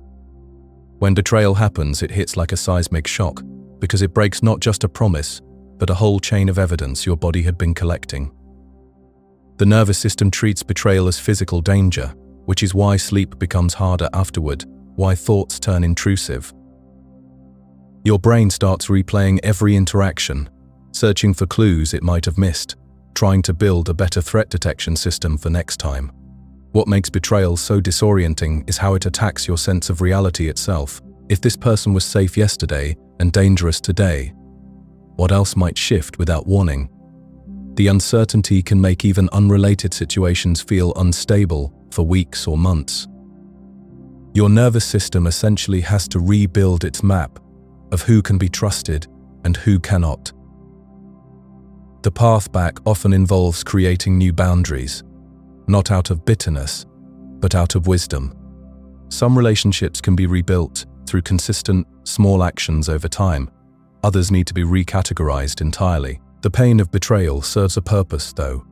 When betrayal happens, it hits like a seismic shock, because it breaks not just a promise, but a whole chain of evidence your body had been collecting. The nervous system treats betrayal as physical danger, which is why sleep becomes harder afterward, why thoughts turn intrusive. Your brain starts replaying every interaction, searching for clues it might have missed, trying to build a better threat detection system for next time. What makes betrayal so disorienting is how it attacks your sense of reality itself. If this person was safe yesterday and dangerous today, what else might shift without warning? The uncertainty can make even unrelated situations feel unstable for weeks or months. Your nervous system essentially has to rebuild its map of who can be trusted and who cannot. The path back often involves creating new boundaries, not out of bitterness, but out of wisdom. Some relationships can be rebuilt through consistent, small actions over time. Others need to be recategorized entirely. The pain of betrayal serves a purpose, though.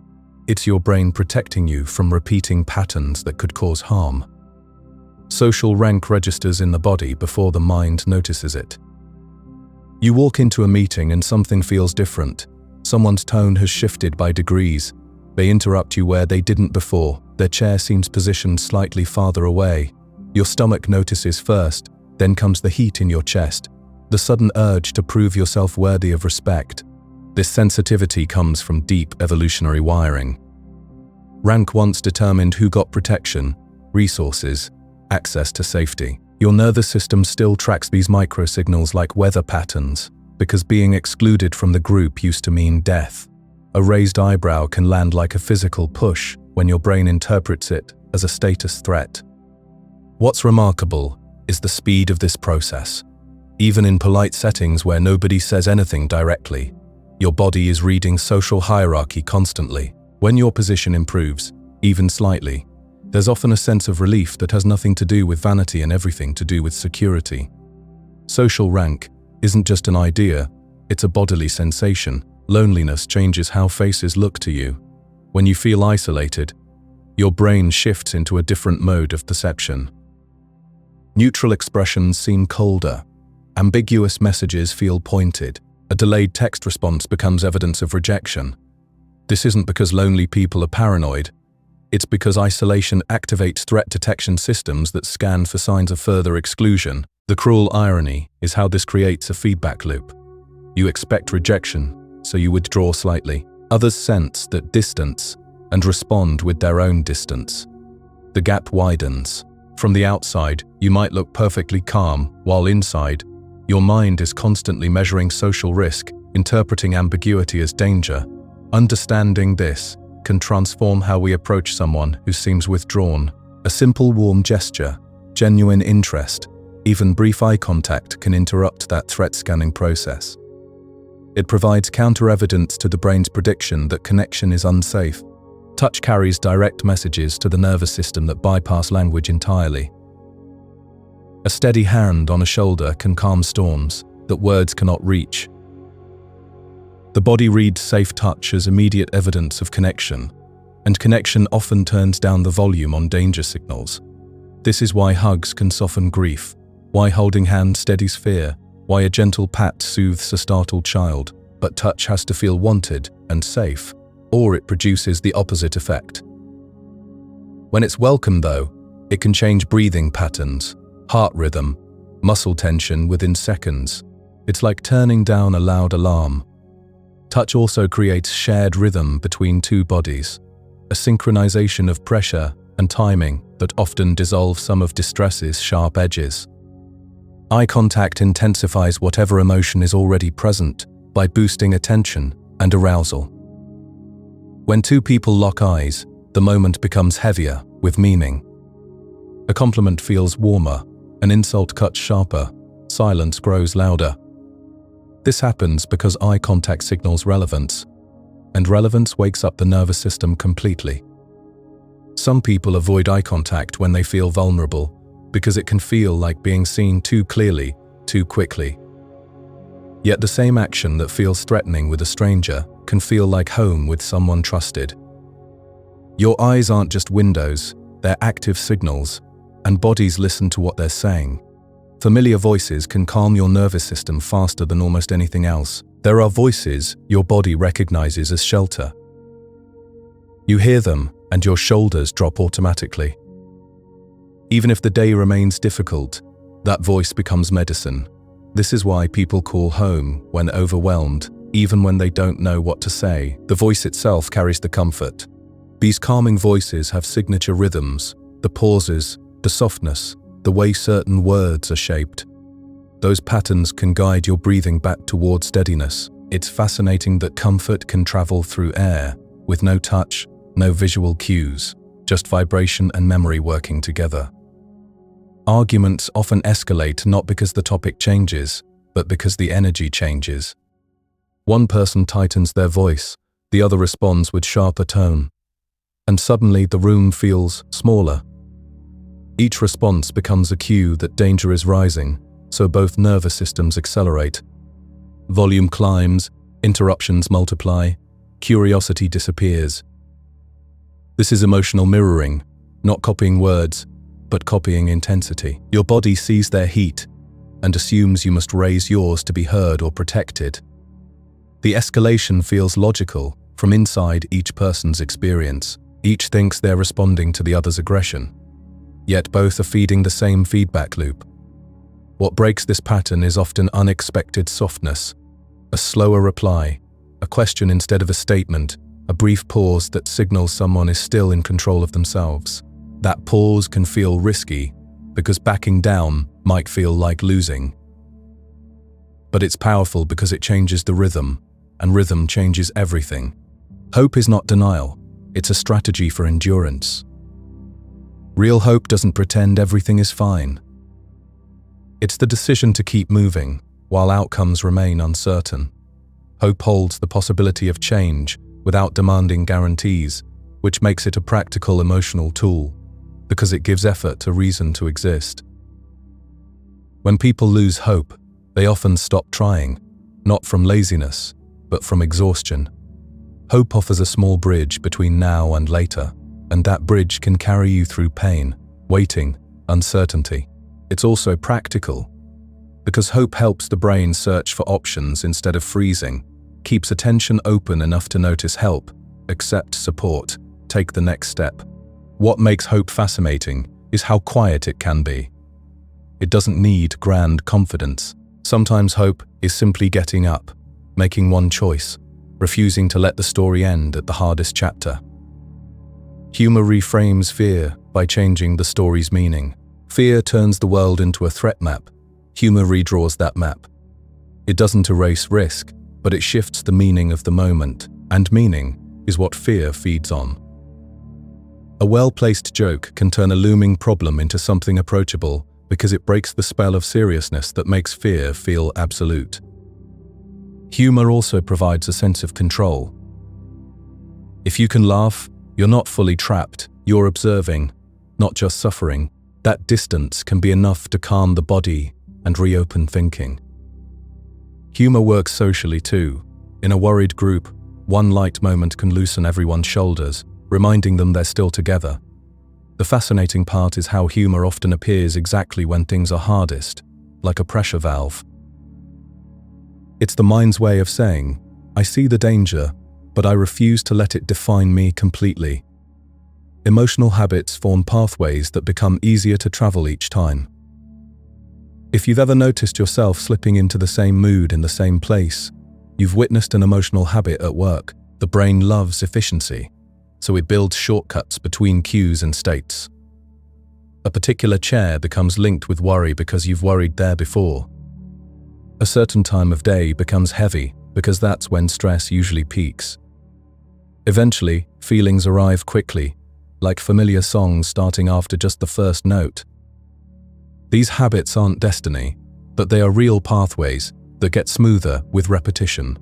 It's your brain protecting you from repeating patterns that could cause harm. Social rank registers in the body before the mind notices it. You walk into a meeting and something feels different. Someone's tone has shifted by degrees. They interrupt you where they didn't before. Their chair seems positioned slightly farther away. Your stomach notices first, then comes the heat in your chest, the sudden urge to prove yourself worthy of respect. This sensitivity comes from deep evolutionary wiring. Rank once determined who got protection, resources, access to safety. Your nervous system still tracks these microsignals like weather patterns, because being excluded from the group used to mean death. A raised eyebrow can land like a physical push when your brain interprets it as a status threat. What's remarkable is the speed of this process. Even in polite settings where nobody says anything directly, your body is reading social hierarchy constantly. When your position improves, even slightly, there's often a sense of relief that has nothing to do with vanity and everything to do with security. Social rank isn't just an idea, it's a bodily sensation. Loneliness changes how faces look to you. When you feel isolated, your brain shifts into a different mode of perception. Neutral expressions seem colder. Ambiguous messages feel pointed. A delayed text response becomes evidence of rejection. This isn't because lonely people are paranoid. It's because isolation activates threat detection systems that scan for signs of further exclusion. The cruel irony is how this creates a feedback loop. You expect rejection, so you withdraw slightly. Others sense that distance and respond with their own distance. The gap widens. From the outside, you might look perfectly calm, while inside, your mind is constantly measuring social risk, interpreting ambiguity as danger. Understanding this can transform how we approach someone who seems withdrawn. A simple warm gesture, genuine interest, even brief eye contact can interrupt that threat scanning process. It provides counter-evidence to the brain's prediction that connection is unsafe. Touch carries direct messages to the nervous system that bypass language entirely. A steady hand on a shoulder can calm storms that words cannot reach. The body reads safe touch as immediate evidence of connection, and connection often turns down the volume on danger signals. This is why hugs can soften grief, why holding hands steadies fear, why a gentle pat soothes a startled child, but touch has to feel wanted and safe, or it produces the opposite effect. When it's welcome, though, it can change breathing patterns, heart rhythm, muscle tension within seconds. It's like turning down a loud alarm. Touch also creates shared rhythm between two bodies, a synchronization of pressure and timing that often dissolves some of distress's sharp edges. Eye contact intensifies whatever emotion is already present by boosting attention and arousal. When two people lock eyes, the moment becomes heavier with meaning. A compliment feels warmer, an insult cuts sharper, silence grows louder. This happens because eye contact signals relevance, and relevance wakes up the nervous system completely. Some people avoid eye contact when they feel vulnerable because it can feel like being seen too clearly, too quickly. Yet the same action that feels threatening with a stranger can feel like home with someone trusted. Your eyes aren't just windows, they're active signals, and bodies listen to what they're saying. Familiar voices can calm your nervous system faster than almost anything else. There are voices your body recognizes as shelter. You hear them, and your shoulders drop automatically. Even if the day remains difficult, that voice becomes medicine. This is why people call home when overwhelmed, even when they don't know what to say. The voice itself carries the comfort. These calming voices have signature rhythms, the pauses, the softness, the way certain words are shaped. Those patterns can guide your breathing back toward steadiness. It's fascinating that comfort can travel through air, with no touch, no visual cues, just vibration and memory working together. Arguments often escalate not because the topic changes, but because the energy changes. One person tightens their voice, the other responds with sharper tone, and suddenly the room feels smaller. Each response becomes a cue that danger is rising, so both nervous systems accelerate. Volume climbs, interruptions multiply, curiosity disappears. This is emotional mirroring, not copying words, but copying intensity. Your body sees their heat and assumes you must raise yours to be heard or protected. The escalation feels logical from inside each person's experience. Each thinks they're responding to the other's aggression, yet both are feeding the same feedback loop. What breaks this pattern is often unexpected softness, a slower reply, a question instead of a statement, a brief pause that signals someone is still in control of themselves. That pause can feel risky because backing down might feel like losing. But it's powerful because it changes the rhythm, and rhythm changes everything. Hope is not denial, it's a strategy for endurance. Real hope doesn't pretend everything is fine. It's the decision to keep moving while outcomes remain uncertain. Hope holds the possibility of change without demanding guarantees, which makes it a practical emotional tool, because it gives effort to reason to exist. When people lose hope, they often stop trying, not from laziness, but from exhaustion. Hope offers a small bridge between now and later, and that bridge can carry you through pain, waiting, uncertainty. It's also practical, because hope helps the brain search for options instead of freezing, keeps attention open enough to notice help, accept support, take the next step. What makes hope fascinating is how quiet it can be. It doesn't need grand confidence. Sometimes hope is simply getting up, making one choice, refusing to let the story end at the hardest chapter. Humor reframes fear by changing the story's meaning. Fear turns the world into a threat map. Humor redraws that map. It doesn't erase risk, but it shifts the meaning of the moment, and meaning is what fear feeds on. A well-placed joke can turn a looming problem into something approachable because it breaks the spell of seriousness that makes fear feel absolute. Humor also provides a sense of control. If you can laugh, you're not fully trapped, you're observing, not just suffering. That distance can be enough to calm the body and reopen thinking. Humor works socially too. In a worried group, one light moment can loosen everyone's shoulders, reminding them they're still together. The fascinating part is how humor often appears exactly when things are hardest, like a pressure valve. It's the mind's way of saying, I see the danger, but I refuse to let it define me completely. Emotional habits form pathways that become easier to travel each time. If you've ever noticed yourself slipping into the same mood in the same place, you've witnessed an emotional habit at work. The brain loves efficiency, so it builds shortcuts between cues and states. A particular chair becomes linked with worry because you've worried there before. A certain time of day becomes heavy because that's when stress usually peaks. Eventually, feelings arrive quickly, like familiar songs starting after just the first note. These habits aren't destiny, but they are real pathways that get smoother with repetition.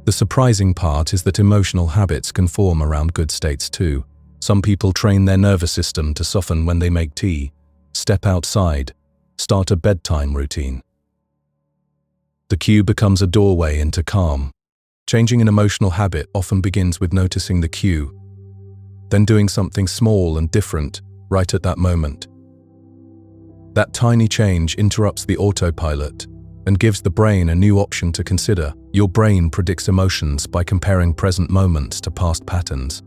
The surprising part is that emotional habits can form around good states too. Some people train their nervous system to soften when they make tea, step outside, start a bedtime routine. The cue becomes a doorway into calm. Changing an emotional habit often begins with noticing the cue, then doing something small and different right at that moment. That tiny change interrupts the autopilot and gives the brain a new option to consider. Your brain predicts emotions by comparing present moments to past patterns.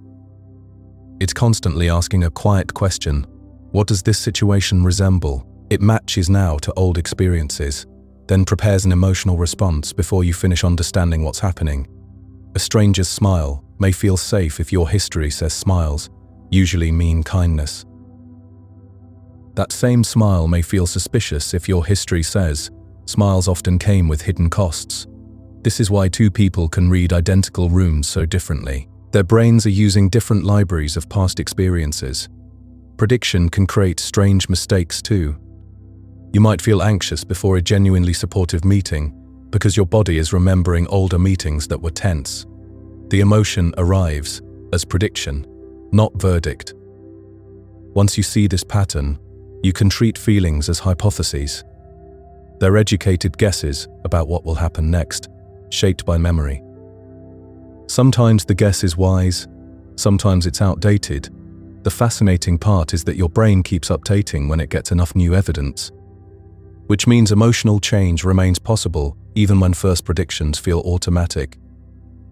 It's constantly asking a quiet question: what does this situation resemble? It matches now to old experiences, then prepares an emotional response before you finish understanding what's happening. A stranger's smile may feel safe if your history says smiles usually mean kindness. That same smile may feel suspicious if your history says smiles often came with hidden costs. This is why two people can read identical rooms so differently. Their brains are using different libraries of past experiences. Prediction can create strange mistakes too. You might feel anxious before a genuinely supportive meeting because your body is remembering older meetings that were tense. The emotion arrives as prediction, not verdict. Once you see this pattern, you can treat feelings as hypotheses. They're educated guesses about what will happen next, shaped by memory. Sometimes the guess is wise, sometimes it's outdated. The fascinating part is that your brain keeps updating when it gets enough new evidence, which means emotional change remains possible even when first predictions feel automatic.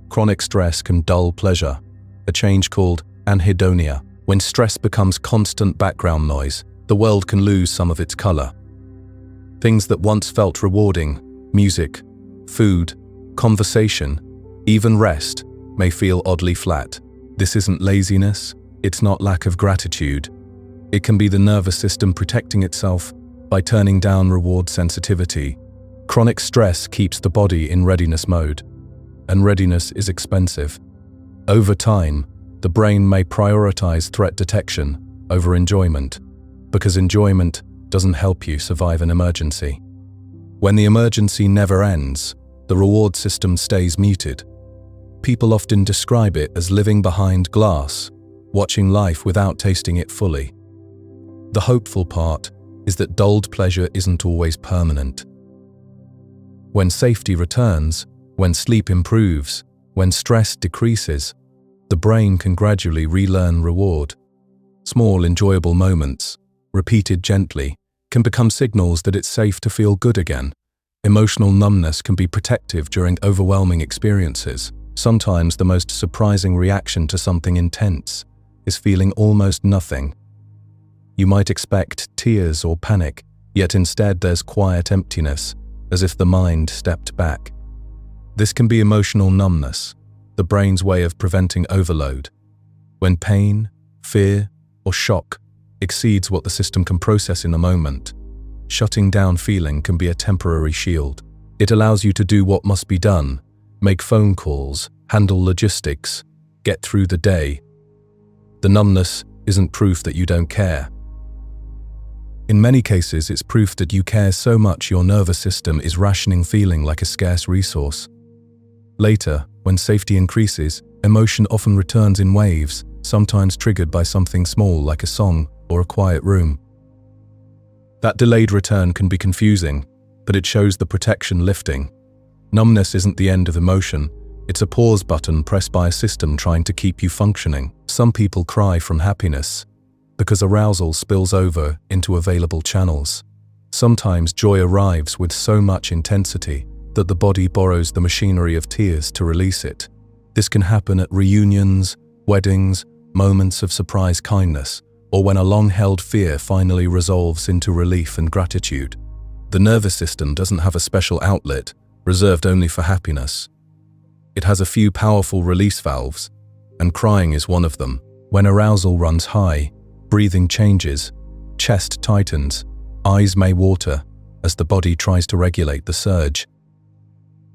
Chronic stress can dull pleasure, a change called anhedonia. When stress becomes constant background noise, the world can lose some of its color. Things that once felt rewarding, music, food, conversation, even rest, may feel oddly flat. This isn't laziness, it's not lack of gratitude. It can be the nervous system protecting itself by turning down reward sensitivity. Chronic stress keeps the body in readiness mode, and readiness is expensive. Over time, the brain may prioritize threat detection over enjoyment, because enjoyment doesn't help you survive an emergency. When the emergency never ends, the reward system stays muted. People often describe it as living behind glass, watching life without tasting it fully. The hopeful part is that dulled pleasure isn't always permanent. When safety returns, when sleep improves, when stress decreases, the brain can gradually relearn reward. Small, enjoyable moments, repeated gently, can become signals that it's safe to feel good again. Emotional numbness can be protective during overwhelming experiences. Sometimes the most surprising reaction to something intense is feeling almost nothing. You might expect tears or panic, yet instead there's quiet emptiness, as if the mind stepped back. This can be emotional numbness, the brain's way of preventing overload. When pain, fear, or shock exceeds what the system can process in a moment, shutting down feeling can be a temporary shield. It allows you to do what must be done, make phone calls, handle logistics, get through the day. The numbness isn't proof that you don't care. In many cases, it's proof that you care so much your nervous system is rationing feeling like a scarce resource. Later, when safety increases, emotion often returns in waves, sometimes triggered by something small like a song or a quiet room. That delayed return can be confusing, but it shows the protection lifting. Numbness isn't the end of emotion, it's a pause button pressed by a system trying to keep you functioning. Some people cry from happiness, because arousal spills over into available channels. Sometimes joy arrives with so much intensity that the body borrows the machinery of tears to release it. This can happen at reunions, weddings, moments of surprise kindness, or when a long-held fear finally resolves into relief and gratitude. The nervous system doesn't have a special outlet reserved only for happiness. It has a few powerful release valves, and crying is one of them. When arousal runs high, breathing changes, chest tightens, eyes may water as the body tries to regulate the surge.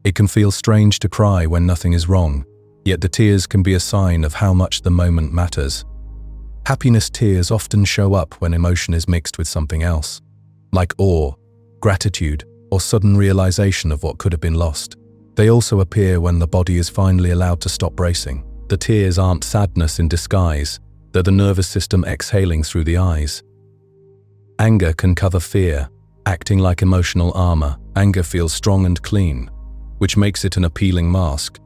It can feel strange to cry when nothing is wrong, yet the tears can be a sign of how much the moment matters. Happiness tears often show up when emotion is mixed with something else, like awe, gratitude, or sudden realization of what could have been lost. They also appear when the body is finally allowed to stop racing. The tears aren't sadness in disguise, they're the nervous system exhaling through the eyes. Anger can cover fear, acting like emotional armor. Anger feels strong and clean, which makes it an appealing mask.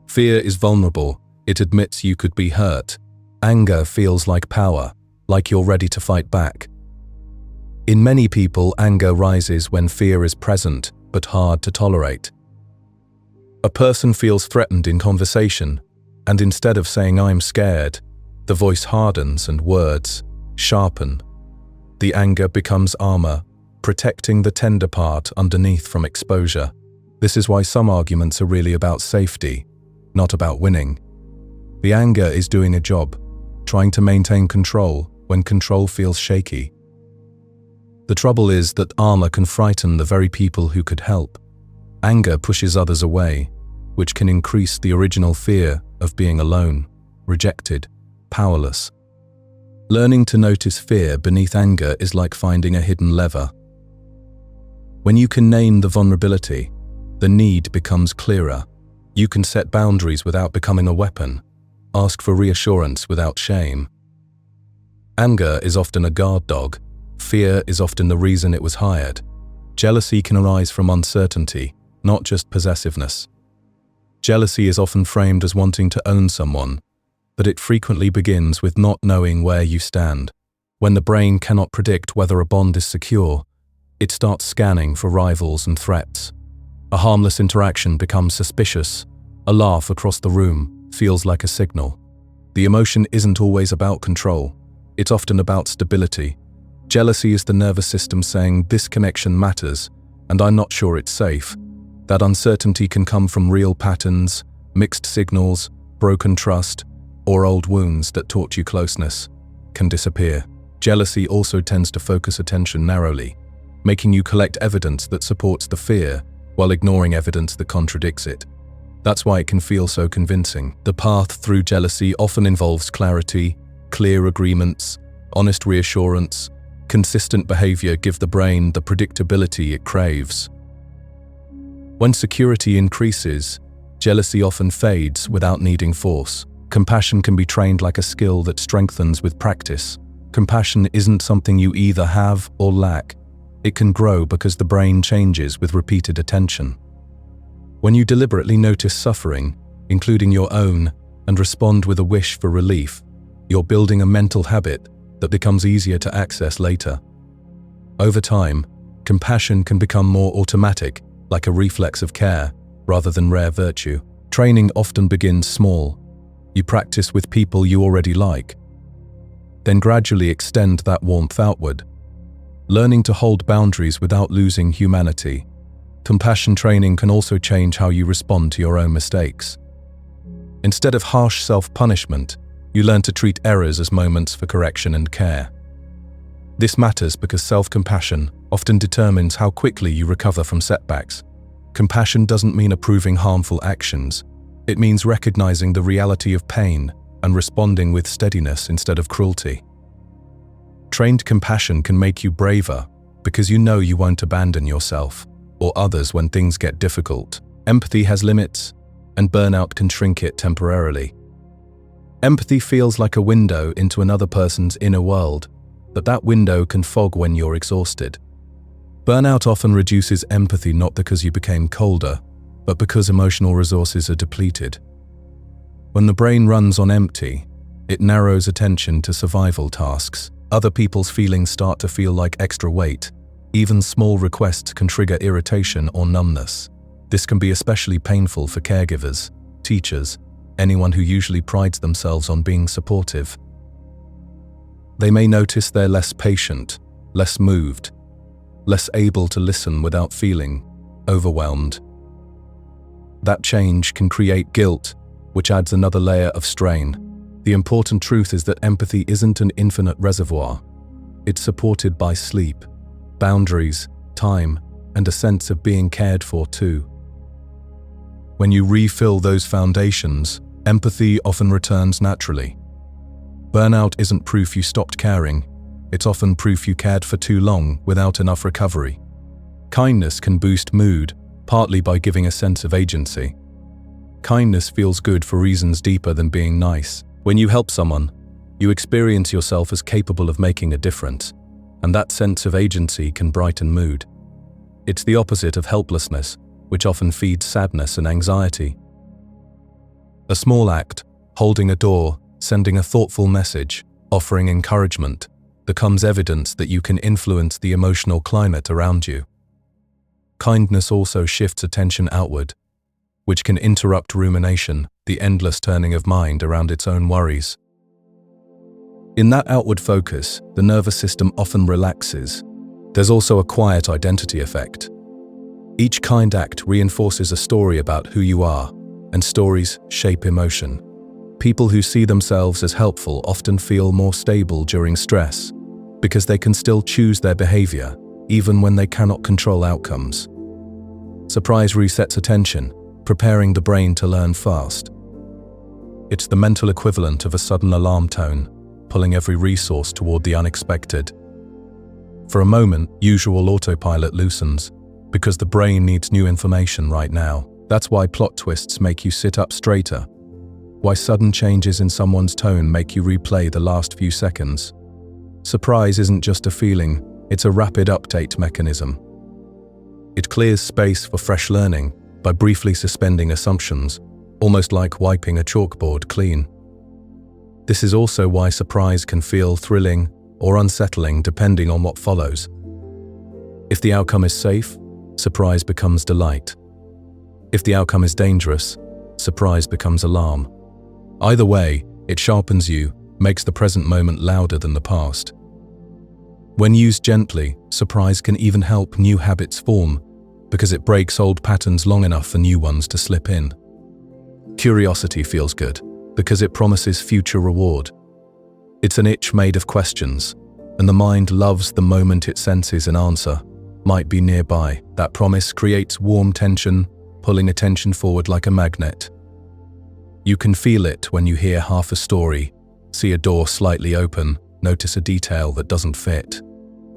Fear is vulnerable, it admits you could be hurt. Anger feels like power, like you're ready to fight back. In many people, anger rises when fear is present, but hard to tolerate. A person feels threatened in conversation, and instead of saying "I'm scared," the voice hardens and words sharpen. The anger becomes armor, protecting the tender part underneath from exposure. This is why some arguments are really about safety, not about winning. The anger is doing a job, trying to maintain control when control feels shaky. The trouble is that armor can frighten the very people who could help. Anger pushes others away, which can increase the original fear of being alone, rejected, powerless. Learning to notice fear beneath anger is like finding a hidden lever. When you can name the vulnerability, the need becomes clearer. You can set boundaries without becoming a weapon, ask for reassurance without shame. Anger is often a guard dog. Fear is often the reason it was hired. Jealousy can arise from uncertainty, not just possessiveness. Jealousy is often framed as wanting to own someone, but it frequently begins with not knowing where you stand. When the brain cannot predict whether a bond is secure, it starts scanning for rivals and threats. A harmless interaction becomes suspicious. A laugh across the room feels like a signal. The emotion isn't always about control. It's often about stability. Jealousy is the nervous system saying, "This connection matters, and I'm not sure it's safe." That uncertainty can come from real patterns, mixed signals, broken trust, or old wounds that taught you closeness can disappear. Jealousy also tends to focus attention narrowly, making you collect evidence that supports the fear while ignoring evidence that contradicts it. That's why it can feel so convincing. The path through jealousy often involves clarity, clear agreements, honest reassurance. Consistent behavior gives the brain the predictability it craves. When security increases, jealousy often fades without needing force. Compassion can be trained like a skill that strengthens with practice. Compassion isn't something you either have or lack. It can grow because the brain changes with repeated attention. When you deliberately notice suffering, including your own, and respond with a wish for relief, you're building a mental habit that becomes easier to access later. Over time, compassion can become more automatic, like a reflex of care, rather than rare virtue. Training often begins small. You practice with people you already like. Then gradually extend that warmth outward, learning to hold boundaries without losing humanity. Compassion training can also change how you respond to your own mistakes. Instead of harsh self-punishment, you learn to treat errors as moments for correction and care. This matters because self-compassion often determines how quickly you recover from setbacks. Compassion doesn't mean approving harmful actions. It means recognizing the reality of pain and responding with steadiness instead of cruelty. Trained compassion can make you braver because you know you won't abandon yourself or others when things get difficult. Empathy has limits, and burnout can shrink it temporarily. Empathy feels like a window into another person's inner world, but that window can fog when you're exhausted. Burnout often reduces empathy not because you became colder, but because emotional resources are depleted. When the brain runs on empty, it narrows attention to survival tasks. Other people's feelings start to feel like extra weight. Even small requests can trigger irritation or numbness. This can be especially painful for caregivers, teachers, anyone who usually prides themselves on being supportive. They may notice they're less patient, less moved, less able to listen without feeling overwhelmed. That change can create guilt, which adds another layer of strain. The important truth is that empathy isn't an infinite reservoir. It's supported by sleep, boundaries, time, and a sense of being cared for too. When you refill those foundations, empathy often returns naturally. Burnout isn't proof you stopped caring. It's often proof you cared for too long without enough recovery. Kindness can boost mood, partly by giving a sense of agency. Kindness feels good for reasons deeper than being nice. When you help someone, you experience yourself as capable of making a difference, and that sense of agency can brighten mood. It's the opposite of helplessness, which often feeds sadness and anxiety. A small act, holding a door, sending a thoughtful message, offering encouragement, becomes evidence that you can influence the emotional climate around you. Kindness also shifts attention outward, which can interrupt rumination, the endless turning of mind around its own worries. In that outward focus, the nervous system often relaxes. There's also a quiet identity effect. Each kind act reinforces a story about who you are, and stories shape emotion. People who see themselves as helpful often feel more stable during stress, because they can still choose their behavior, even when they cannot control outcomes. Surprise resets attention, preparing the brain to learn fast. It's the mental equivalent of a sudden alarm tone, pulling every resource toward the unexpected. For a moment, usual autopilot loosens, because the brain needs new information right now. That's why plot twists make you sit up straighter. Why sudden changes in someone's tone make you replay the last few seconds. Surprise isn't just a feeling, it's a rapid update mechanism. It clears space for fresh learning by briefly suspending assumptions, almost like wiping a chalkboard clean. This is also why surprise can feel thrilling or unsettling depending on what follows. If the outcome is safe, surprise becomes delight. If the outcome is dangerous, surprise becomes alarm. Either way, it sharpens you, makes the present moment louder than the past. When used gently, surprise can even help new habits form, because it breaks old patterns long enough for new ones to slip in. Curiosity feels good, because it promises future reward. It's an itch made of questions, and the mind loves the moment it senses an answer might be nearby. That promise creates warm tension, pulling attention forward like a magnet. You can feel it when you hear half a story, see a door slightly open, notice a detail that doesn't fit.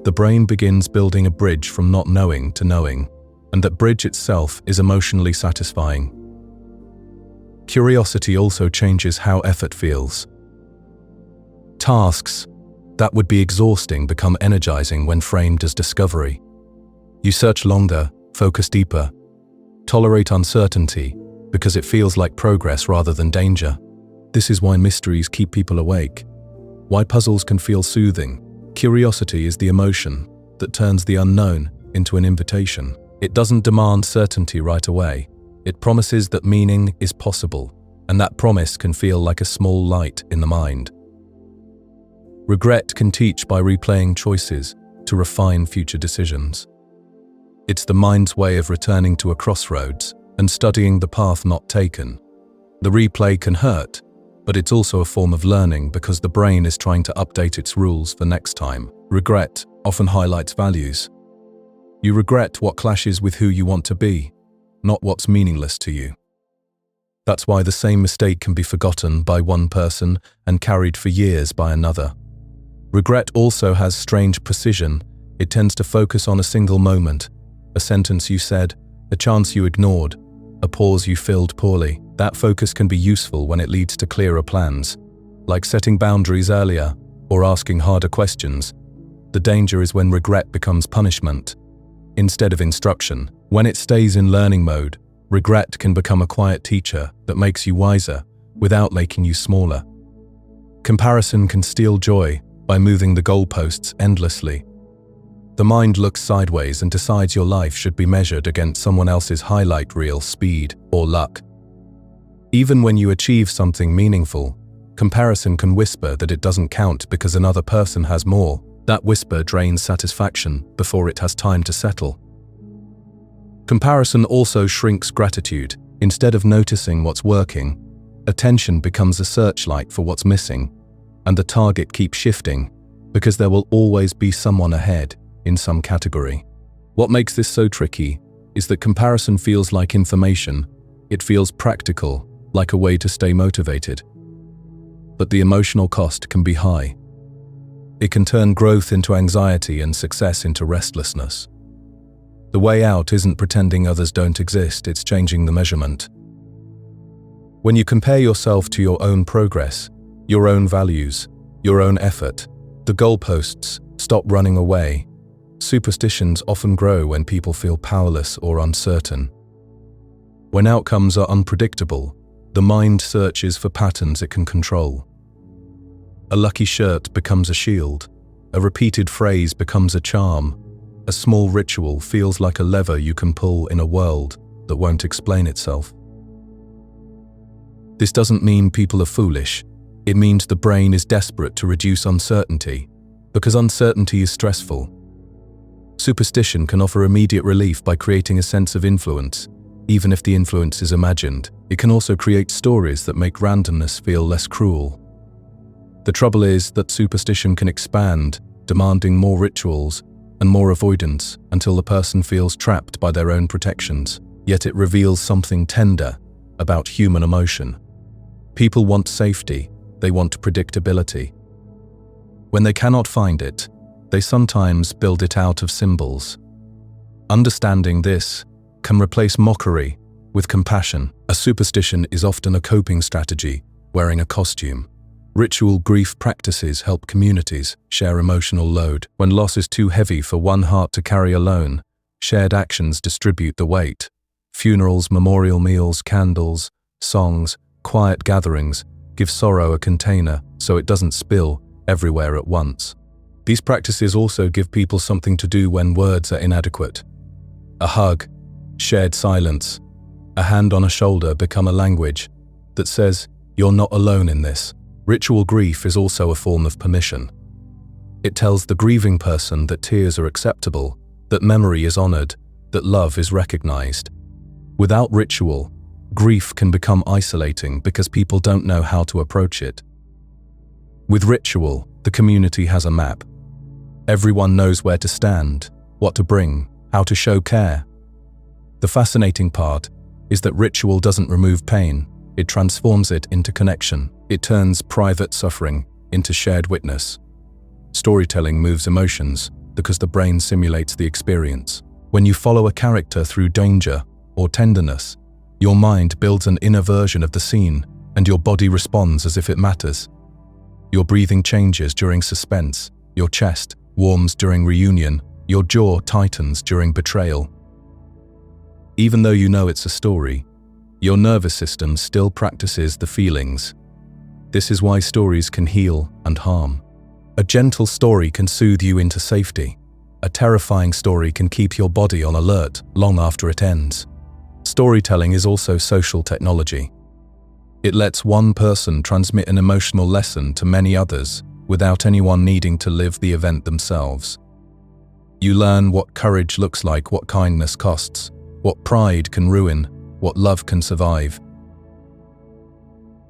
The brain begins building a bridge from not knowing to knowing, and that bridge itself is emotionally satisfying. Curiosity also changes how effort feels. Tasks that would be exhausting become energizing when framed as discovery. You search longer, focus deeper, tolerate uncertainty, because it feels like progress rather than danger. This is why mysteries keep people awake, why puzzles can feel soothing. Curiosity is the emotion that turns the unknown into an invitation. It doesn't demand certainty right away. It promises that meaning is possible, and that promise can feel like a small light in the mind. Regret can teach by replaying choices to refine future decisions. It's the mind's way of returning to a crossroads and studying the path not taken. The replay can hurt, but it's also a form of learning because the brain is trying to update its rules for next time. Regret often highlights values. You regret what clashes with who you want to be, not what's meaningless to you. That's why the same mistake can be forgotten by one person and carried for years by another. Regret also has strange precision. It tends to focus on a single moment, a sentence you said, a chance you ignored, a pause you filled poorly. That focus can be useful when it leads to clearer plans, like setting boundaries earlier or asking harder questions. The danger is when regret becomes punishment instead of instruction. When it stays in learning mode, regret can become a quiet teacher that makes you wiser without making you smaller. Comparison can steal joy by moving the goalposts endlessly. The mind looks sideways and decides your life should be measured against someone else's highlight reel speed or luck. Even when you achieve something meaningful, comparison can whisper that it doesn't count because another person has more. That whisper drains satisfaction before it has time to settle. Comparison also shrinks gratitude. Instead of noticing what's working, attention becomes a searchlight for what's missing, and the target keeps shifting because there will always be someone ahead in some category. What makes this so tricky is that comparison feels like information. It feels practical, like a way to stay motivated. But the emotional cost can be high. It can turn growth into anxiety and success into restlessness. The way out isn't pretending others don't exist, it's changing the measurement. When you compare yourself to your own progress, your own values, your own effort, the goalposts stop running away. Superstitions often grow when people feel powerless or uncertain. When outcomes are unpredictable, the mind searches for patterns it can control. A lucky shirt becomes a shield. A repeated phrase becomes a charm. A small ritual feels like a lever you can pull in a world that won't explain itself. This doesn't mean people are foolish. It means the brain is desperate to reduce uncertainty, because uncertainty is stressful. Superstition can offer immediate relief by creating a sense of influence, even if the influence is imagined. It can also create stories that make randomness feel less cruel. The trouble is that superstition can expand, demanding more rituals and more avoidance until the person feels trapped by their own protections. Yet it reveals something tender about human emotion. People want safety, they want predictability. When they cannot find it, they sometimes build it out of symbols. Understanding this can replace mockery with compassion. A superstition is often a coping strategy, wearing a costume. Ritual grief practices help communities share emotional load. When loss is too heavy for one heart to carry alone, shared actions distribute the weight. Funerals, memorial meals, candles, songs, quiet gatherings give sorrow a container so it doesn't spill everywhere at once. These practices also give people something to do when words are inadequate. A hug, shared silence, a hand on a shoulder become a language that says, "You're not alone in this." Ritual grief is also a form of permission. It tells the grieving person that tears are acceptable, that memory is honored, that love is recognized. Without ritual, grief can become isolating because people don't know how to approach it. With ritual, the community has a map. Everyone knows where to stand, what to bring, how to show care. The fascinating part is that ritual doesn't remove pain, it transforms it into connection. It turns private suffering into shared witness. Storytelling moves emotions because the brain simulates the experience. When you follow a character through danger or tenderness, your mind builds an inner version of the scene and your body responds as if it matters. Your breathing changes during suspense, your chest warms during reunion, your jaw tightens during betrayal. Even though you know it's a story, your nervous system still practices the feelings. This is why stories can heal and harm. A gentle story can soothe you into safety. A terrifying story can keep your body on alert long after it ends. Storytelling is also social technology. It lets one person transmit an emotional lesson to many others without anyone needing to live the event themselves. You learn what courage looks like, what kindness costs, what pride can ruin, what love can survive.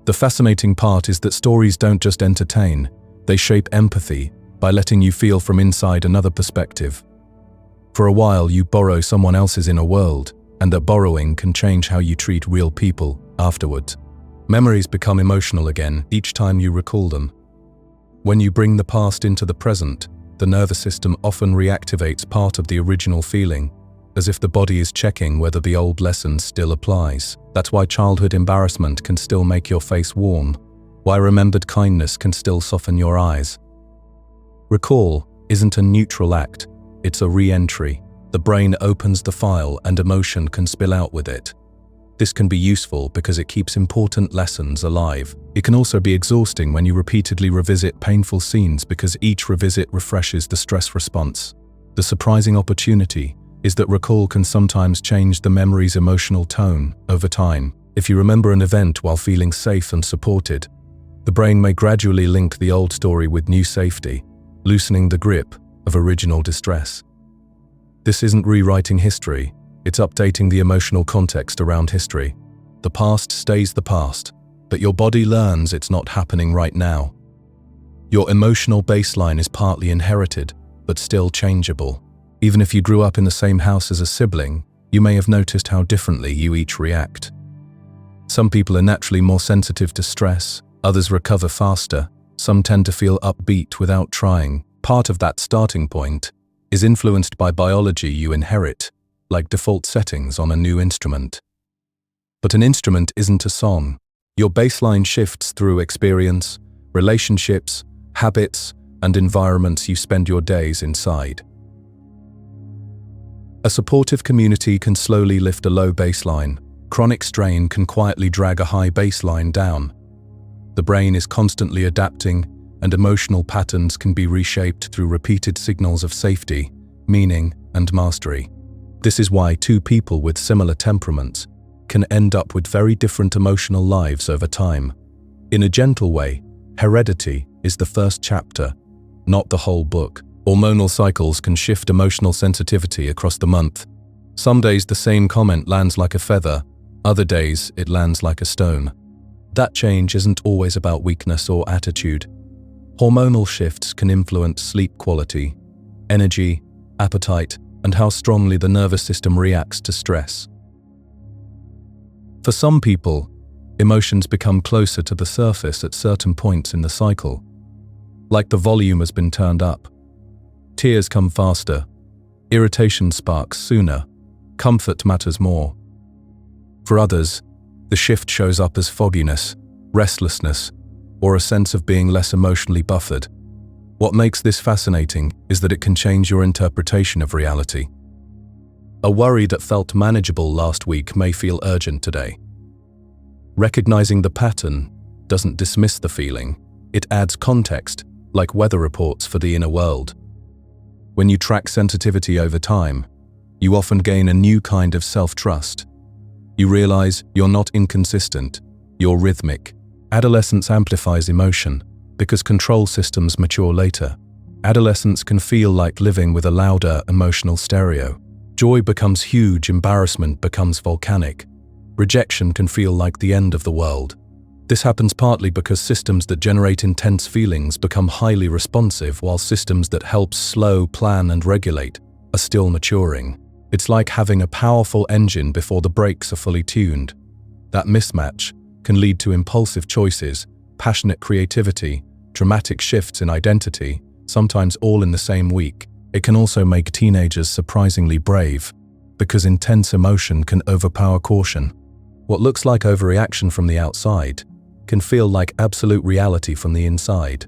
The fascinating part is that stories don't just entertain, they shape empathy by letting you feel from inside another perspective. For a while, you borrow someone else's inner world, and that borrowing can change how you treat real people afterward. Memories become emotional again each time you recall them. When you bring the past into the present, the nervous system often reactivates part of the original feeling, as if the body is checking whether the old lesson still applies. That's why childhood embarrassment can still make your face warm, why remembered kindness can still soften your eyes. Recall isn't a neutral act, it's a re-entry. The brain opens the file and emotion can spill out with it. This can be useful because it keeps important lessons alive. It can also be exhausting when you repeatedly revisit painful scenes because each revisit refreshes the stress response. The surprising opportunity is that recall can sometimes change the memory's emotional tone over time. If you remember an event while feeling safe and supported, the brain may gradually link the old story with new safety, loosening the grip of original distress. This isn't rewriting history, it's updating the emotional context around history. The past stays the past, but your body learns it's not happening right now. Your emotional baseline is partly inherited, but still changeable. Even if you grew up in the same house as a sibling, you may have noticed how differently you each react. Some people are naturally more sensitive to stress, others recover faster, some tend to feel upbeat without trying. Part of that starting point is influenced by biology you inherit, like default settings on a new instrument. But an instrument isn't a song. Your baseline shifts through experience, relationships, habits, and environments you spend your days inside. A supportive community can slowly lift a low baseline. Chronic strain can quietly drag a high baseline down. The brain is constantly adapting, and emotional patterns can be reshaped through repeated signals of safety, meaning, and mastery. This is why two people with similar temperaments can end up with very different emotional lives over time. In a gentle way, heredity is the first chapter, not the whole book. Hormonal cycles can shift emotional sensitivity across the month. Some days the same comment lands like a feather, other days it lands like a stone. That change isn't always about weakness or attitude. Hormonal shifts can influence sleep quality, energy, appetite, and how strongly the nervous system reacts to stress. For some people, emotions become closer to the surface at certain points in the cycle. Like the volume has been turned up. Tears come faster, Irritation sparks sooner, comfort matters more. For others, the shift shows up as fogginess, restlessness, or a sense of being less emotionally buffered. What makes this fascinating is that it can change your interpretation of reality. A worry that felt manageable last week may feel urgent today. Recognizing the pattern doesn't dismiss the feeling, it adds context, like weather reports for the inner world. When you track sensitivity over time, you often gain a new kind of self-trust. You realize you're not inconsistent, you're rhythmic. Adolescence amplifies emotion because control systems mature later. Adolescence can feel like living with a louder emotional stereo. Joy becomes huge, embarrassment becomes volcanic. Rejection can feel like the end of the world. This happens partly because systems that generate intense feelings become highly responsive, while systems that help slow, plan, and regulate are still maturing. It's like having a powerful engine before the brakes are fully tuned. That mismatch can lead to impulsive choices, passionate creativity, dramatic shifts in identity, sometimes all in the same week. It can also make teenagers surprisingly brave, because intense emotion can overpower caution. What looks like overreaction from the outside can feel like absolute reality from the inside.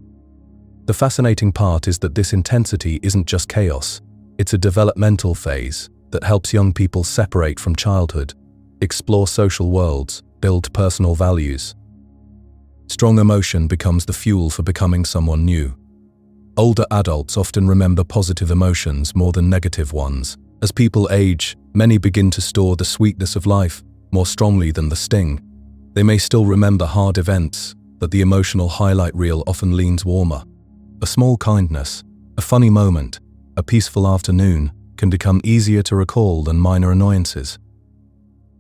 The fascinating part is that this intensity isn't just chaos, it's a developmental phase that helps young people separate from childhood, explore social worlds, build personal values. Strong emotion becomes the fuel for becoming someone new. Older adults often remember positive emotions more than negative ones. As people age, many begin to store the sweetness of life more strongly than the sting. They may still remember hard events, but the emotional highlight reel often leans warmer. A small kindness, a funny moment, a peaceful afternoon can become easier to recall than minor annoyances.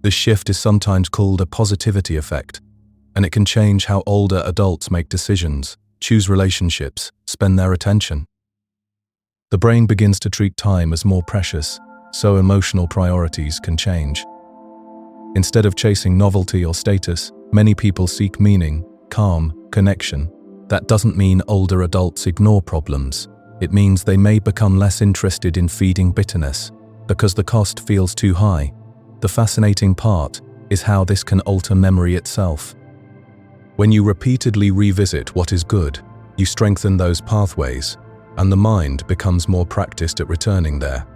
This shift is sometimes called a positivity effect, and it can change how older adults make decisions, choose relationships, spend their attention. The brain begins to treat time as more precious, so emotional priorities can change. Instead of chasing novelty or status, many people seek meaning, calm, connection. That doesn't mean older adults ignore problems. It means they may become less interested in feeding bitterness because the cost feels too high. The fascinating part is how this can alter memory itself. When you repeatedly revisit what is good, you strengthen those pathways, and the mind becomes more practiced at returning there.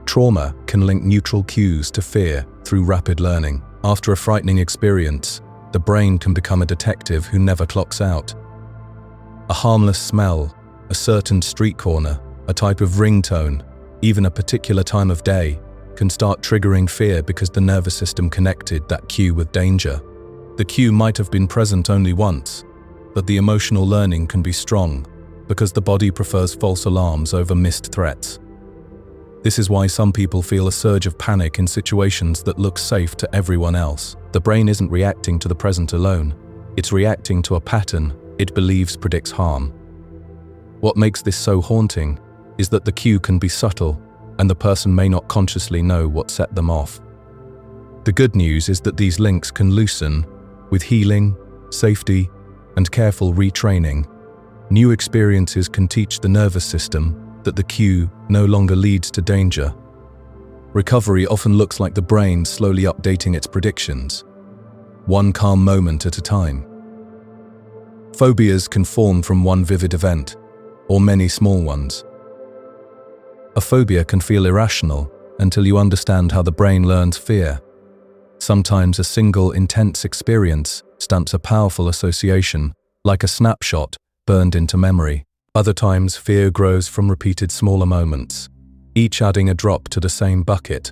Trauma can link neutral cues to fear through rapid learning. After a frightening experience, the brain can become a detective who never clocks out. A harmless smell, a certain street corner, a type of ringtone, even a particular time of day, can start triggering fear because the nervous system connected that cue with danger. The cue might have been present only once, but the emotional learning can be strong because the body prefers false alarms over missed threats. This is why some people feel a surge of panic in situations that look safe to everyone else. The brain isn't reacting to the present alone, it's reacting to a pattern it believes predicts harm. What makes this so haunting is that the cue can be subtle, and the person may not consciously know what set them off. The good news is that these links can loosen with healing, safety, and careful retraining. New experiences can teach the nervous system that the cue no longer leads to danger. Recovery often looks like the brain slowly updating its predictions, one calm moment at a time. Phobias can form from one vivid event, or many small ones. A phobia can feel irrational until you understand how the brain learns fear. Sometimes a single intense experience stamps a powerful association, like a snapshot burned into memory. Other times, fear grows from repeated smaller moments, each adding a drop to the same bucket.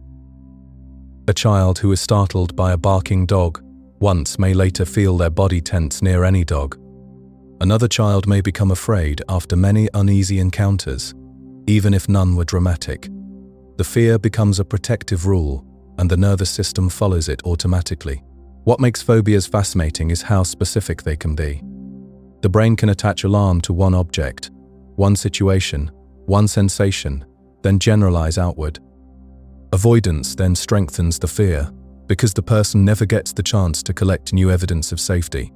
A child who is startled by a barking dog once may later feel their body tense near any dog. Another child may become afraid after many uneasy encounters, even if none were dramatic. The fear becomes a protective rule, and the nervous system follows it automatically. What makes phobias fascinating is how specific they can be. The brain can attach alarm to one object, one situation, one sensation, then generalize outward. Avoidance then strengthens the fear, because the person never gets the chance to collect new evidence of safety.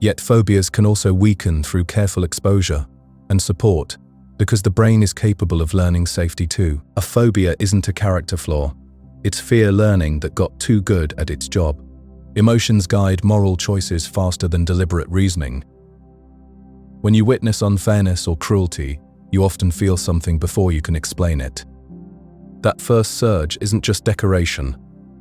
Yet phobias can also weaken through careful exposure and support, Because the brain is capable of learning safety too. A phobia isn't a character flaw. It's fear learning that got too good at its job. Emotions guide moral choices faster than deliberate reasoning. When you witness unfairness or cruelty, you often feel something before you can explain it. That first surge isn't just decoration.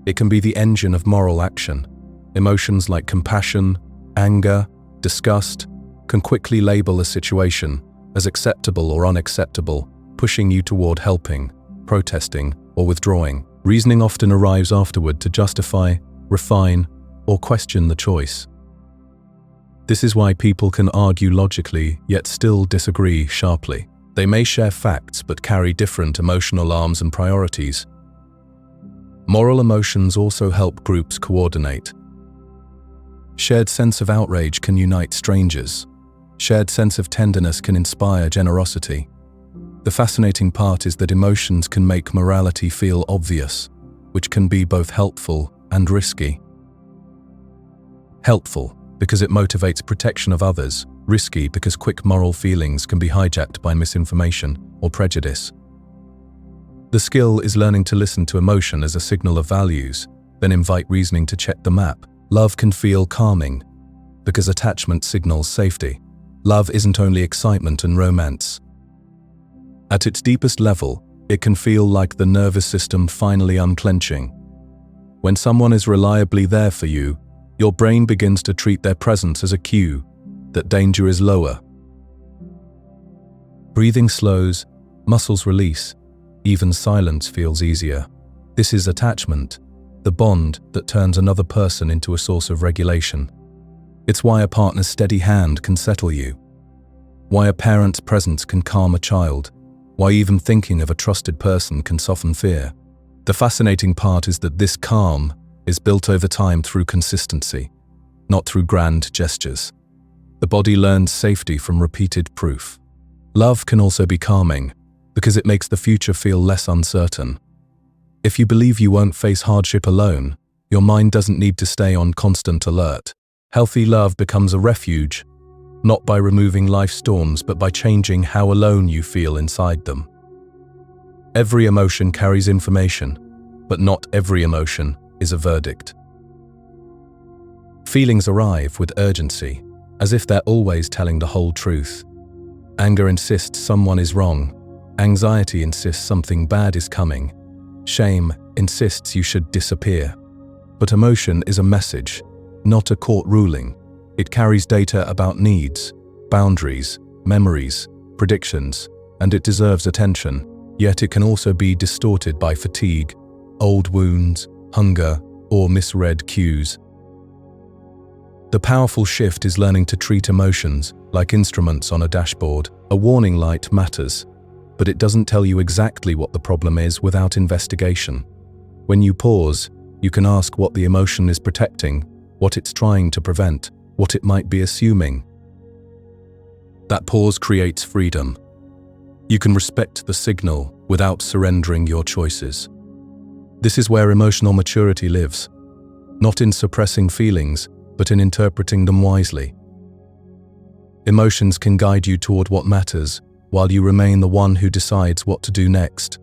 It can be the engine of moral action. Emotions like compassion, anger, disgust can quickly label a situation as acceptable or unacceptable, pushing you toward helping, protesting, or withdrawing. Reasoning often arrives afterward to justify, refine, or question the choice. This is why people can argue logically yet still disagree sharply. They may share facts but carry different emotional arms and priorities. Moral emotions also help groups coordinate. Shared sense of outrage can unite strangers. Shared sense of tenderness can inspire generosity. The fascinating part is that emotions can make morality feel obvious, which can be both helpful and risky. Helpful, because it motivates protection of others. Risky, because quick moral feelings can be hijacked by misinformation or prejudice. The skill is learning to listen to emotion as a signal of values, then invite reasoning to check the map. Love can feel calming, because attachment signals safety. Love isn't only excitement and romance. At its deepest level, it can feel like the nervous system finally unclenching. When someone is reliably there for you, your brain begins to treat their presence as a cue that danger is lower. Breathing slows, muscles release, even silence feels easier. This is attachment, the bond that turns another person into a source of regulation. It's why a partner's steady hand can settle you. Why a parent's presence can calm a child. Why even thinking of a trusted person can soften fear. The fascinating part is that this calm is built over time through consistency, not through grand gestures. The body learns safety from repeated proof. Love can also be calming, because it makes the future feel less uncertain. If you believe you won't face hardship alone, your mind doesn't need to stay on constant alert. Healthy love becomes a refuge, not by removing life's storms, but by changing how alone you feel inside them. Every emotion carries information, but not every emotion is a verdict. Feelings arrive with urgency, as if they're always telling the whole truth. Anger insists someone is wrong. Anxiety insists something bad is coming. Shame insists you should disappear. But emotion is a message, not a court ruling. It carries data about needs, boundaries, memories, predictions, and it deserves attention. Yet it can also be distorted by fatigue, old wounds, hunger, or misread cues. The powerful shift is learning to treat emotions like instruments on a dashboard. A warning light matters, but it doesn't tell you exactly what the problem is without investigation. When you pause, you can ask what the emotion is protecting, what it's trying to prevent, what it might be assuming. That pause creates freedom. You can respect the signal without surrendering your choices. This is where emotional maturity lives, not in suppressing feelings, but in interpreting them wisely. Emotions can guide you toward what matters, while you remain the one who decides what to do next.